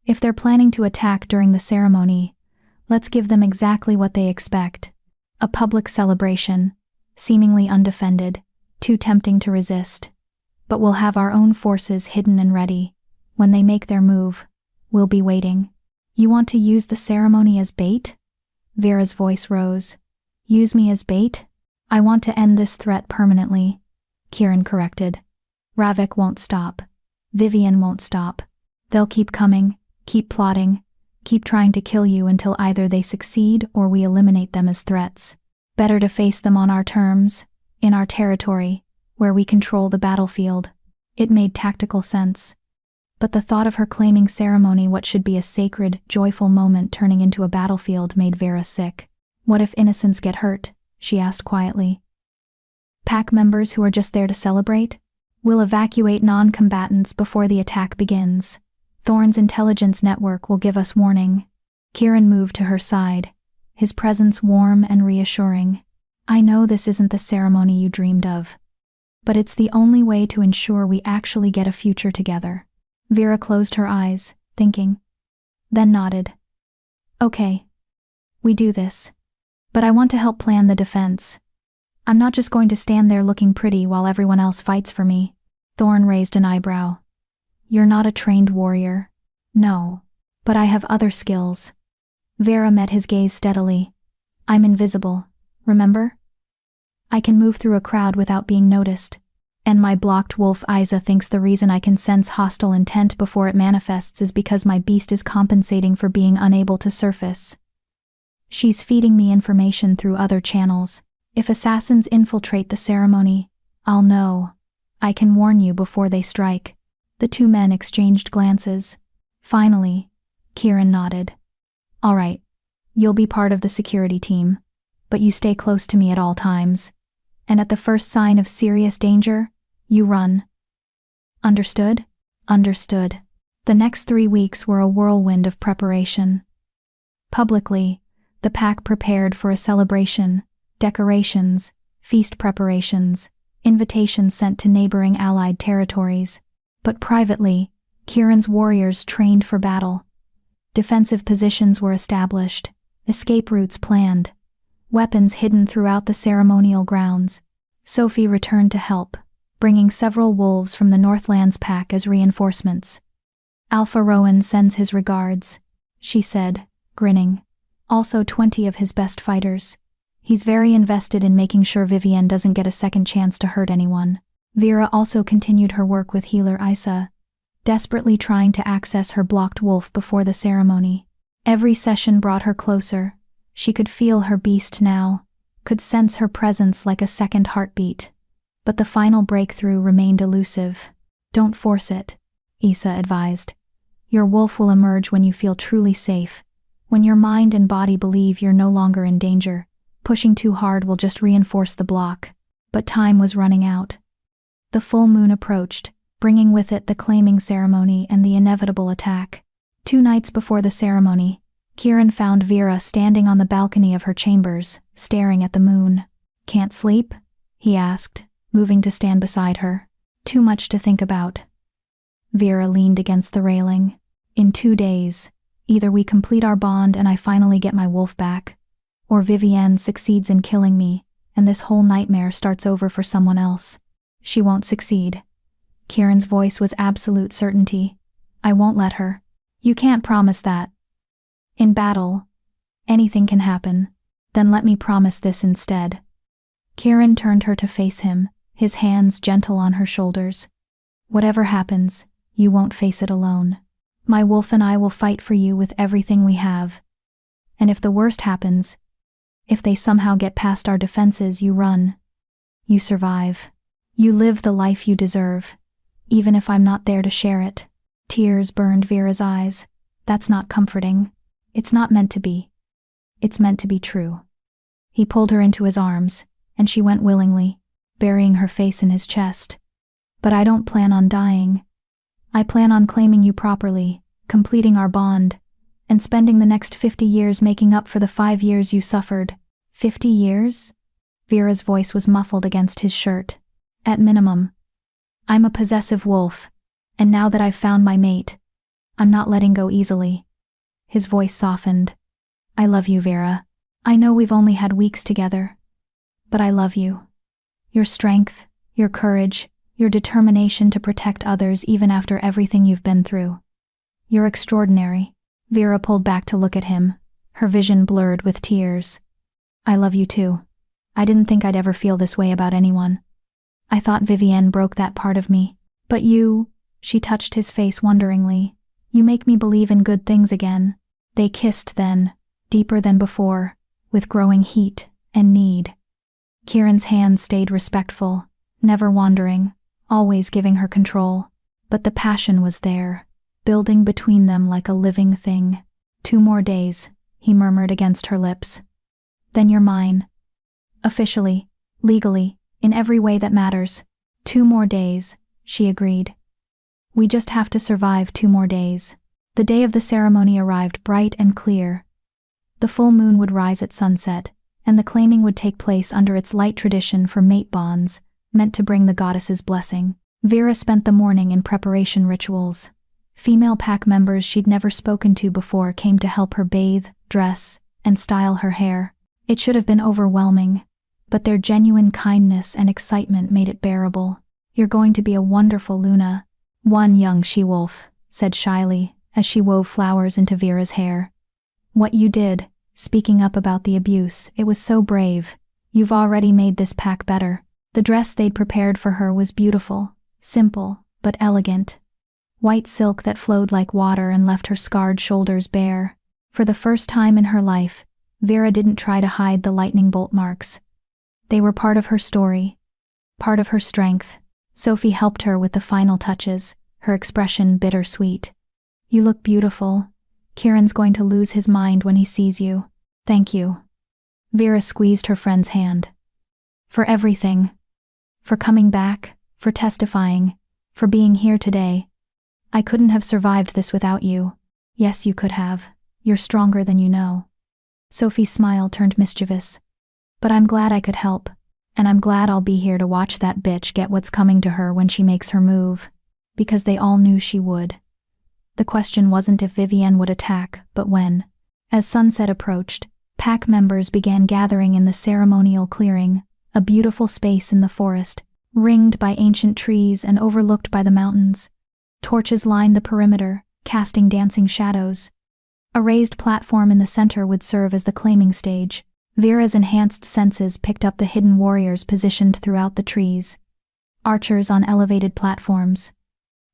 "If they're planning to attack during the ceremony, let's give them exactly what they expect. A public celebration, seemingly undefended, too tempting to resist. But we'll have our own forces hidden and ready. When they make their move, we'll be waiting." "You want to use the ceremony as bait?" Vera's voice rose. "Use me as bait? I want to end this threat permanently," Kieran corrected. "Ravik won't stop. Vivienne won't stop. They'll keep coming, keep plotting, keep trying to kill you until either they succeed or we eliminate them as threats. Better to face them on our terms, in our territory, where we control the battlefield." It made tactical sense. But the thought of her claiming ceremony, what should be a sacred, joyful moment, turning into a battlefield, made Vera sick. "What if innocents get hurt?" she asked quietly. "Pack members who are just there to celebrate? We'll evacuate non-combatants before the attack begins. Thorn's intelligence network will give us warning." Kieran moved to her side, his presence warm and reassuring. "I know this isn't the ceremony you dreamed of, but it's the only way to ensure we actually get a future together." Vera closed her eyes, thinking, then nodded. "Okay. We do this. But I want to help plan the defense. I'm not just going to stand there looking pretty while everyone else fights for me." Thorn raised an eyebrow. "You're not a trained warrior." "No. But I have other skills." Vera met his gaze steadily. "I'm invisible, remember? I can move through a crowd without being noticed. And my blocked wolf Isa thinks the reason I can sense hostile intent before it manifests is because my beast is compensating for being unable to surface. She's feeding me information through other channels. If assassins infiltrate the ceremony, I'll know. I can warn you before they strike." The two men exchanged glances. Finally, Kieran nodded. "All right. You'll be part of the security team, but you stay close to me at all times. And at the first sign of serious danger, you run." "Understood?" "Understood." The next 3 weeks were a whirlwind of preparation. Publicly, the pack prepared for a celebration, decorations, feast preparations, invitations sent to neighboring allied territories. But privately, Kieran's warriors trained for battle. Defensive positions were established, escape routes planned, weapons hidden throughout the ceremonial grounds. Sophie returned to help, bringing several wolves from the Northlands pack as reinforcements. "Alpha Rowan sends his regards," she said, grinning. "Also 20 of his best fighters. He's very invested in making sure Vivienne doesn't get a second chance to hurt anyone." Vera also continued her work with healer Isa, desperately trying to access her blocked wolf before the ceremony. Every session brought her closer. She could feel her beast now, could sense her presence like a second heartbeat. But the final breakthrough remained elusive. "Don't force it," Isa advised. "Your wolf will emerge when you feel truly safe, when your mind and body believe you're no longer in danger. Pushing too hard will just reinforce the block." But time was running out. The full moon approached, bringing with it the claiming ceremony and the inevitable attack. 2 nights before the ceremony, Kieran found Vera standing on the balcony of her chambers, staring at the moon. "Can't sleep?" he asked, moving to stand beside her. "Too much to think about." Vera leaned against the railing. In 2 days, either we complete our bond and I finally get my wolf back, or Vivienne succeeds in killing me, and this whole nightmare starts over for someone else. She won't succeed. Kieran's voice was absolute certainty. I won't let her. You can't promise that. In battle, anything can happen. Then let me promise this instead. Kieran turned her to face him, his hands gentle on her shoulders. Whatever happens, you won't face it alone. My wolf and I will fight for you with everything we have. And if the worst happens, if they somehow get past our defenses, you run. You survive. You live the life you deserve, even if I'm not there to share it. Tears burned Vera's eyes. That's not comforting. It's not meant to be. It's meant to be true. He pulled her into his arms, and she went willingly, burying her face in his chest. But I don't plan on dying. I plan on claiming you properly, completing our bond, and spending the next 50 years making up for the 5 years you suffered. 50 years? Vera's voice was muffled against his shirt. At minimum. I'm a possessive wolf, and now that I've found my mate, I'm not letting go easily. His voice softened. I love you, Vera. I know we've only had weeks together, but I love you. Your strength, your courage, your determination to protect others even after everything you've been through. You're extraordinary. Vera pulled back to look at him, her vision blurred with tears. I love you too. I didn't think I'd ever feel this way about anyone. I thought Vivienne broke that part of me. But you, she touched his face wonderingly, you make me believe in good things again. They kissed then, deeper than before, with growing heat and need. Kieran's hands stayed respectful, never wandering, always giving her control. But the passion was there, building between them like a living thing. 2 more days, he murmured against her lips. Then you're mine. Officially, legally, in every way that matters. 2 more days, she agreed. We just have to survive 2 more days. The day of the ceremony arrived bright and clear. The full moon would rise at sunset, and the claiming would take place under its light tradition for mate bonds, meant to bring the goddess's blessing. Vera spent the morning in preparation rituals. Female pack members she'd never spoken to before came to help her bathe, dress, and style her hair. It should have been overwhelming, but their genuine kindness and excitement made it bearable. You're going to be a wonderful Luna, one young she-wolf said shyly as she wove flowers into Vera's hair. What you did, speaking up about the abuse, it was so brave. You've already made this pack better. The dress they'd prepared for her was beautiful, simple, but elegant. White silk that flowed like water and left her scarred shoulders bare. For the first time in her life, Vera didn't try to hide the lightning bolt marks. They were part of her story, part of her strength. Sophie helped her with the final touches, her expression bittersweet. You look beautiful. Kieran's going to lose his mind when he sees you. Thank you. Vera squeezed her friend's hand. For everything. For coming back, for testifying, for being here today. I couldn't have survived this without you. Yes, you could have. You're stronger than you know. Sophie's smile turned mischievous. But I'm glad I could help, and I'm glad I'll be here to watch that bitch get what's coming to her when she makes her move, because they all knew she would. The question wasn't if Vivienne would attack, but when. As sunset approached, pack members began gathering in the ceremonial clearing, a beautiful space in the forest, ringed by ancient trees and overlooked by the mountains. Torches lined the perimeter, casting dancing shadows. A raised platform in the center would serve as the claiming stage. Vera's enhanced senses picked up the hidden warriors positioned throughout the trees. Archers on elevated platforms.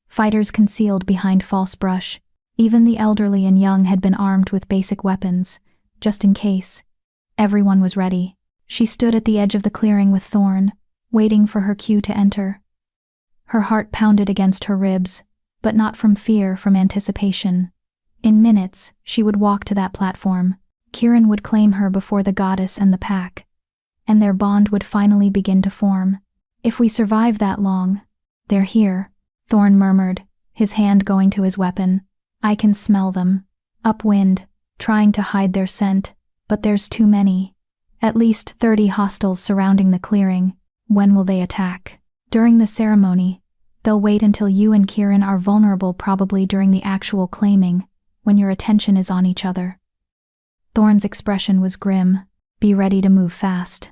Fighters concealed behind false brush. Even the elderly and young had been armed with basic weapons, just in case. Everyone was ready. She stood at the edge of the clearing with Thorn, waiting for her cue to enter. Her heart pounded against her ribs, but not from fear, from anticipation. In minutes, she would walk to that platform. Kieran would claim her before the goddess and the pack, and their bond would finally begin to form. If we survive that long, they're here, Thorn murmured, his hand going to his weapon. I can smell them. Upwind, trying to hide their scent, but there's too many. At least 30 hostiles surrounding the clearing. When will they attack? During the ceremony, They'll wait until you and Kieran are vulnerable, probably during the actual claiming, when your attention is on each other. Thorne's expression was grim. Be ready to move fast.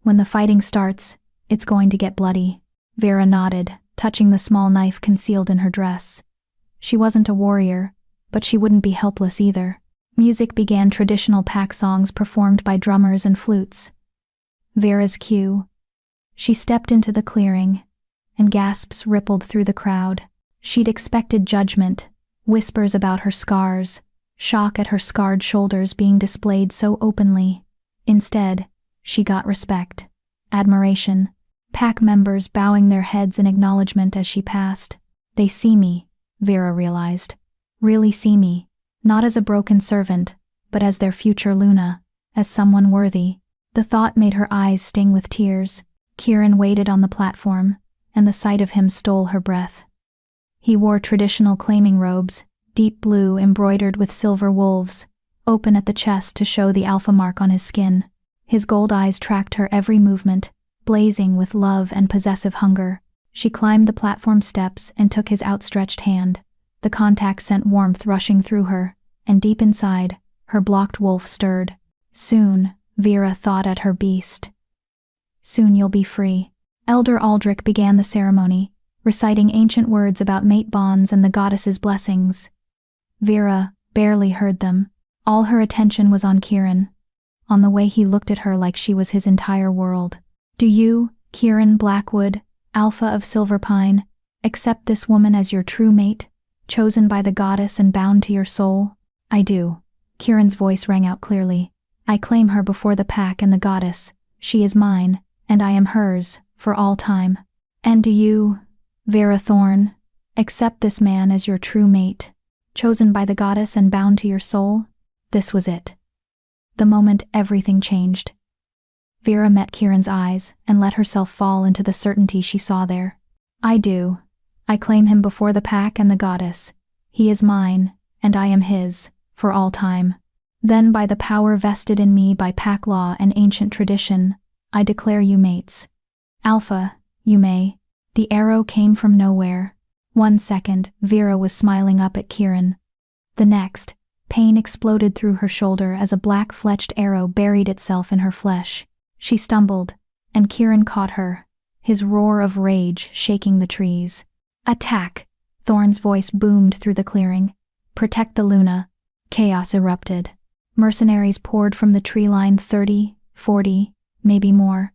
When the fighting starts, it's going to get bloody. Vera nodded, touching the small knife concealed in her dress. She wasn't a warrior, but she wouldn't be helpless either. Music began, traditional pack songs performed by drummers and flutes. Vera's cue. She stepped into the clearing, and gasps rippled through the crowd. She'd expected judgment, whispers about her scars, shock at her scarred shoulders being displayed so openly. Instead, she got respect, admiration, pack members bowing their heads in acknowledgement as she passed. They see me, Vera realized. Really see me, not as a broken servant, but as their future Luna, as someone worthy. The thought made her eyes sting with tears. Kieran waited on the platform, and the sight of him stole her breath. He wore traditional claiming robes, deep blue embroidered with silver wolves, open at the chest to show the alpha mark on his skin. His gold eyes tracked her every movement, blazing with love and possessive hunger. She climbed the platform steps and took his outstretched hand. The contact sent warmth rushing through her, and deep inside, her blocked wolf stirred. Soon, Vera thought at her beast. Soon you'll be free. Elder Aldrich began the ceremony, reciting ancient words about mate bonds and the goddess's blessings. Vera barely heard them. All her attention was on Kieran, on the way he looked at her like she was his entire world. Do you, Kieran Blackwood, Alpha of Silverpine, accept this woman as your true mate, chosen by the goddess and bound to your soul? I do. Kieran's voice rang out clearly. I claim her before the pack and the goddess. She is mine, and I am hers, for all time. And do you, Vera Thorne, accept this man as your true mate, chosen by the goddess and bound to your soul? This was it. The moment everything changed. Vera met Kieran's eyes and let herself fall into the certainty she saw there. I do. I claim him before the pack and the goddess. He is mine, and I am his, for all time. Then by the power vested in me by pack law and ancient tradition, I declare you mates. Alpha, you may. The arrow came from nowhere. 1 second, Vera was smiling up at Kieran. The next, pain exploded through her shoulder as a black-fletched arrow buried itself in her flesh. She stumbled, and Kieran caught her, his roar of rage shaking the trees. Attack! Thorne's voice boomed through the clearing. Protect the Luna. Chaos erupted. Mercenaries poured from the tree line, 30, 40, maybe more.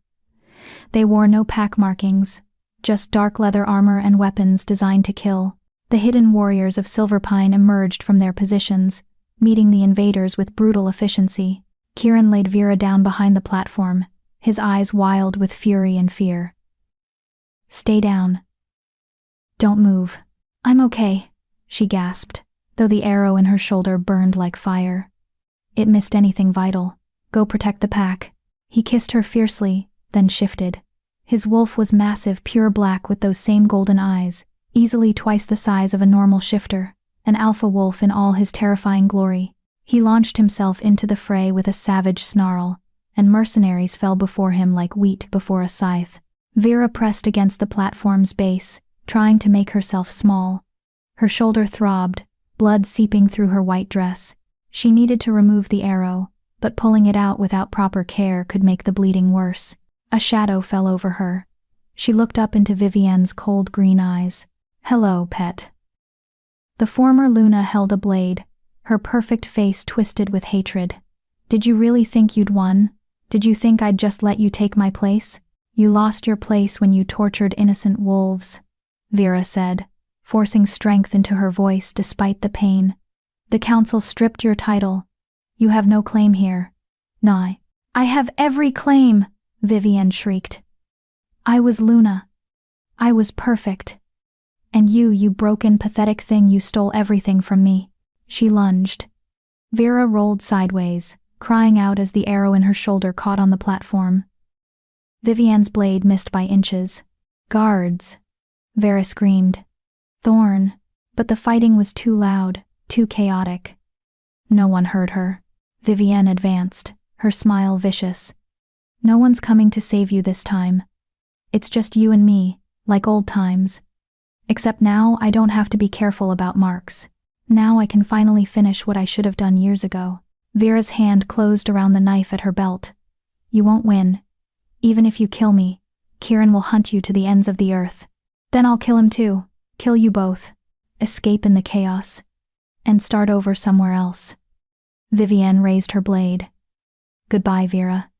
They wore no pack markings, just dark leather armor and weapons designed to kill. The hidden warriors of Silverpine emerged from their positions, meeting the invaders with brutal efficiency. Kieran laid Vera down behind the platform, his eyes wild with fury and fear. Stay down. Don't move. I'm okay, she gasped, though the arrow in her shoulder burned like fire. It missed anything vital. Go protect the pack. He kissed her fiercely, then shifted. His wolf was massive, pure black with those same golden eyes, easily twice the size of a normal shifter, an alpha wolf in all his terrifying glory. He launched himself into the fray with a savage snarl, and mercenaries fell before him like wheat before a scythe. Vera pressed against the platform's base, trying to make herself small. Her shoulder throbbed, blood seeping through her white dress. She needed to remove the arrow, but pulling it out without proper care could make the bleeding worse. A shadow fell over her. She looked up into Vivienne's cold green eyes. Hello, pet. The former Luna held a blade, her perfect face twisted with hatred. Did you really think you'd won? Did you think I'd just let you take my place? You lost your place when you tortured innocent wolves, Vera said, forcing strength into her voice despite the pain. The council stripped your title. You have no claim here. Nah. I have every claim, Vivienne shrieked. I was Luna. I was perfect. And you broken, pathetic thing, you stole everything from me. She lunged. Vera rolled sideways, crying out as the arrow in her shoulder caught on the platform. Vivienne's blade missed by inches. Guards! Vera screamed. Thorne! But the fighting was too loud, too chaotic. No one heard her. Vivienne advanced, her smile vicious. No one's coming to save you this time. It's just you and me, like old times. Except now I don't have to be careful about marks. Now I can finally finish what I should have done years ago. Vera's hand closed around the knife at her belt. You won't win. Even if you kill me, Kieran will hunt you to the ends of the earth. Then I'll kill him too. Kill you both. Escape in the chaos. And start over somewhere else. Vivienne raised her blade. Goodbye, Vera.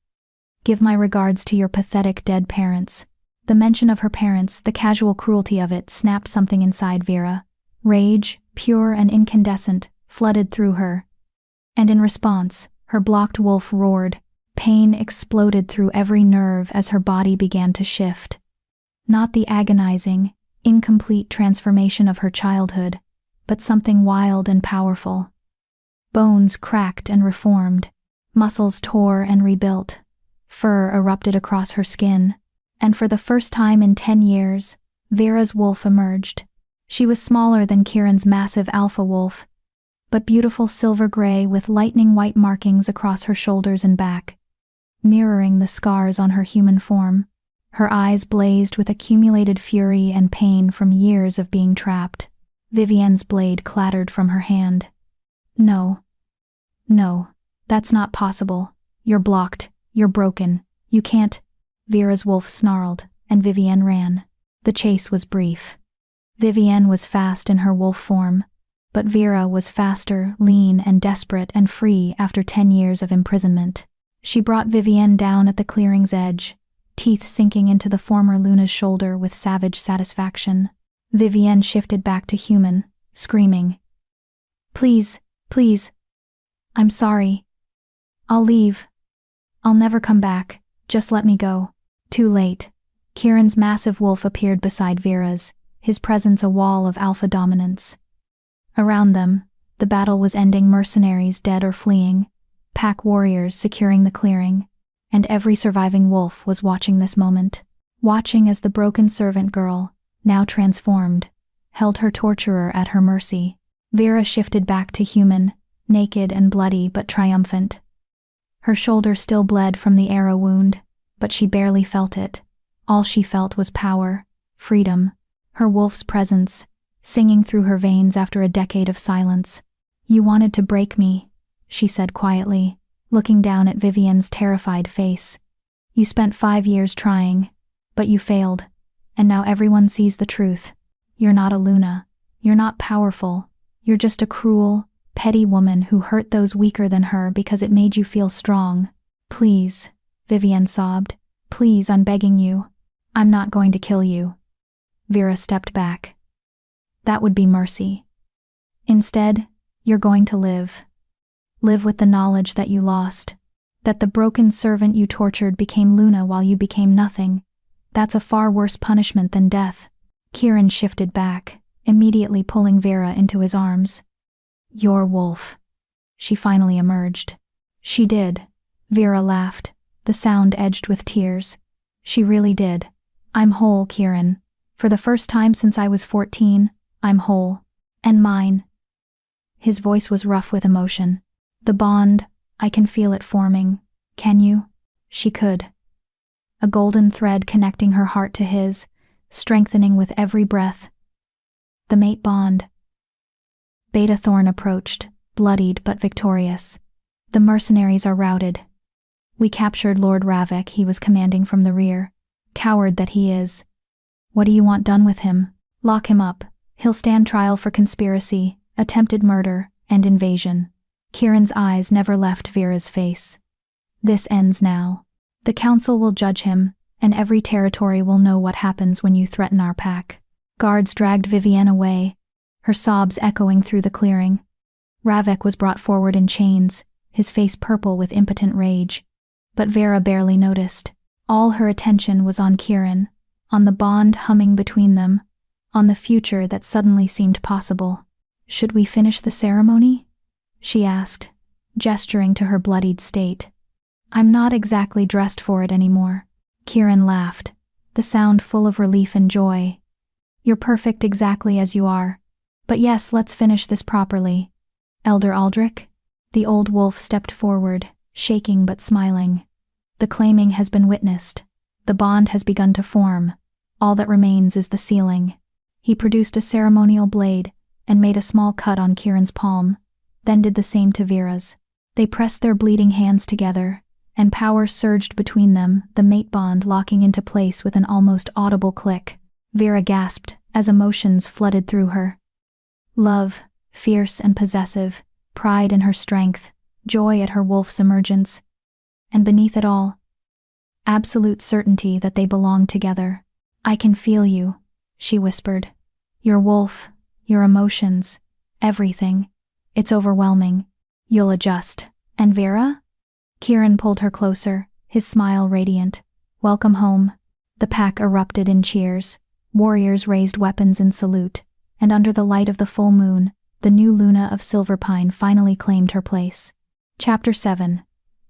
Give my regards to your pathetic dead parents. The mention of her parents, the casual cruelty of it, snapped something inside Vera. Rage, pure and incandescent, flooded through her. And in response, her blocked wolf roared. Pain exploded through every nerve as her body began to shift. Not the agonizing, incomplete transformation of her childhood, but something wild and powerful. Bones cracked and reformed. Muscles tore and rebuilt. Fur erupted across her skin. And for the first time in 10 years, Vera's wolf emerged. She was smaller than Kieran's massive alpha wolf, but beautiful silver gray with lightning white markings across her shoulders and back, mirroring the scars on her human form. Her eyes blazed with accumulated fury and pain from years of being trapped. Vivienne's blade clattered from her hand. No. No, that's not possible. You're blocked. You're broken. You can't. Vera's wolf snarled, and Vivienne ran. The chase was brief. Vivienne was fast in her wolf form, but Vera was faster, lean, and desperate and free after 10 years of imprisonment. She brought Vivienne down at the clearing's edge, teeth sinking into the former Luna's shoulder with savage satisfaction. Vivienne shifted back to human, screaming. Please, please. I'm sorry. I'll leave. I'll never come back. Just let me go. Too late. Kieran's massive wolf appeared beside Vera's, his presence a wall of alpha dominance. Around them, the battle was ending, mercenaries dead or fleeing, pack warriors securing the clearing, and every surviving wolf was watching this moment, watching as the broken servant girl, now transformed, held her torturer at her mercy. Vera shifted back to human, naked and bloody but triumphant. Her shoulder still bled from the arrow wound, but she barely felt it. All she felt was power, freedom, her wolf's presence, singing through her veins after a decade of silence. You wanted to break me, she said quietly, looking down at Vivienne's terrified face. You spent 5 years trying, but you failed, and now everyone sees the truth. You're not a Luna. You're not powerful. You're just a cruel, petty woman who hurt those weaker than her because it made you feel strong. Please, Vivienne sobbed. Please, I'm begging you. I'm not going to kill you. Vera stepped back. That would be mercy. Instead, you're going to live. Live with the knowledge that you lost. That the broken servant you tortured became Luna while you became nothing. That's a far worse punishment than death. Kieran shifted back, immediately pulling Vera into his arms. Your wolf. She finally emerged. She did. Vera laughed, the sound edged with tears. She really did. I'm whole, Kieran. For the first time since I was 14, I'm whole. And mine. His voice was rough with emotion. The bond, I can feel it forming. Can you? She could. A golden thread connecting her heart to his, strengthening with every breath. The mate bond. Beta Thorn approached, bloodied but victorious. The mercenaries are routed. We captured Lord Ravek, he was commanding from the rear. Coward that he is. What do you want done with him? Lock him up. He'll stand trial for conspiracy, attempted murder, and invasion. Kieran's eyes never left Vera's face. This ends now. The council will judge him, and every territory will know what happens when you threaten our pack. Guards dragged Vivienne away, her sobs echoing through the clearing. Ravek was brought forward in chains, his face purple with impotent rage. But Vera barely noticed. All her attention was on Kieran, on the bond humming between them, on the future that suddenly seemed possible. Should we finish the ceremony? She asked, gesturing to her bloodied state. I'm not exactly dressed for it anymore. Kieran laughed, the sound full of relief and joy. You're perfect exactly as you are. But yes, let's finish this properly. Elder Aldrich? The old wolf stepped forward, shaking but smiling. The claiming has been witnessed. The bond has begun to form. All that remains is the sealing. He produced a ceremonial blade and made a small cut on Kieran's palm, then did the same to Vera's. They pressed their bleeding hands together, and power surged between them, the mate bond locking into place with an almost audible click. Vera gasped as emotions flooded through her. Love, fierce and possessive, pride in her strength, joy at her wolf's emergence, and beneath it all, absolute certainty that they belonged together. "I can feel you," she whispered. "Your wolf, your emotions, everything. It's overwhelming. You'll adjust." "And Vera?" Kieran pulled her closer, his smile radiant. "Welcome home." The pack erupted in cheers. Warriors raised weapons in salute, and under the light of the full moon, the new Luna of Silverpine finally claimed her place. Chapter 7.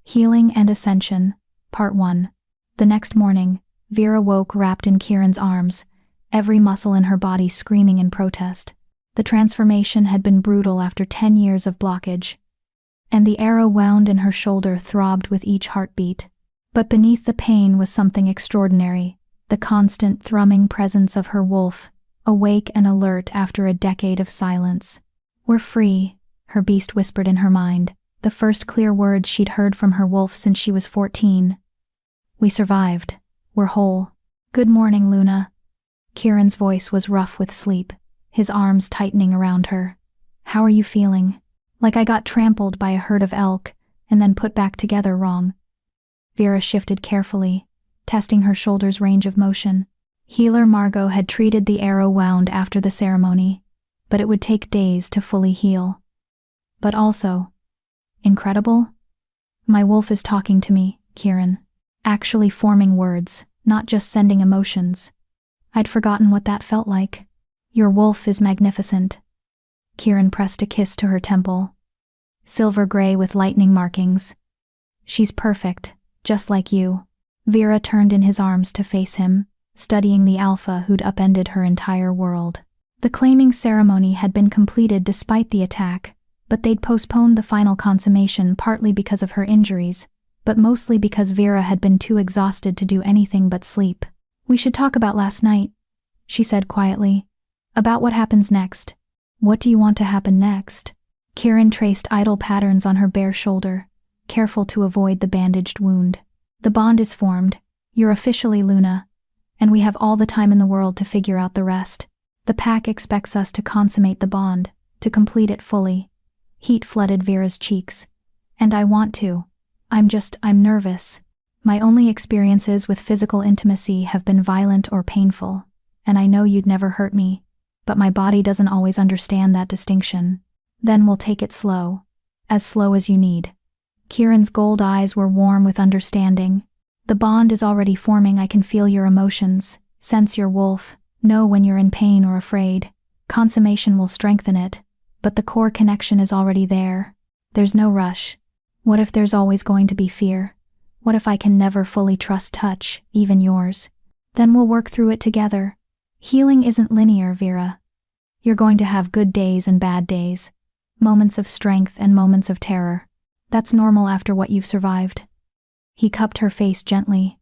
Healing and Ascension, Part 1. The next morning, Vera woke wrapped in Kieran's arms, every muscle in her body screaming in protest. The transformation had been brutal after 10 years of blockage, and the arrow wound in her shoulder throbbed with each heartbeat. But beneath the pain was something extraordinary, the constant thrumming presence of her wolf, awake and alert after a decade of silence. "We're free," her beast whispered in her mind, the first clear words she'd heard from her wolf since she was 14. "We survived. We're whole." "Good morning, Luna." Kieran's voice was rough with sleep, his arms tightening around her. "How are you feeling?" "Like I got trampled by a herd of elk, and then put back together wrong." Vera shifted carefully, testing her shoulder's range of motion. Healer Margot had treated the arrow wound after the ceremony, but it would take days to fully heal. But also, incredible? "My wolf is talking to me, Kieran. Actually forming words, not just sending emotions. I'd forgotten what that felt like." "Your wolf is magnificent." Kieran pressed a kiss to her temple. "Silver gray with lightning markings. She's perfect, just like you." Vera turned in his arms to face him, studying the alpha who'd upended her entire world. The claiming ceremony had been completed despite the attack, but they'd postponed the final consummation partly because of her injuries, but mostly because Vera had been too exhausted to do anything but sleep. "We should talk about last night," she said quietly. "About what happens next." "What do you want to happen next?" Kieran traced idle patterns on her bare shoulder, careful to avoid the bandaged wound. "The bond is formed. You're officially Luna, and we have all the time in the world to figure out the rest. The pack expects us to consummate the bond, to complete it fully." Heat flooded Vera's cheeks. "And I want to. I'm nervous. My only experiences with physical intimacy have been violent or painful, and I know you'd never hurt me, but my body doesn't always understand that distinction." "Then we'll take it slow. As slow as you need." Kieran's gold eyes were warm with understanding. "The bond is already forming. I can feel your emotions, sense your wolf, know when you're in pain or afraid. Consummation will strengthen it, but the core connection is already there. There's no rush. What if there's always going to be fear? What if I can never fully trust touch, even yours? Then we'll work through it together. Healing isn't linear, Vera. You're going to have good days and bad days, moments of strength and moments of terror. That's normal after what you've survived." He cupped her face gently.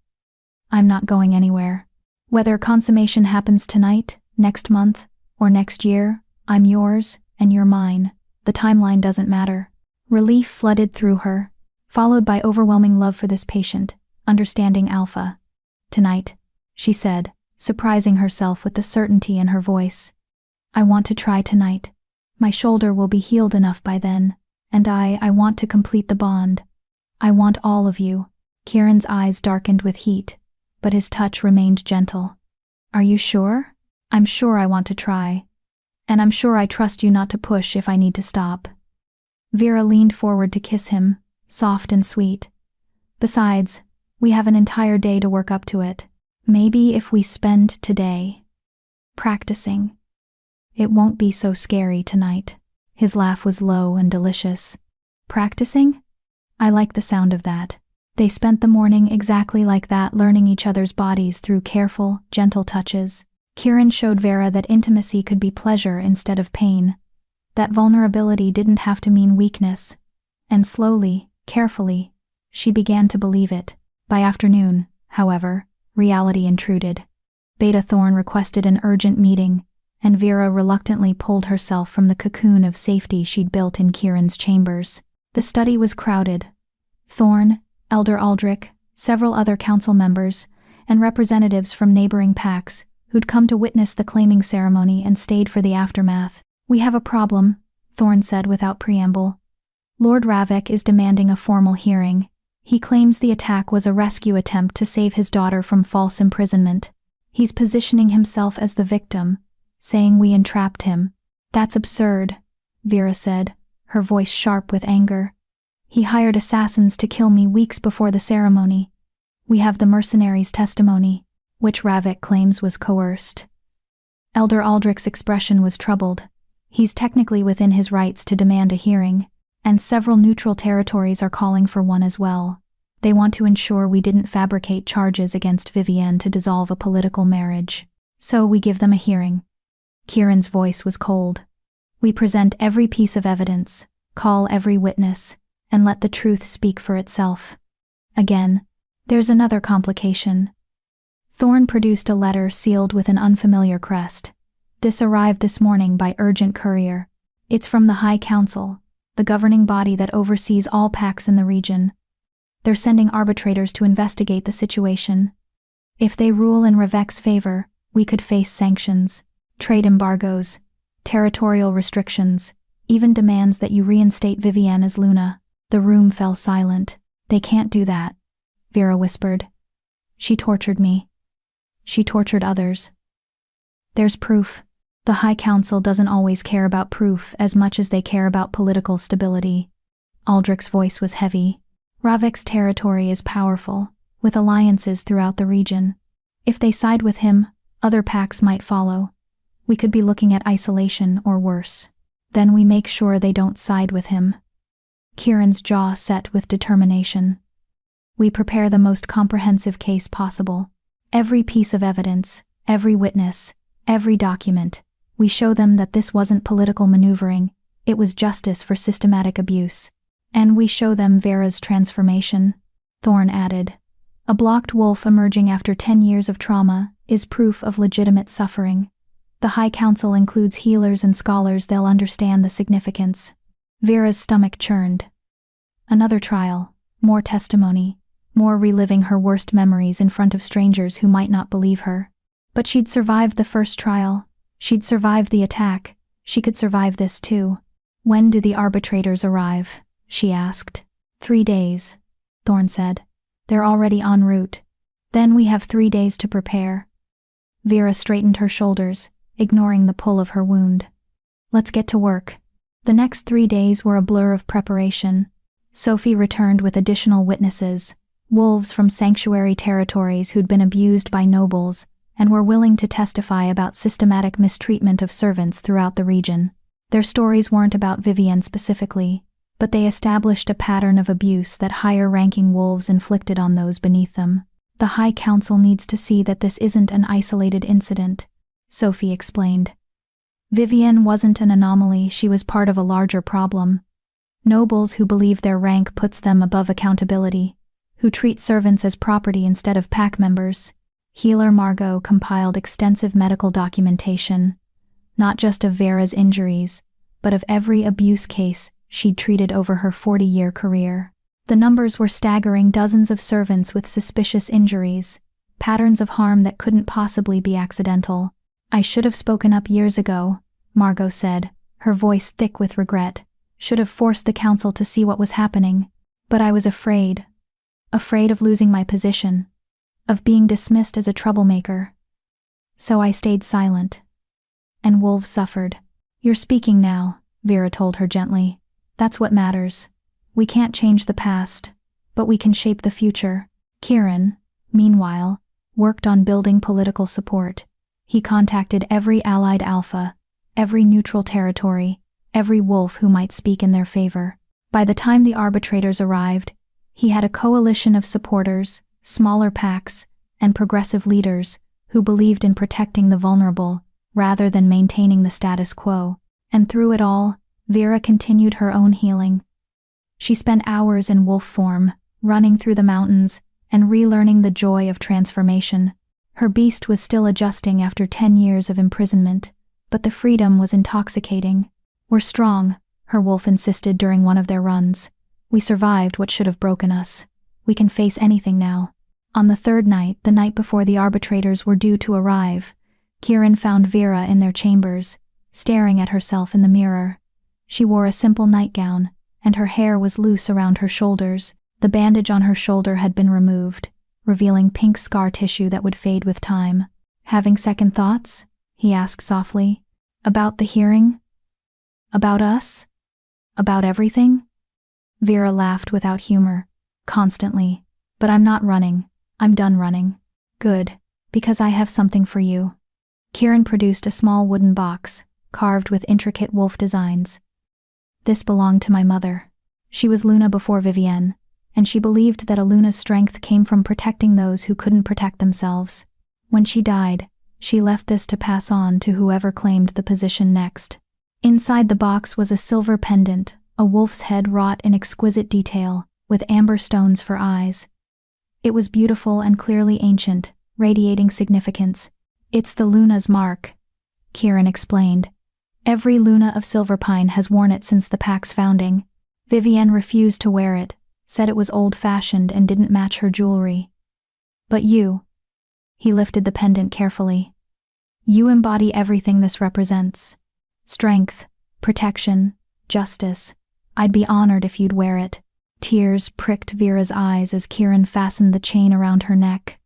"I'm not going anywhere. Whether consummation happens tonight, next month, or next year, I'm yours and you're mine. The timeline doesn't matter." Relief flooded through her, followed by overwhelming love for this patient, understanding alpha. "Tonight," she said, surprising herself with the certainty in her voice. "I want to try tonight. My shoulder will be healed enough by then, and I want to complete the bond. I want all of you." Kieran's eyes darkened with heat, but his touch remained gentle. "Are you sure?" "I'm sure I want to try. And I'm sure I trust you not to push if I need to stop." Vera leaned forward to kiss him, soft and sweet. "Besides, we have an entire day to work up to it. Maybe if we spend today practicing, it won't be so scary tonight." His laugh was low and delicious. "Practicing? I like the sound of that." They spent the morning exactly like that, learning each other's bodies through careful, gentle touches. Kieran showed Vera that intimacy could be pleasure instead of pain, that vulnerability didn't have to mean weakness, and slowly, carefully, she began to believe it. By afternoon, however, reality intruded. Beta Thorn requested an urgent meeting, and Vera reluctantly pulled herself from the cocoon of safety she'd built in Kieran's chambers. The study was crowded. Thorn, Elder Aldrich, several other council members, and representatives from neighboring packs who'd come to witness the claiming ceremony and stayed for the aftermath. "We have a problem," Thorn said without preamble. "Lord Ravik is demanding a formal hearing. He claims the attack was a rescue attempt to save his daughter from false imprisonment. He's positioning himself as the victim, saying we entrapped him." "That's absurd," Vera said, her voice sharp with anger. "He hired assassins to kill me weeks before the ceremony. We have the mercenaries' testimony, which Ravik claims was coerced." Elder Aldrich's expression was troubled. He's technically within his rights to demand a hearing, and several neutral territories are calling for one as well. They want to ensure we didn't fabricate charges against Vivienne to dissolve a political marriage. "So we give them a hearing." Kieran's voice was cold. "We present every piece of evidence, call every witness, and let the truth speak for itself." Again, "There's another complication." Thorn produced a letter sealed with an unfamiliar crest. "This arrived this morning by urgent courier. It's from the High Council, the governing body that oversees all packs in the region. They're sending arbitrators to investigate the situation. If they rule in Ravik's favor, we could face sanctions, trade embargoes, territorial restrictions, even demands that you reinstate Vivienne as Luna." The room fell silent. "They can't do that," Vera whispered. "She tortured me. She tortured others. There's proof." The High Council doesn't always care about proof as much as they care about political stability. Aldrich's voice was heavy. "Ravik's territory is powerful, with alliances throughout the region. If they side with him, other packs might follow. We could be looking at isolation or worse. Then we make sure they don't side with him." Kieran's jaw set with determination. "We prepare the most comprehensive case possible. Every piece of evidence, every witness, every document. We show them that this wasn't political maneuvering, it was justice for systematic abuse. And we show them Vera's transformation," Thorn added. "A blocked wolf emerging after 10 years of trauma is proof of legitimate suffering. The High Council includes healers and scholars. They'll understand the significance." Vera's stomach churned. Another trial, more testimony, more reliving her worst memories in front of strangers who might not believe her. But she'd survived the first trial. She'd survived the attack. She could survive this too. "When do the arbitrators arrive?" she asked. 3 days, Thorn said. "They're already en route. Then we have 3 days to prepare." Vera straightened her shoulders, ignoring the pull of her wound. "Let's get to work." The next 3 days were a blur of preparation. Sophie returned with additional witnesses, wolves from sanctuary territories who'd been abused by nobles and were willing to testify about systematic mistreatment of servants throughout the region. Their stories weren't about Vivienne specifically, but they established a pattern of abuse that higher-ranking wolves inflicted on those beneath them. "The High Council needs to see that this isn't an isolated incident," Sophie explained. "Vivienne wasn't an anomaly, she was part of a larger problem. Nobles who believe their rank puts them above accountability, who treat servants as property instead of pack members." Healer Margot compiled extensive medical documentation, not just of Vera's injuries, but of every abuse case she'd treated over her 40-year career. The numbers were staggering: dozens of servants with suspicious injuries, patterns of harm that couldn't possibly be accidental. "I should have spoken up years ago," Margot said, her voice thick with regret. "Should have forced the council to see what was happening. But I was afraid. Afraid of losing my position. Of being dismissed as a troublemaker. So I stayed silent. And wolves suffered." "You're speaking now," Vera told her gently. "That's what matters. We can't change the past, but we can shape the future." Kieran, meanwhile, worked on building political support. He contacted every allied alpha, every neutral territory, every wolf who might speak in their favor. By the time the arbitrators arrived, he had a coalition of supporters, smaller packs, and progressive leaders who believed in protecting the vulnerable rather than maintaining the status quo. And through it all, Vera continued her own healing. She spent hours in wolf form, running through the mountains and relearning the joy of transformation. Her beast was still adjusting after 10 years of imprisonment, but the freedom was intoxicating. "We're strong," her wolf insisted during one of their runs. "We survived what should have broken us. We can face anything now." On the third night, the night before the arbitrators were due to arrive, Kieran found Vera in their chambers, staring at herself in the mirror. She wore a simple nightgown, and her hair was loose around her shoulders. The bandage on her shoulder had been removed, revealing pink scar tissue that would fade with time. "Having second thoughts?" he asked softly. "About the hearing? About us? About everything?" Vera laughed without humor. "Constantly. But I'm not running. I'm done running." "Good, because I have something for you." Kieran produced a small wooden box, carved with intricate wolf designs. "This belonged to my mother. She was Luna before Vivienne, and she believed that a Luna's strength came from protecting those who couldn't protect themselves. When she died, she left this to pass on to whoever claimed the position next." Inside the box was a silver pendant, a wolf's head wrought in exquisite detail, with amber stones for eyes. It was beautiful and clearly ancient, radiating significance. "It's the Luna's mark," Kieran explained. "Every Luna of Silverpine has worn it since the pack's founding. Vivienne refused to wear it, said it was old-fashioned and didn't match her jewelry. But you," he lifted the pendant carefully, "you embody everything this represents. Strength, protection, justice. I'd be honored if you'd wear it." Tears pricked Vera's eyes as Kieran fastened the chain around her neck.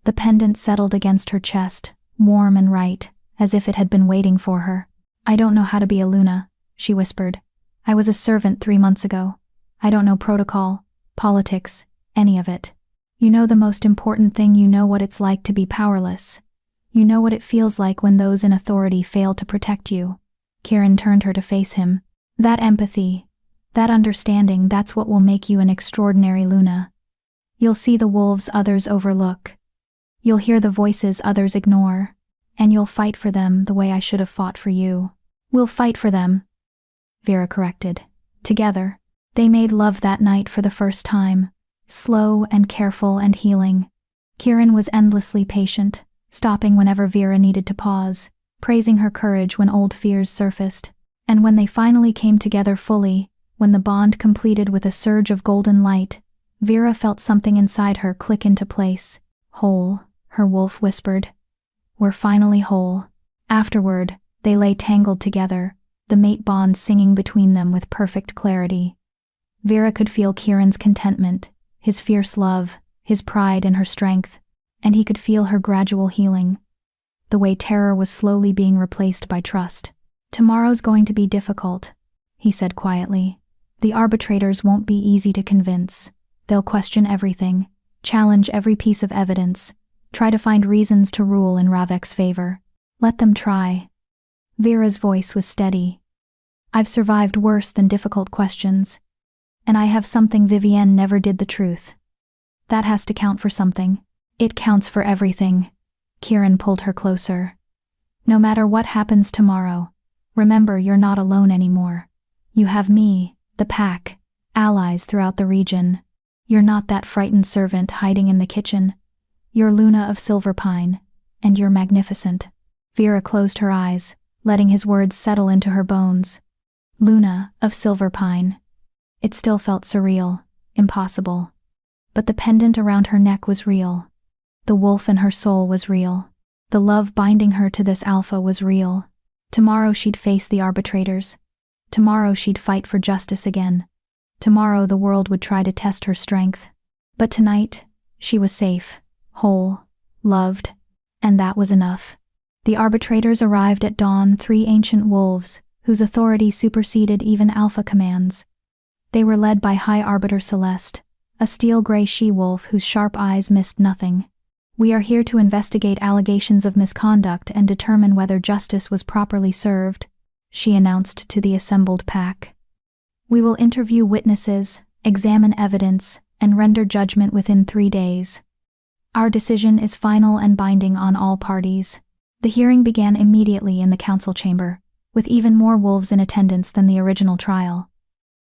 The pendant settled against her chest, warm and right, as if it had been waiting for her. "I don't know how to be a Luna," she whispered. "I was a servant 3 months ago. I don't know protocol, politics, any of it. You know the most important thing, you know what it's like to be powerless. You know what it feels like when those in authority fail to protect you." Kieran turned her to face him. "That empathy, that understanding, that's what will make you an extraordinary Luna. You'll see the wolves others overlook. You'll hear the voices others ignore. And you'll fight for them the way I should have fought for you." "We'll fight for them," Vera corrected. "Together." They made love that night for the first time, slow and careful and healing. Kieran was endlessly patient, stopping whenever Vera needed to pause, praising her courage when old fears surfaced. And when they finally came together fully, when the bond completed with a surge of golden light, Vera felt something inside her click into place. "Whole," her wolf whispered. "We're finally whole." Afterward, they lay tangled together, the mate bond singing between them with perfect clarity. Vera could feel Kieran's contentment, his fierce love, his pride in her strength, and he could feel her gradual healing, the way terror was slowly being replaced by trust. "Tomorrow's going to be difficult," he said quietly. "The arbitrators won't be easy to convince. They'll question everything, challenge every piece of evidence, try to find reasons to rule in Ravek's favor. Let them try." Vera's voice was steady. "I've survived worse than difficult questions. And I have something Vivienne never did, the truth. That has to count for something." "It counts for everything." Kieran pulled her closer. "No matter what happens tomorrow, remember you're not alone anymore. You have me, the pack, allies throughout the region. You're not that frightened servant hiding in the kitchen. You're Luna of Silverpine, and you're magnificent." Vera closed her eyes, letting his words settle into her bones. Luna of Silverpine. It still felt surreal, impossible. But the pendant around her neck was real. The wolf in her soul was real. The love binding her to this alpha was real. Tomorrow she'd face the arbitrators. Tomorrow she'd fight for justice again. Tomorrow the world would try to test her strength. But tonight, she was safe, whole, loved, and that was enough. The arbitrators arrived at dawn, 3 ancient wolves, whose authority superseded even alpha commands. They were led by High Arbiter Celeste, a steel-gray she-wolf whose sharp eyes missed nothing. "We are here to investigate allegations of misconduct and determine whether justice was properly served," she announced to the assembled pack. "We will interview witnesses, examine evidence, and render judgment within 3 days. Our decision is final and binding on all parties." The hearing began immediately in the council chamber, with even more wolves in attendance than the original trial.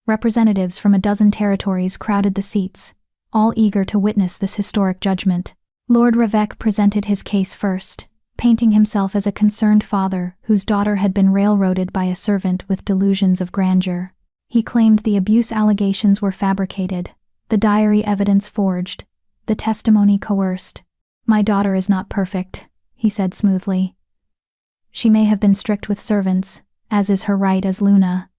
Representatives from a dozen territories crowded the seats, all eager to witness this historic judgment. Lord Ravek presented his case first, painting himself as a concerned father whose daughter had been railroaded by a servant with delusions of grandeur. He claimed the abuse allegations were fabricated, the diary evidence forged, the testimony coerced. "My daughter is not perfect," he said smoothly. "She may have been strict with servants, as is her right as Luna.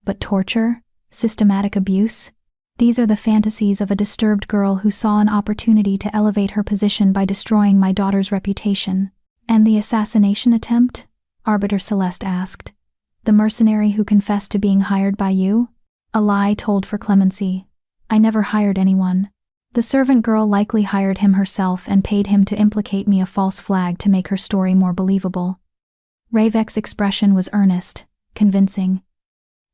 But torture? Systematic abuse? These are the fantasies of a disturbed girl who saw an opportunity to elevate her position by destroying my daughter's reputation." "And the assassination attempt?" Arbiter Celeste asked. "The mercenary who confessed to being hired by you?" "A lie told for clemency. I never hired anyone. The servant girl likely hired him herself and paid him to implicate me, a false flag to make her story more believable." Ravek's expression was earnest, convincing.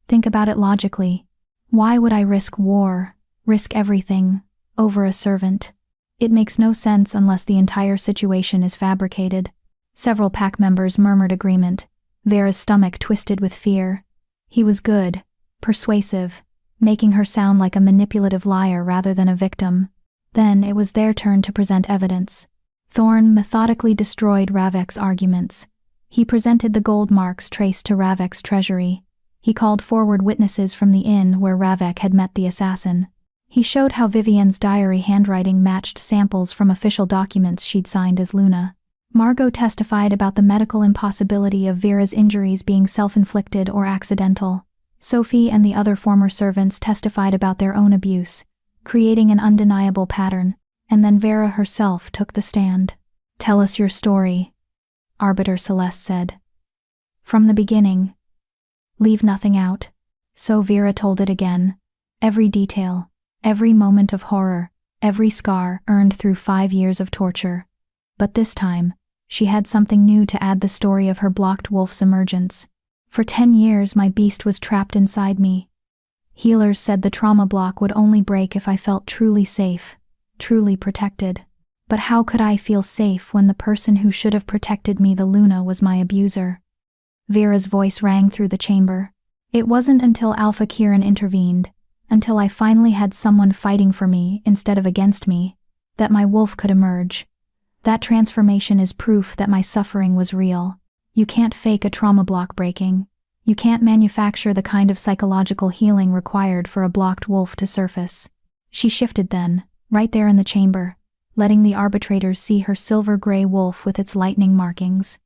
"Think about it logically. Why would I risk war, risk everything, over a servant? It makes no sense unless the entire situation is fabricated." Several pack members murmured agreement. Vera's stomach twisted with fear. He was good, persuasive, making her sound like a manipulative liar rather than a victim. Then it was their turn to present evidence. Thorne methodically destroyed Ravek's arguments. He presented the gold marks traced to Ravek's treasury. He called forward witnesses from the inn where Ravek had met the assassin. He showed how Vivienne's diary handwriting matched samples from official documents she'd signed as Luna. Margot testified about the medical impossibility of Vera's injuries being self-inflicted or accidental. Sophie and the other former servants testified about their own abuse, creating an undeniable pattern, and then Vera herself took the stand. "Tell us your story," Arbiter Celeste said. "From the beginning. Leave nothing out." So Vera told it again. Every detail, every moment of horror, every scar earned through 5 years of torture. But this time, she had something new to add: the story of her blocked wolf's emergence. "For 10 years my beast was trapped inside me. Healers said the trauma block would only break if I felt truly safe, truly protected. But how could I feel safe when the person who should have protected me, the Luna, was my abuser?" Vera's voice rang through the chamber. "It wasn't until Alpha Kieran intervened, until I finally had someone fighting for me instead of against me, that my wolf could emerge. That transformation is proof that my suffering was real. You can't fake a trauma block breaking. You can't manufacture the kind of psychological healing required for a blocked wolf to surface." She shifted then, right there in the chamber, letting the arbitrators see her silver-gray wolf with its lightning markings.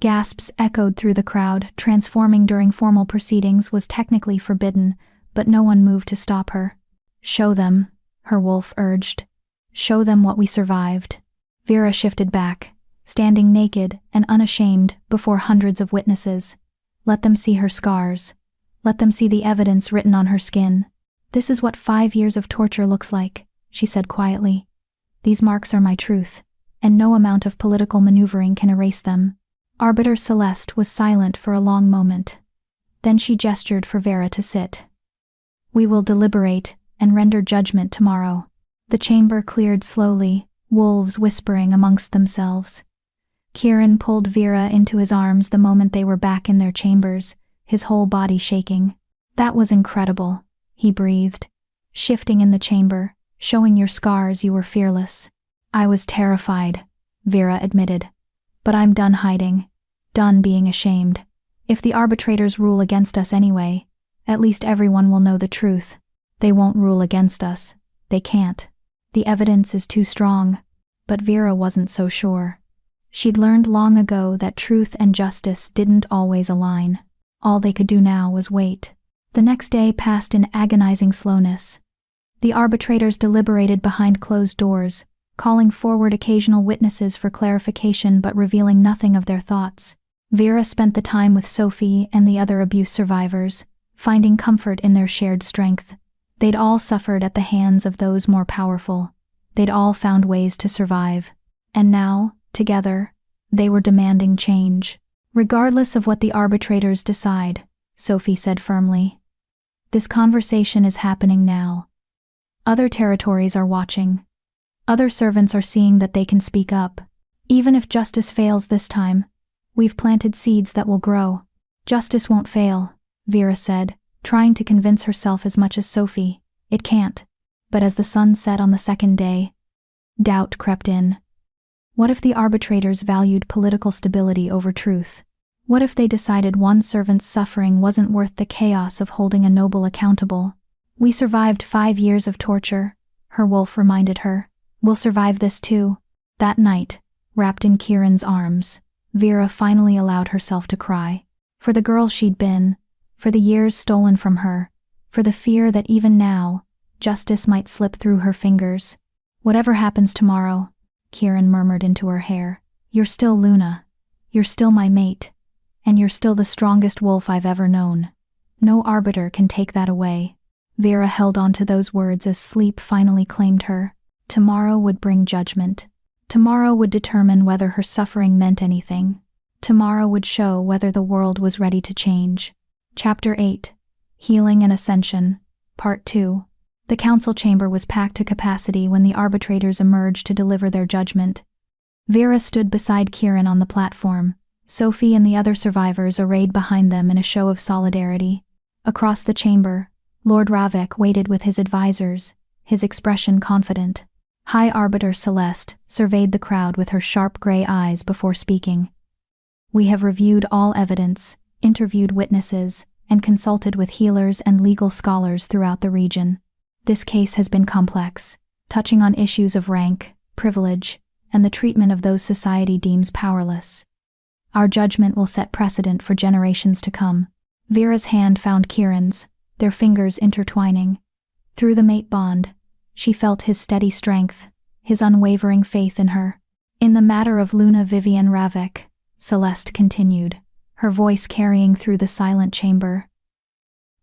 Gasps echoed through the crowd. Transforming during formal proceedings was technically forbidden, but no one moved to stop her. "Show them," her wolf urged. "Show them what we survived." Vera shifted back, standing naked and unashamed before hundreds of witnesses. Let them see her scars. Let them see the evidence written on her skin. "This is what 5 years of torture looks like," she said quietly. "These marks are my truth, and no amount of political maneuvering can erase them." Arbiter Celeste was silent for a long moment. Then she gestured for Vera to sit. "We will deliberate and render judgment tomorrow." The chamber cleared slowly, wolves whispering amongst themselves. Kieran pulled Vera into his arms the moment they were back in their chambers, his whole body shaking. "That was incredible," he breathed. "Shifting in the chamber, showing your scars, you were fearless." "I was terrified," Vera admitted. "But I'm done hiding, done being ashamed. If the arbitrators rule against us anyway, at least everyone will know the truth. They won't rule against us. They can't. The evidence is too strong." But Vera wasn't so sure. She'd learned long ago that truth and justice didn't always align. All they could do now was wait. The next day passed in agonizing slowness. The arbitrators deliberated behind closed doors, calling forward occasional witnesses for clarification but revealing nothing of their thoughts. Vera spent the time with Sophie and the other abuse survivors, finding comfort in their shared strength. They'd all suffered at the hands of those more powerful. They'd all found ways to survive. And now, together, they were demanding change. "Regardless of what the arbitrators decide," Sophie said firmly, "this conversation is happening now. Other territories are watching. Other servants are seeing that they can speak up. Even if justice fails this time, we've planted seeds that will grow." "Justice won't fail," Vera said, trying to convince herself as much as Sophie. "It can't." But as the sun set on the second day, doubt crept in. What if the arbitrators valued political stability over truth? What if they decided one servant's suffering wasn't worth the chaos of holding a noble accountable? We survived 5 years of torture, her wolf reminded her. We'll survive this too. That night, wrapped in Kieran's arms, Vera finally allowed herself to cry. For the girl she'd been, for the years stolen from her, for the fear that even now, justice might slip through her fingers. Whatever happens tomorrow, Kieran murmured into her hair, you're still Luna. You're still my mate. And you're still the strongest wolf I've ever known. No arbiter can take that away. Vera held on to those words as sleep finally claimed her. Tomorrow would bring judgment. Tomorrow would determine whether her suffering meant anything. Tomorrow would show whether the world was ready to change. Chapter 8. Healing and Ascension. Part 2. The council chamber was packed to capacity when the arbitrators emerged to deliver their judgment. Vera stood beside Kieran on the platform, Sophie and the other survivors arrayed behind them in a show of solidarity. Across the chamber, Lord Ravik waited with his advisors, his expression confident. High Arbiter Celeste surveyed the crowd with her sharp gray eyes before speaking. We have reviewed all evidence, interviewed witnesses, and consulted with healers and legal scholars throughout the region. This case has been complex, touching on issues of rank, privilege, and the treatment of those society deems powerless. Our judgment will set precedent for generations to come. Vera's hand found Kieran's, their fingers intertwining. Through the mate bond, she felt his steady strength, his unwavering faith in her. In the matter of Luna Vivienne Ravik, Celeste continued, her voice carrying through the silent chamber.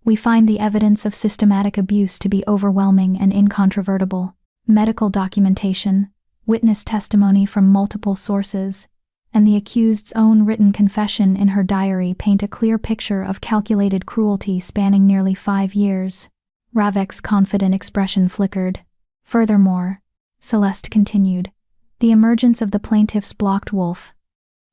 We find the evidence of systematic abuse to be overwhelming and incontrovertible. Medical documentation, witness testimony from multiple sources, and the accused's own written confession in her diary paint a clear picture of calculated cruelty spanning nearly 5 years. Ravik's confident expression flickered. Furthermore, Celeste continued, the emergence of the plaintiff's blocked wolf,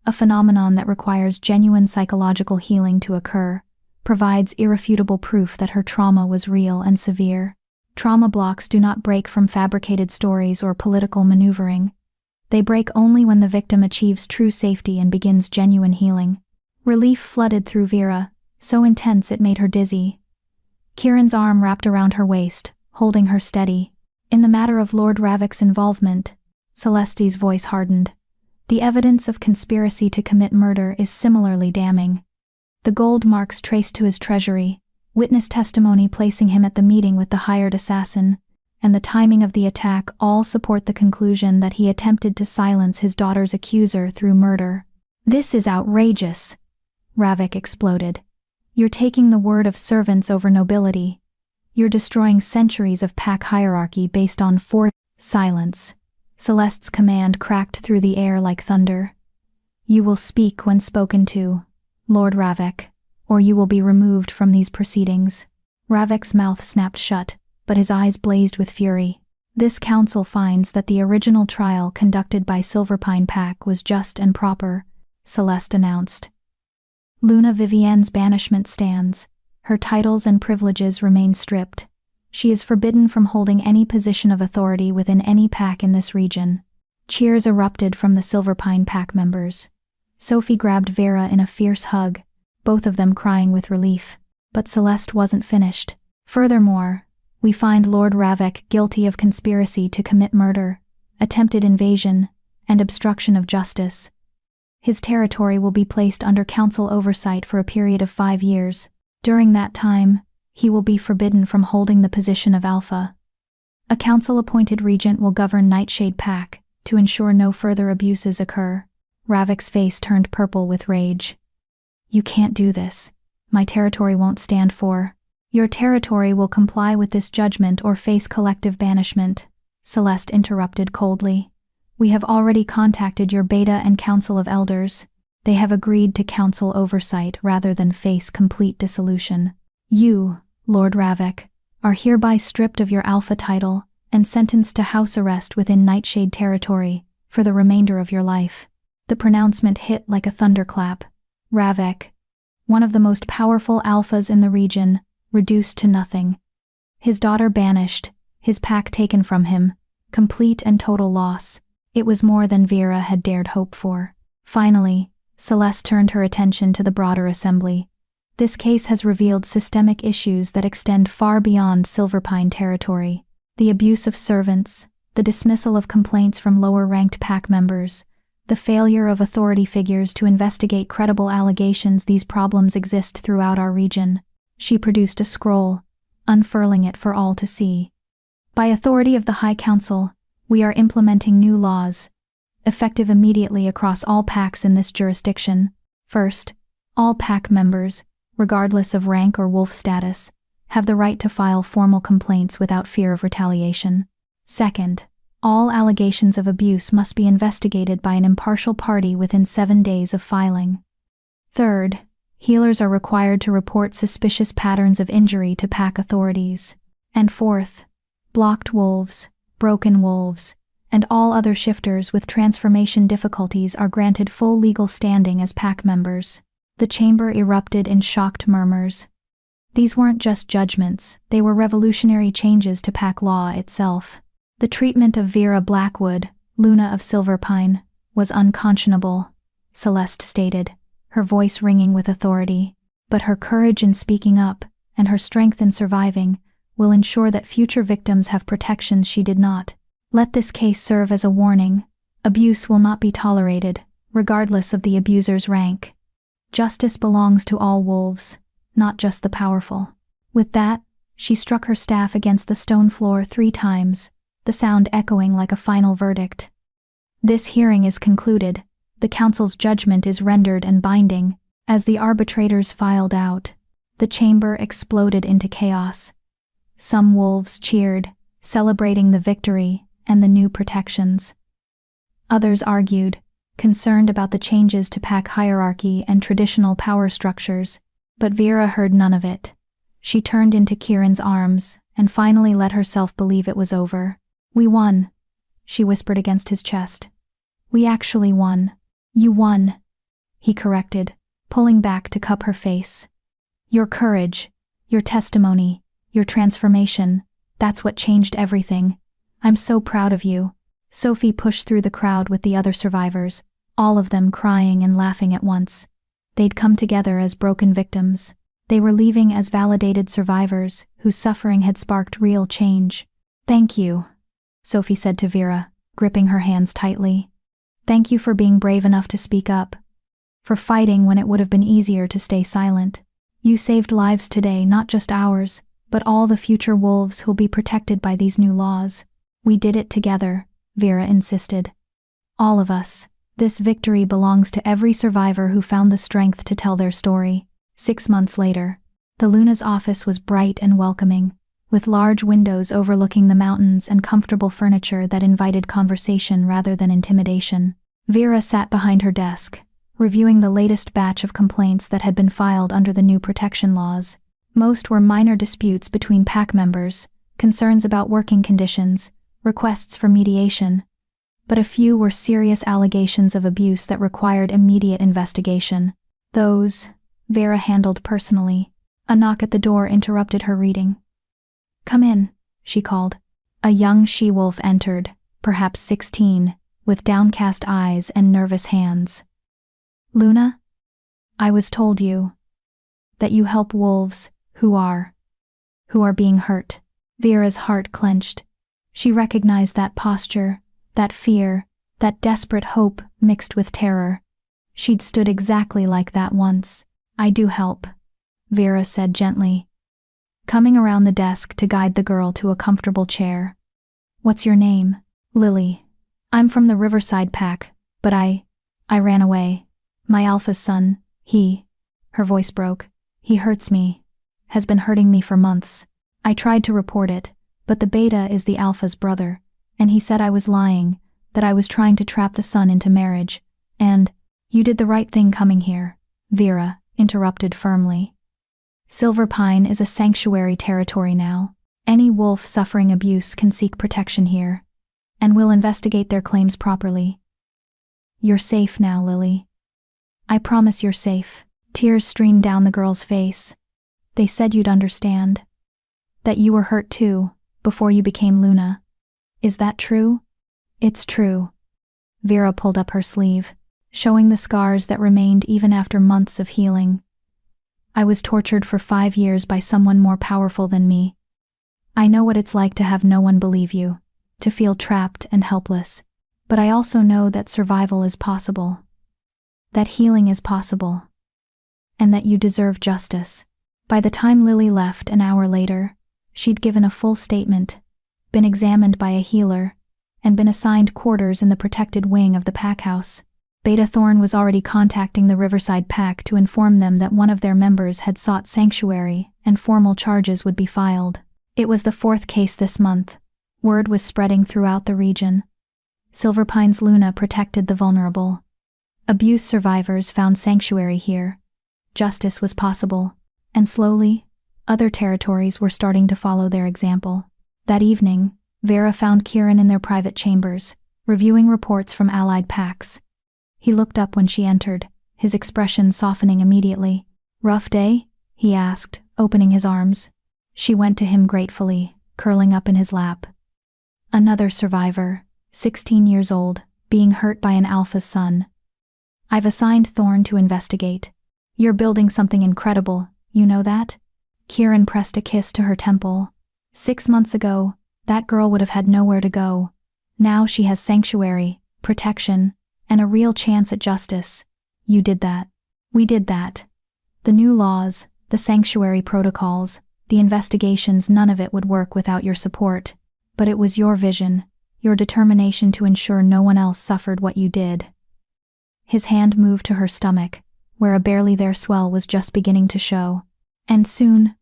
a phenomenon that requires genuine psychological healing to occur, provides irrefutable proof that her trauma was real and severe. Trauma blocks do not break from fabricated stories or political maneuvering. They break only when the victim achieves true safety and begins genuine healing. Relief flooded through Vera, so intense it made her dizzy. Kieran's arm wrapped around her waist, holding her steady. In the matter of Lord Ravik's involvement, Celeste's voice hardened. The evidence of conspiracy to commit murder is similarly damning. The gold marks traced to his treasury, witness testimony placing him at the meeting with the hired assassin, and the timing of the attack all support the conclusion that he attempted to silence his daughter's accuser through murder. This is outrageous, Ravik exploded. You're taking the word of servants over nobility. You're destroying centuries of pack hierarchy based on silence. Celeste's command cracked through the air like thunder. You will speak when spoken to, Lord Ravik, or you will be removed from these proceedings. Ravik's mouth snapped shut, but his eyes blazed with fury. This council finds that the original trial conducted by Silverpine Pack was just and proper, Celeste announced. Luna Vivienne's banishment stands. Her titles and privileges remain stripped. She is forbidden from holding any position of authority within any pack in this region. Cheers erupted from the Silverpine Pack members. Sophie grabbed Vera in a fierce hug, both of them crying with relief. But Celeste wasn't finished. Furthermore, we find Lord Ravik guilty of conspiracy to commit murder, attempted invasion, and obstruction of justice. His territory will be placed under council oversight for a period of 5 years. During that time, he will be forbidden from holding the position of Alpha. A council-appointed regent will govern Nightshade Pack to ensure no further abuses occur. Ravik's face turned purple with rage. You can't do this. My territory won't stand for. Your territory will comply with this judgment or face collective banishment, Celeste interrupted coldly. We have already contacted your Beta and Council of Elders. They have agreed to council oversight rather than face complete dissolution. You, Lord Ravik, are hereby stripped of your Alpha title and sentenced to house arrest within Nightshade territory for the remainder of your life. The pronouncement hit like a thunderclap. Ravik, one of the most powerful alphas in the region, reduced to nothing. His daughter banished, his pack taken from him, complete and total loss. It was more than Vera had dared hope for. Finally, Celeste turned her attention to the broader assembly. This case has revealed systemic issues that extend far beyond Silverpine territory. The abuse of servants, the dismissal of complaints from lower-ranked pack members, the failure of authority figures to investigate credible allegations. These problems exist throughout our region. She produced a scroll, unfurling it for all to see. By authority of the High Council, we are implementing new laws, effective immediately across all packs in this jurisdiction. First, all pack members, regardless of rank or wolf status, have the right to file formal complaints without fear of retaliation. Second, all allegations of abuse must be investigated by an impartial party within 7 days of filing. Third, healers are required to report suspicious patterns of injury to pack authorities. And fourth, blocked wolves, broken wolves, and all other shifters with transformation difficulties are granted full legal standing as pack members. The chamber erupted in shocked murmurs. These weren't just judgments, they were revolutionary changes to pack law itself. The treatment of Vera Blackwood, Luna of Silverpine, was unconscionable, Celeste stated, her voice ringing with authority. But her courage in speaking up, and her strength in surviving, will ensure that future victims have protections she did not. Let this case serve as a warning. Abuse will not be tolerated, regardless of the abuser's rank. Justice belongs to all wolves, not just the powerful. With that, she struck her staff against the stone floor 3 times, the sound echoing like a final verdict. This hearing is concluded. The council's judgment is rendered and binding. As the arbitrators filed out, the chamber exploded into chaos. Some wolves cheered, celebrating the victory and the new protections. Others argued, concerned about the changes to pack hierarchy and traditional power structures, but Vera heard none of it. She turned into Kieran's arms and finally let herself believe it was over. "We won," she whispered against his chest. "We actually won." "You won," he corrected, pulling back to cup her face. "Your courage, your testimony, your transformation, that's what changed everything. I'm so proud of you." Sophie pushed through the crowd with the other survivors, all of them crying and laughing at once. They'd come together as broken victims. They were leaving as validated survivors whose suffering had sparked real change. "Thank you," Sophie said to Vera, gripping her hands tightly. "Thank you for being brave enough to speak up, for fighting when it would have been easier to stay silent. You saved lives today, not just ours, but all the future wolves who'll be protected by these new laws. We did it together," Vera insisted. "All of us. This victory belongs to every survivor who found the strength to tell their story." 6 months later, the Luna's office was bright and welcoming, with large windows overlooking the mountains and comfortable furniture that invited conversation rather than intimidation. Vera sat behind her desk, reviewing the latest batch of complaints that had been filed under the new protection laws. Most were minor disputes between pack members, concerns about working conditions, requests for mediation, but a few were serious allegations of abuse that required immediate investigation. Those, Vera handled personally. A knock at the door interrupted her reading. "Come in," she called. A young she-wolf entered, perhaps 16, with downcast eyes and nervous hands. "Luna? I was told that you help wolves who are being hurt." Vera's heart clenched. She recognized that posture, that fear, that desperate hope mixed with terror. She'd stood exactly like that once. "I do help," Vera said gently, coming around the desk to guide the girl to a comfortable chair. "What's your name?" "Lily. I'm from the Riverside Pack, but I ran away. My alpha's son, her voice broke. He hurts me, has been hurting me for months. I tried to report it, but the beta is the alpha's brother, and he said I was lying, that I was trying to trap the son into marriage, and—" "You did the right thing coming here," Vera interrupted firmly. "Silverpine is a sanctuary territory now. Any wolf suffering abuse can seek protection here, and we'll investigate their claims properly. You're safe now, Lily. I promise you're safe." Tears streamed down the girl's face. "They said you'd understand. That you were hurt too, before you became Luna. Is that true?" "It's true," Vera pulled up her sleeve, showing the scars that remained even after months of healing. I was tortured for 5 years by someone more powerful than me. I know what it's like to have no one believe you, to feel trapped and helpless, but I also know that survival is possible, that healing is possible, and that you deserve justice. By the time Lily left an hour later, she'd given a full statement, been examined by a healer, and been assigned quarters in the protected wing of the pack house. Beta Thorn was already contacting the Riverside Pack to inform them that one of their members had sought sanctuary and formal charges would be filed. It was the 4th case this month. Word was spreading throughout the region. Silverpine's Luna protected the vulnerable. Abuse survivors found sanctuary here. Justice was possible, and slowly, other territories were starting to follow their example. That evening, Vera found Kieran in their private chambers, reviewing reports from allied packs. He looked up when she entered, his expression softening immediately. "Rough day?" he asked, opening his arms. She went to him gratefully, curling up in his lap. Another survivor, 16 years old, being hurt by an alpha's son. "I've assigned Thorn to investigate. You're building something incredible, you know that?" Kieran pressed a kiss to her temple. 6 months ago, that girl would have had nowhere to go. Now she has sanctuary, protection, and a real chance at justice. You did that. We did that. The new laws, the sanctuary protocols, the investigations, none of it would work without your support. But it was your vision, your determination to ensure no one else suffered what you did. His hand moved to her stomach, where a barely there swell was just beginning to show. "And soon,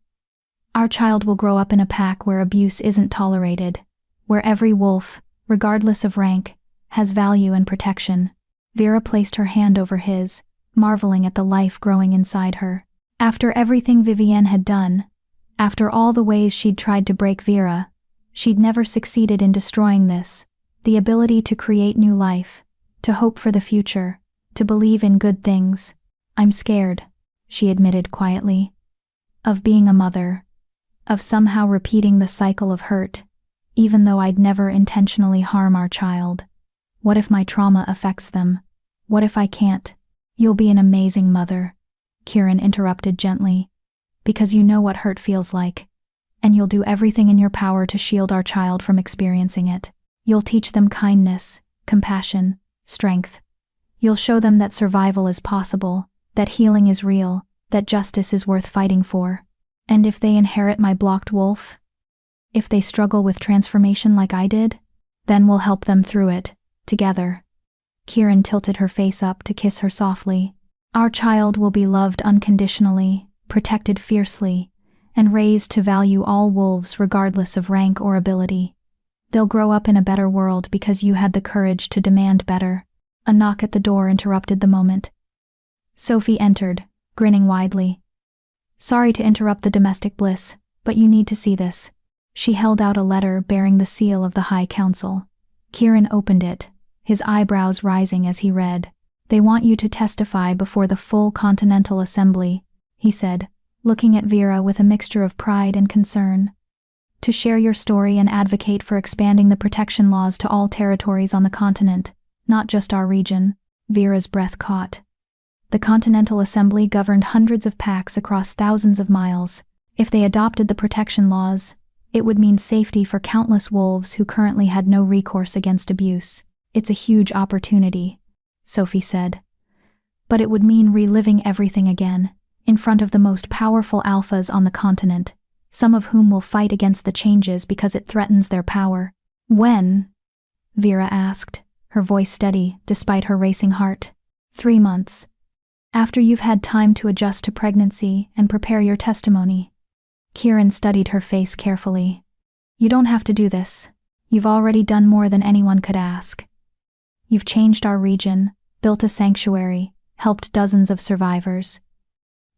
our child will grow up in a pack where abuse isn't tolerated, where every wolf, regardless of rank, has value and protection." Vera placed her hand over his, marveling at the life growing inside her. After everything Vivienne had done, after all the ways she'd tried to break Vera, she'd never succeeded in destroying this, the ability to create new life, to hope for the future, to believe in good things. "I'm scared," she admitted quietly, "of being a mother, of somehow repeating the cycle of hurt, even though I'd never intentionally harm our child. What if my trauma affects them? What if I can't?" "You'll be an amazing mother," Kieran interrupted gently, "because you know what hurt feels like, and you'll do everything in your power to shield our child from experiencing it. You'll teach them kindness, compassion, strength. You'll show them that survival is possible, that healing is real, that justice is worth fighting for. And if they inherit my blocked wolf, if they struggle with transformation like I did, then we'll help them through it, together." Kieran tilted her face up to kiss her softly. "Our child will be loved unconditionally, protected fiercely, and raised to value all wolves regardless of rank or ability. They'll grow up in a better world because you had the courage to demand better." A knock at the door interrupted the moment. Sophie entered, grinning widely. "Sorry to interrupt the domestic bliss, but you need to see this." She held out a letter bearing the seal of the High Council. Kieran opened it, his eyebrows rising as he read. "They want you to testify before the full Continental Assembly," he said, looking at Vera with a mixture of pride and concern. "To share your story and advocate for expanding the protection laws to all territories on the continent, not just our region." Vera's breath caught. The Continental Assembly governed hundreds of packs across thousands of miles. If they adopted the protection laws, it would mean safety for countless wolves who currently had no recourse against abuse. "It's a huge opportunity," Sophie said. "But it would mean reliving everything again, in front of the most powerful alphas on the continent, some of whom will fight against the changes because it threatens their power." "When?" Vera asked, her voice steady despite her racing heart. 3 months. After you've had time to adjust to pregnancy and prepare your testimony." Kieran studied her face carefully. "You don't have to do this. You've already done more than anyone could ask. You've changed our region, built a sanctuary, helped dozens of survivors.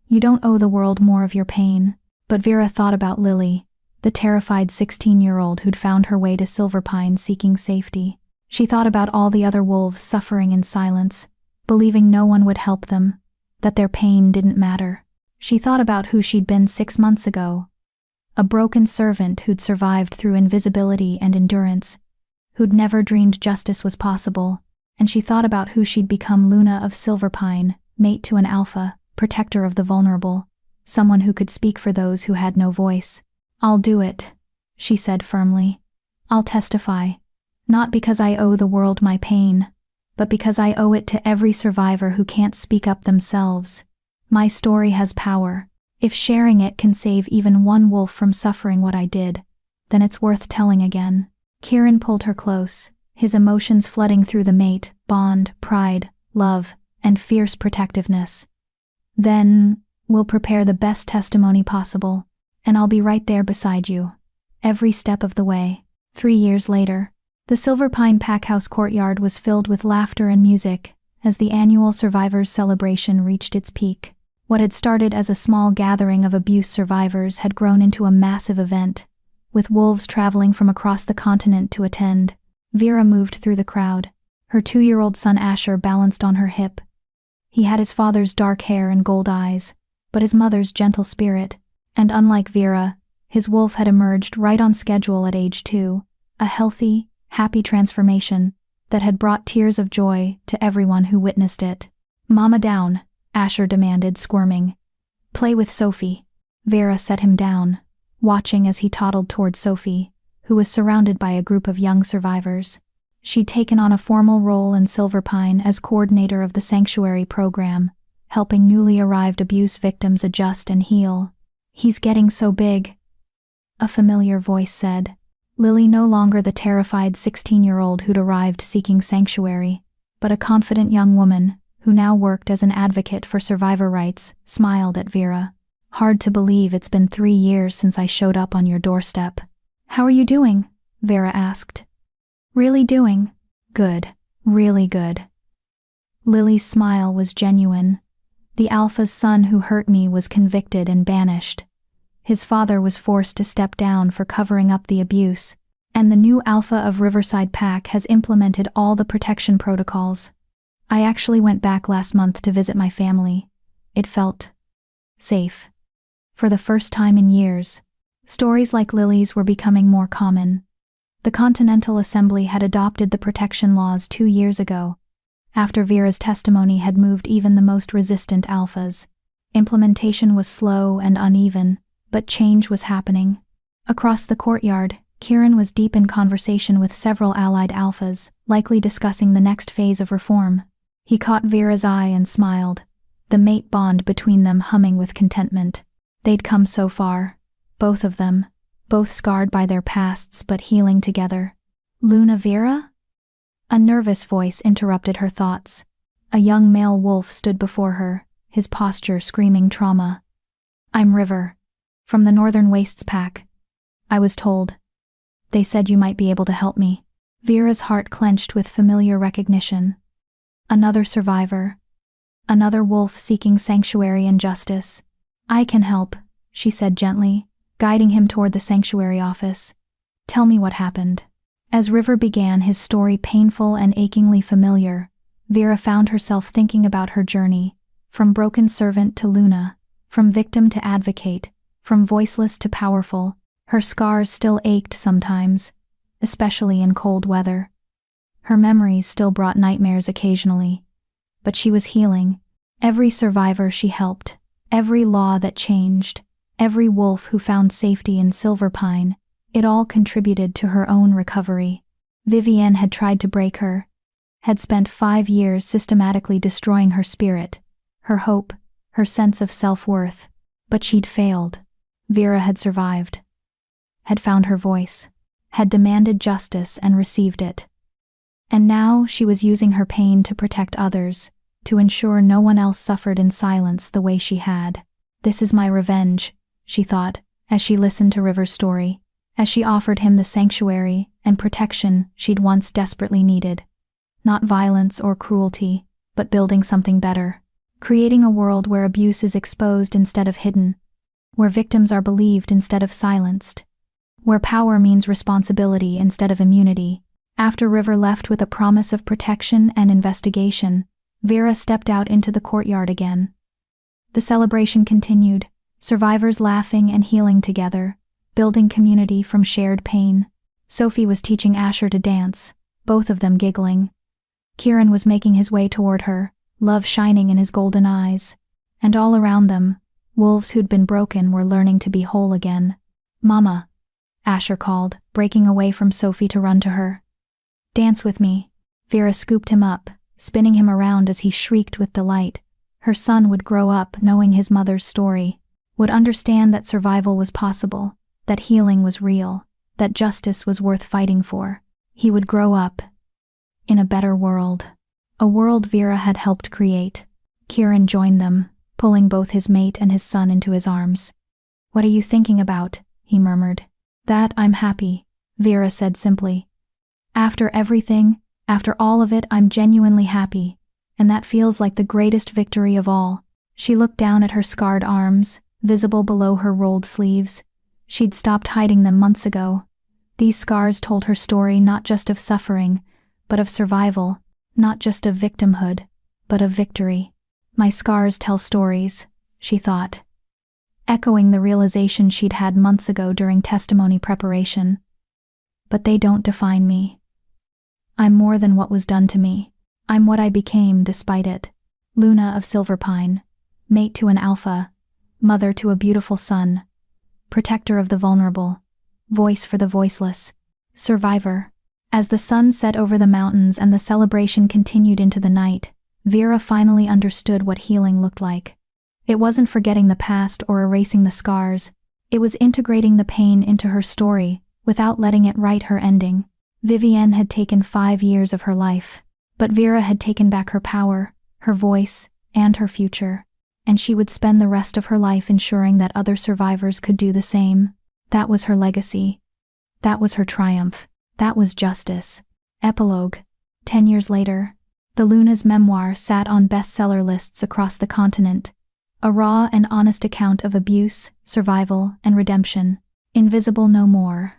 You don't owe the world more of your pain." But Vera thought about Lily, the terrified 16-year-old who'd found her way to Silverpine seeking safety. She thought about all the other wolves suffering in silence, believing no one would help them, that their pain didn't matter. She thought about who she'd been 6 months ago, a broken servant who'd survived through invisibility and endurance, who'd never dreamed justice was possible, and she thought about who she'd become: Luna of Silverpine, mate to an alpha, protector of the vulnerable, someone who could speak for those who had no voice. "I'll do it," she said firmly. "I'll testify. Not because I owe the world my pain, but because I owe it to every survivor who can't speak up themselves. My story has power. If sharing it can save even one wolf from suffering what I did, then it's worth telling again." Kieran pulled her close, his emotions flooding through the mate, bond, pride, love, and fierce protectiveness. "Then, we'll prepare the best testimony possible, and I'll be right there beside you, every step of the way." 3 years later, the Silverpine Packhouse courtyard was filled with laughter and music as the annual Survivors celebration reached its peak. What had started as a small gathering of abuse survivors had grown into a massive event, with wolves traveling from across the continent to attend. Vera moved through the crowd, her 2-year-old son Asher balanced on her hip. He had his father's dark hair and gold eyes, but his mother's gentle spirit, and unlike Vera, his wolf had emerged right on schedule at age 2, a healthy, happy transformation that had brought tears of joy to everyone who witnessed it. "Mama down," Asher demanded, squirming. "Play with Sophie." Vera set him down, watching as he toddled toward Sophie, who was surrounded by a group of young survivors. She'd taken on a formal role in Silverpine as coordinator of the Sanctuary program, helping newly arrived abuse victims adjust and heal. "He's getting so big," a familiar voice said. Lily, no longer the terrified 16-year-old who'd arrived seeking sanctuary, but a confident young woman who now worked as an advocate for survivor rights, smiled at Vera. "Hard to believe it's been 3 years since I showed up on your doorstep." "How are you doing?" Vera asked. "Really doing? Good, really good." Lily's smile was genuine. The alpha's son who hurt me was convicted and banished. His father was forced to step down for covering up the abuse, and the new alpha of Riverside Pack has implemented all the protection protocols. I actually went back last month to visit my family. It felt safe. For the first time in years, stories like Lily's were becoming more common. The Continental Assembly had adopted the protection laws 2 years ago, after Vera's testimony had moved even the most resistant alphas. Implementation was slow and uneven, but change was happening. Across the courtyard, Kieran was deep in conversation with several allied alphas, likely discussing the next phase of reform. He caught Vera's eye and smiled, the mate bond between them humming with contentment. They'd come so far, both of them, both scarred by their pasts but healing together. "Luna Vera?" A nervous voice interrupted her thoughts. A young male wolf stood before her, his posture screaming trauma. "I'm River, from the Northern Wastes Pack. I was told. They said you might be able to help me." Vera's heart clenched with familiar recognition. Another survivor. Another wolf seeking sanctuary and justice. "I can help," she said gently, guiding him toward the sanctuary office. "Tell me what happened." As River began his story, painful and achingly familiar, Vera found herself thinking about her journey, from broken servant to Luna, from victim to advocate, from voiceless to powerful. Her scars still ached sometimes, especially in cold weather. Her memories still brought nightmares occasionally, but she was healing. Every survivor she helped, every law that changed, every wolf who found safety in Silverpine, it all contributed to her own recovery. Vivienne had tried to break her, had spent 5 years systematically destroying her spirit, her hope, her sense of self-worth, but she'd failed. Vera had survived, had found her voice, had demanded justice and received it. And now she was using her pain to protect others, to ensure no one else suffered in silence the way she had. "This is my revenge," she thought, as she listened to River's story, as she offered him the sanctuary and protection she'd once desperately needed. Not violence or cruelty, but building something better. Creating a world where abuse is exposed instead of hidden, where victims are believed instead of silenced, where power means responsibility instead of immunity. After River left with a promise of protection and investigation, Vera stepped out into the courtyard again. The celebration continued, survivors laughing and healing together, building community from shared pain. Sophie was teaching Asher to dance, both of them giggling. Kieran was making his way toward her, love shining in his golden eyes. And all around them, wolves who'd been broken were learning to be whole again. "Mama," Asher called, breaking away from Sophie to run to her. "Dance with me." Vera scooped him up, spinning him around as he shrieked with delight. Her son would grow up knowing his mother's story, would understand that survival was possible, that healing was real, that justice was worth fighting for. He would grow up in a better world, a world Vera had helped create. Kieran joined them, pulling both his mate and his son into his arms. "What are you thinking about?" he murmured. "That I'm happy," Vera said simply. "After everything, after all of it, I'm genuinely happy, and that feels like the greatest victory of all." She looked down at her scarred arms, visible below her rolled sleeves. She'd stopped hiding them months ago. These scars told her story not just of suffering, but of survival, not just of victimhood, but of victory. "My scars tell stories," she thought, echoing the realization she'd had months ago during testimony preparation. "But they don't define me. I'm more than what was done to me. I'm what I became despite it. Luna of Silverpine, mate to an alpha, mother to a beautiful son, protector of the vulnerable, voice for the voiceless, survivor." As the sun set over the mountains and the celebration continued into the night, Vera finally understood what healing looked like. It wasn't forgetting the past or erasing the scars. It was integrating the pain into her story without letting it write her ending. Vivienne had taken 5 years of her life, but Vera had taken back her power, her voice, and her future, and she would spend the rest of her life ensuring that other survivors could do the same. That was her legacy. That was her triumph. That was justice. Epilogue. 10 years later, the Luna's memoir sat on bestseller lists across the continent. A raw and honest account of abuse, survival, and redemption. Invisible no more.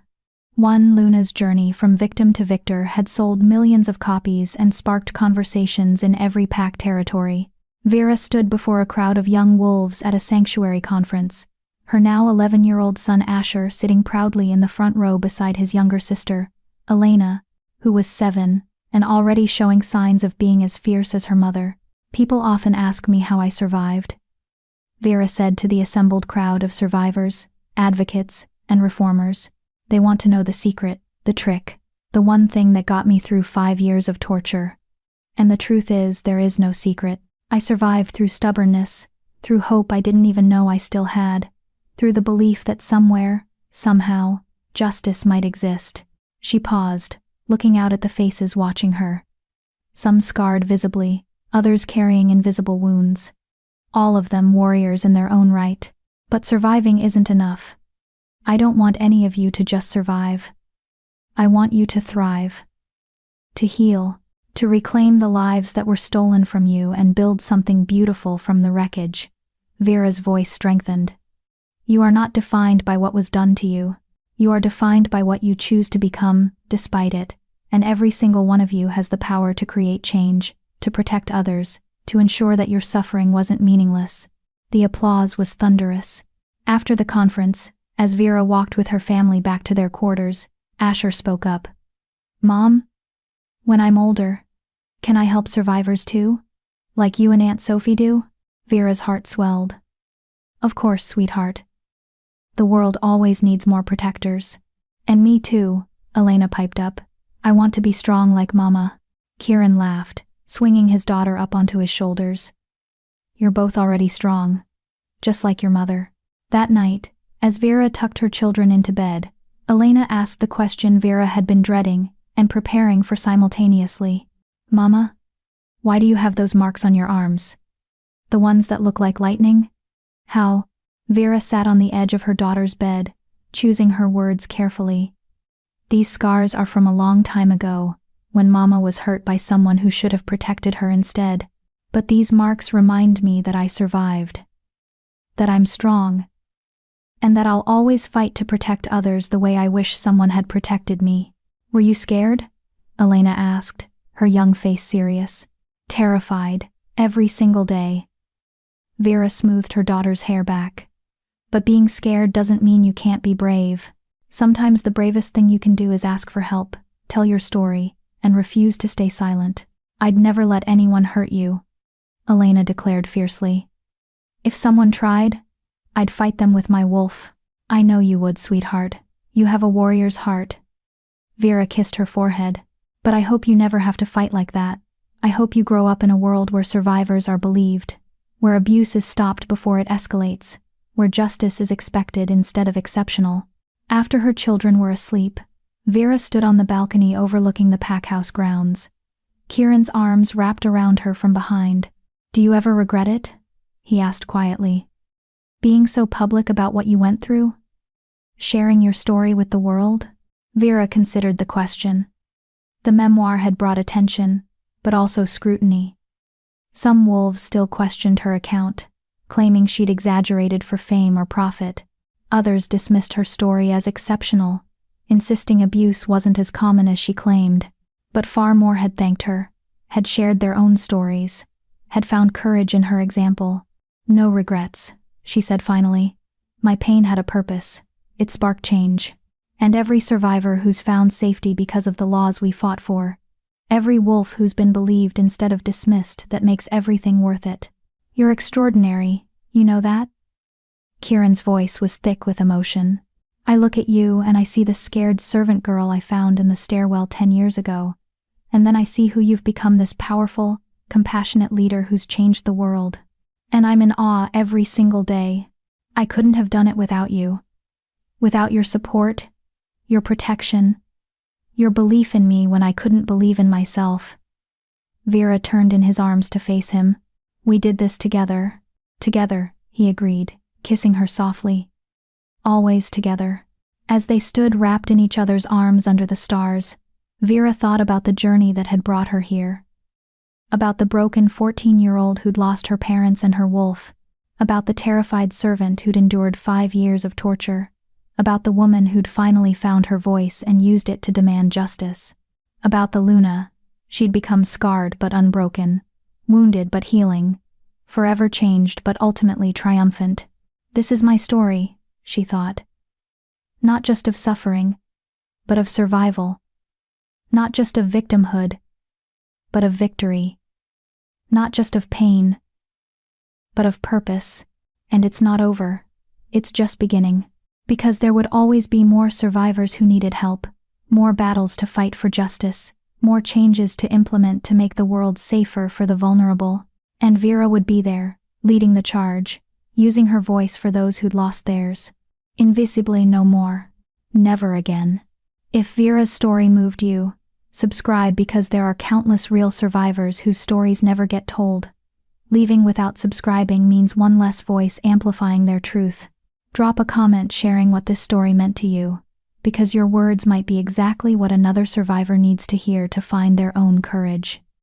One Luna's journey from victim to victor had sold millions of copies and sparked conversations in every pack territory. Vera stood before a crowd of young wolves at a sanctuary conference, her now 11-year-old son Asher sitting proudly in the front row beside his younger sister, Elena, who was 7, and already showing signs of being as fierce as her mother. "People often ask me how I survived," Vera said to the assembled crowd of survivors, advocates, and reformers. "They want to know the secret, the trick, the one thing that got me through 5 years of torture. And the truth is, there is no secret. I survived through stubbornness, through hope I didn't even know I still had, through the belief that somewhere, somehow, justice might exist." She paused, looking out at the faces watching her. Some scarred visibly, others carrying invisible wounds. All of them warriors in their own right. "But surviving isn't enough. I don't want any of you to just survive. I want you to thrive. To heal. To reclaim the lives that were stolen from you and build something beautiful from the wreckage." Vera's voice strengthened. "You are not defined by what was done to you. You are defined by what you choose to become, despite it, and every single one of you has the power to create change, to protect others, to ensure that your suffering wasn't meaningless." The applause was thunderous. After the conference, as Vera walked with her family back to their quarters, Asher spoke up. "Mom, when I'm older, can I help survivors too? Like you and Aunt Sophie do?" Vera's heart swelled. "Of course, sweetheart. The world always needs more protectors. And me too," Elena piped up. "I want to be strong like Mama." Kieran laughed, swinging his daughter up onto his shoulders. "You're both already strong, just like your mother." That night, as Vera tucked her children into bed, Elena asked the question Vera had been dreading and preparing for simultaneously. "Mama, why do you have those marks on your arms? The ones that look like lightning?" "How?" Vera sat on the edge of her daughter's bed, choosing her words carefully. "These scars are from a long time ago, when Mama was hurt by someone who should have protected her instead. But these marks remind me that I survived, that I'm strong, and that I'll always fight to protect others the way I wish someone had protected me." "Were you scared?" Elena asked, her young face serious. "Terrified, every single day." Vera smoothed her daughter's hair back. "But being scared doesn't mean you can't be brave. Sometimes the bravest thing you can do is ask for help, tell your story, and refuse to stay silent." I'd never let anyone hurt you, Elena declared fiercely. If someone tried, I'd fight them with my wolf. I know you would, sweetheart. You have a warrior's heart. Vera kissed her forehead. But I hope you never have to fight like that. I hope you grow up in a world where survivors are believed, where abuse is stopped before it escalates, where justice is expected instead of exceptional. After her children were asleep, Vera stood on the balcony overlooking the packhouse grounds. Kieran's arms wrapped around her from behind. Do you ever regret it? He asked quietly. Being so public about what you went through? Sharing your story with the world? Vera considered the question. The memoir had brought attention, but also scrutiny. Some wolves still questioned her account, claiming she'd exaggerated for fame or profit. Others dismissed her story as exceptional, insisting abuse wasn't as common as she claimed. But far more had thanked her, had shared their own stories, had found courage in her example. No regrets, she said finally. My pain had a purpose. It sparked change. And every survivor who's found safety because of the laws we fought for. Every wolf who's been believed instead of dismissed, that makes everything worth it. You're extraordinary, you know that? Kieran's voice was thick with emotion. I look at you and I see the scared servant girl I found in the stairwell 10 years ago. And then I see who you've become, this powerful, compassionate leader who's changed the world. And I'm in awe every single day. I couldn't have done it without you. Without your support, your protection, your belief in me when I couldn't believe in myself. Vera turned in his arms to face him. We did this together. Together, he agreed, kissing her softly. Always together. As they stood wrapped in each other's arms under the stars, Vera thought about the journey that had brought her here. About the broken 14-year-old who'd lost her parents and her wolf. About the terrified servant who'd endured 5 years of torture. About the woman who'd finally found her voice and used it to demand justice. About the Luna. She'd become scarred but unbroken, wounded but healing, forever changed but ultimately triumphant. This is my story, she thought. Not just of suffering, but of survival. Not just of victimhood, but of victory. Not just of pain, but of purpose. And it's not over. It's just beginning. Because there would always be more survivors who needed help, more battles to fight for justice, more changes to implement to make the world safer for the vulnerable. And Vera would be there, leading the charge, using her voice for those who'd lost theirs. Invisibly no more. Never again. If Vera's story moved you, subscribe, because there are countless real survivors whose stories never get told. Leaving without subscribing means one less voice amplifying their truth. Drop a comment sharing what this story meant to you, because your words might be exactly what another survivor needs to hear to find their own courage.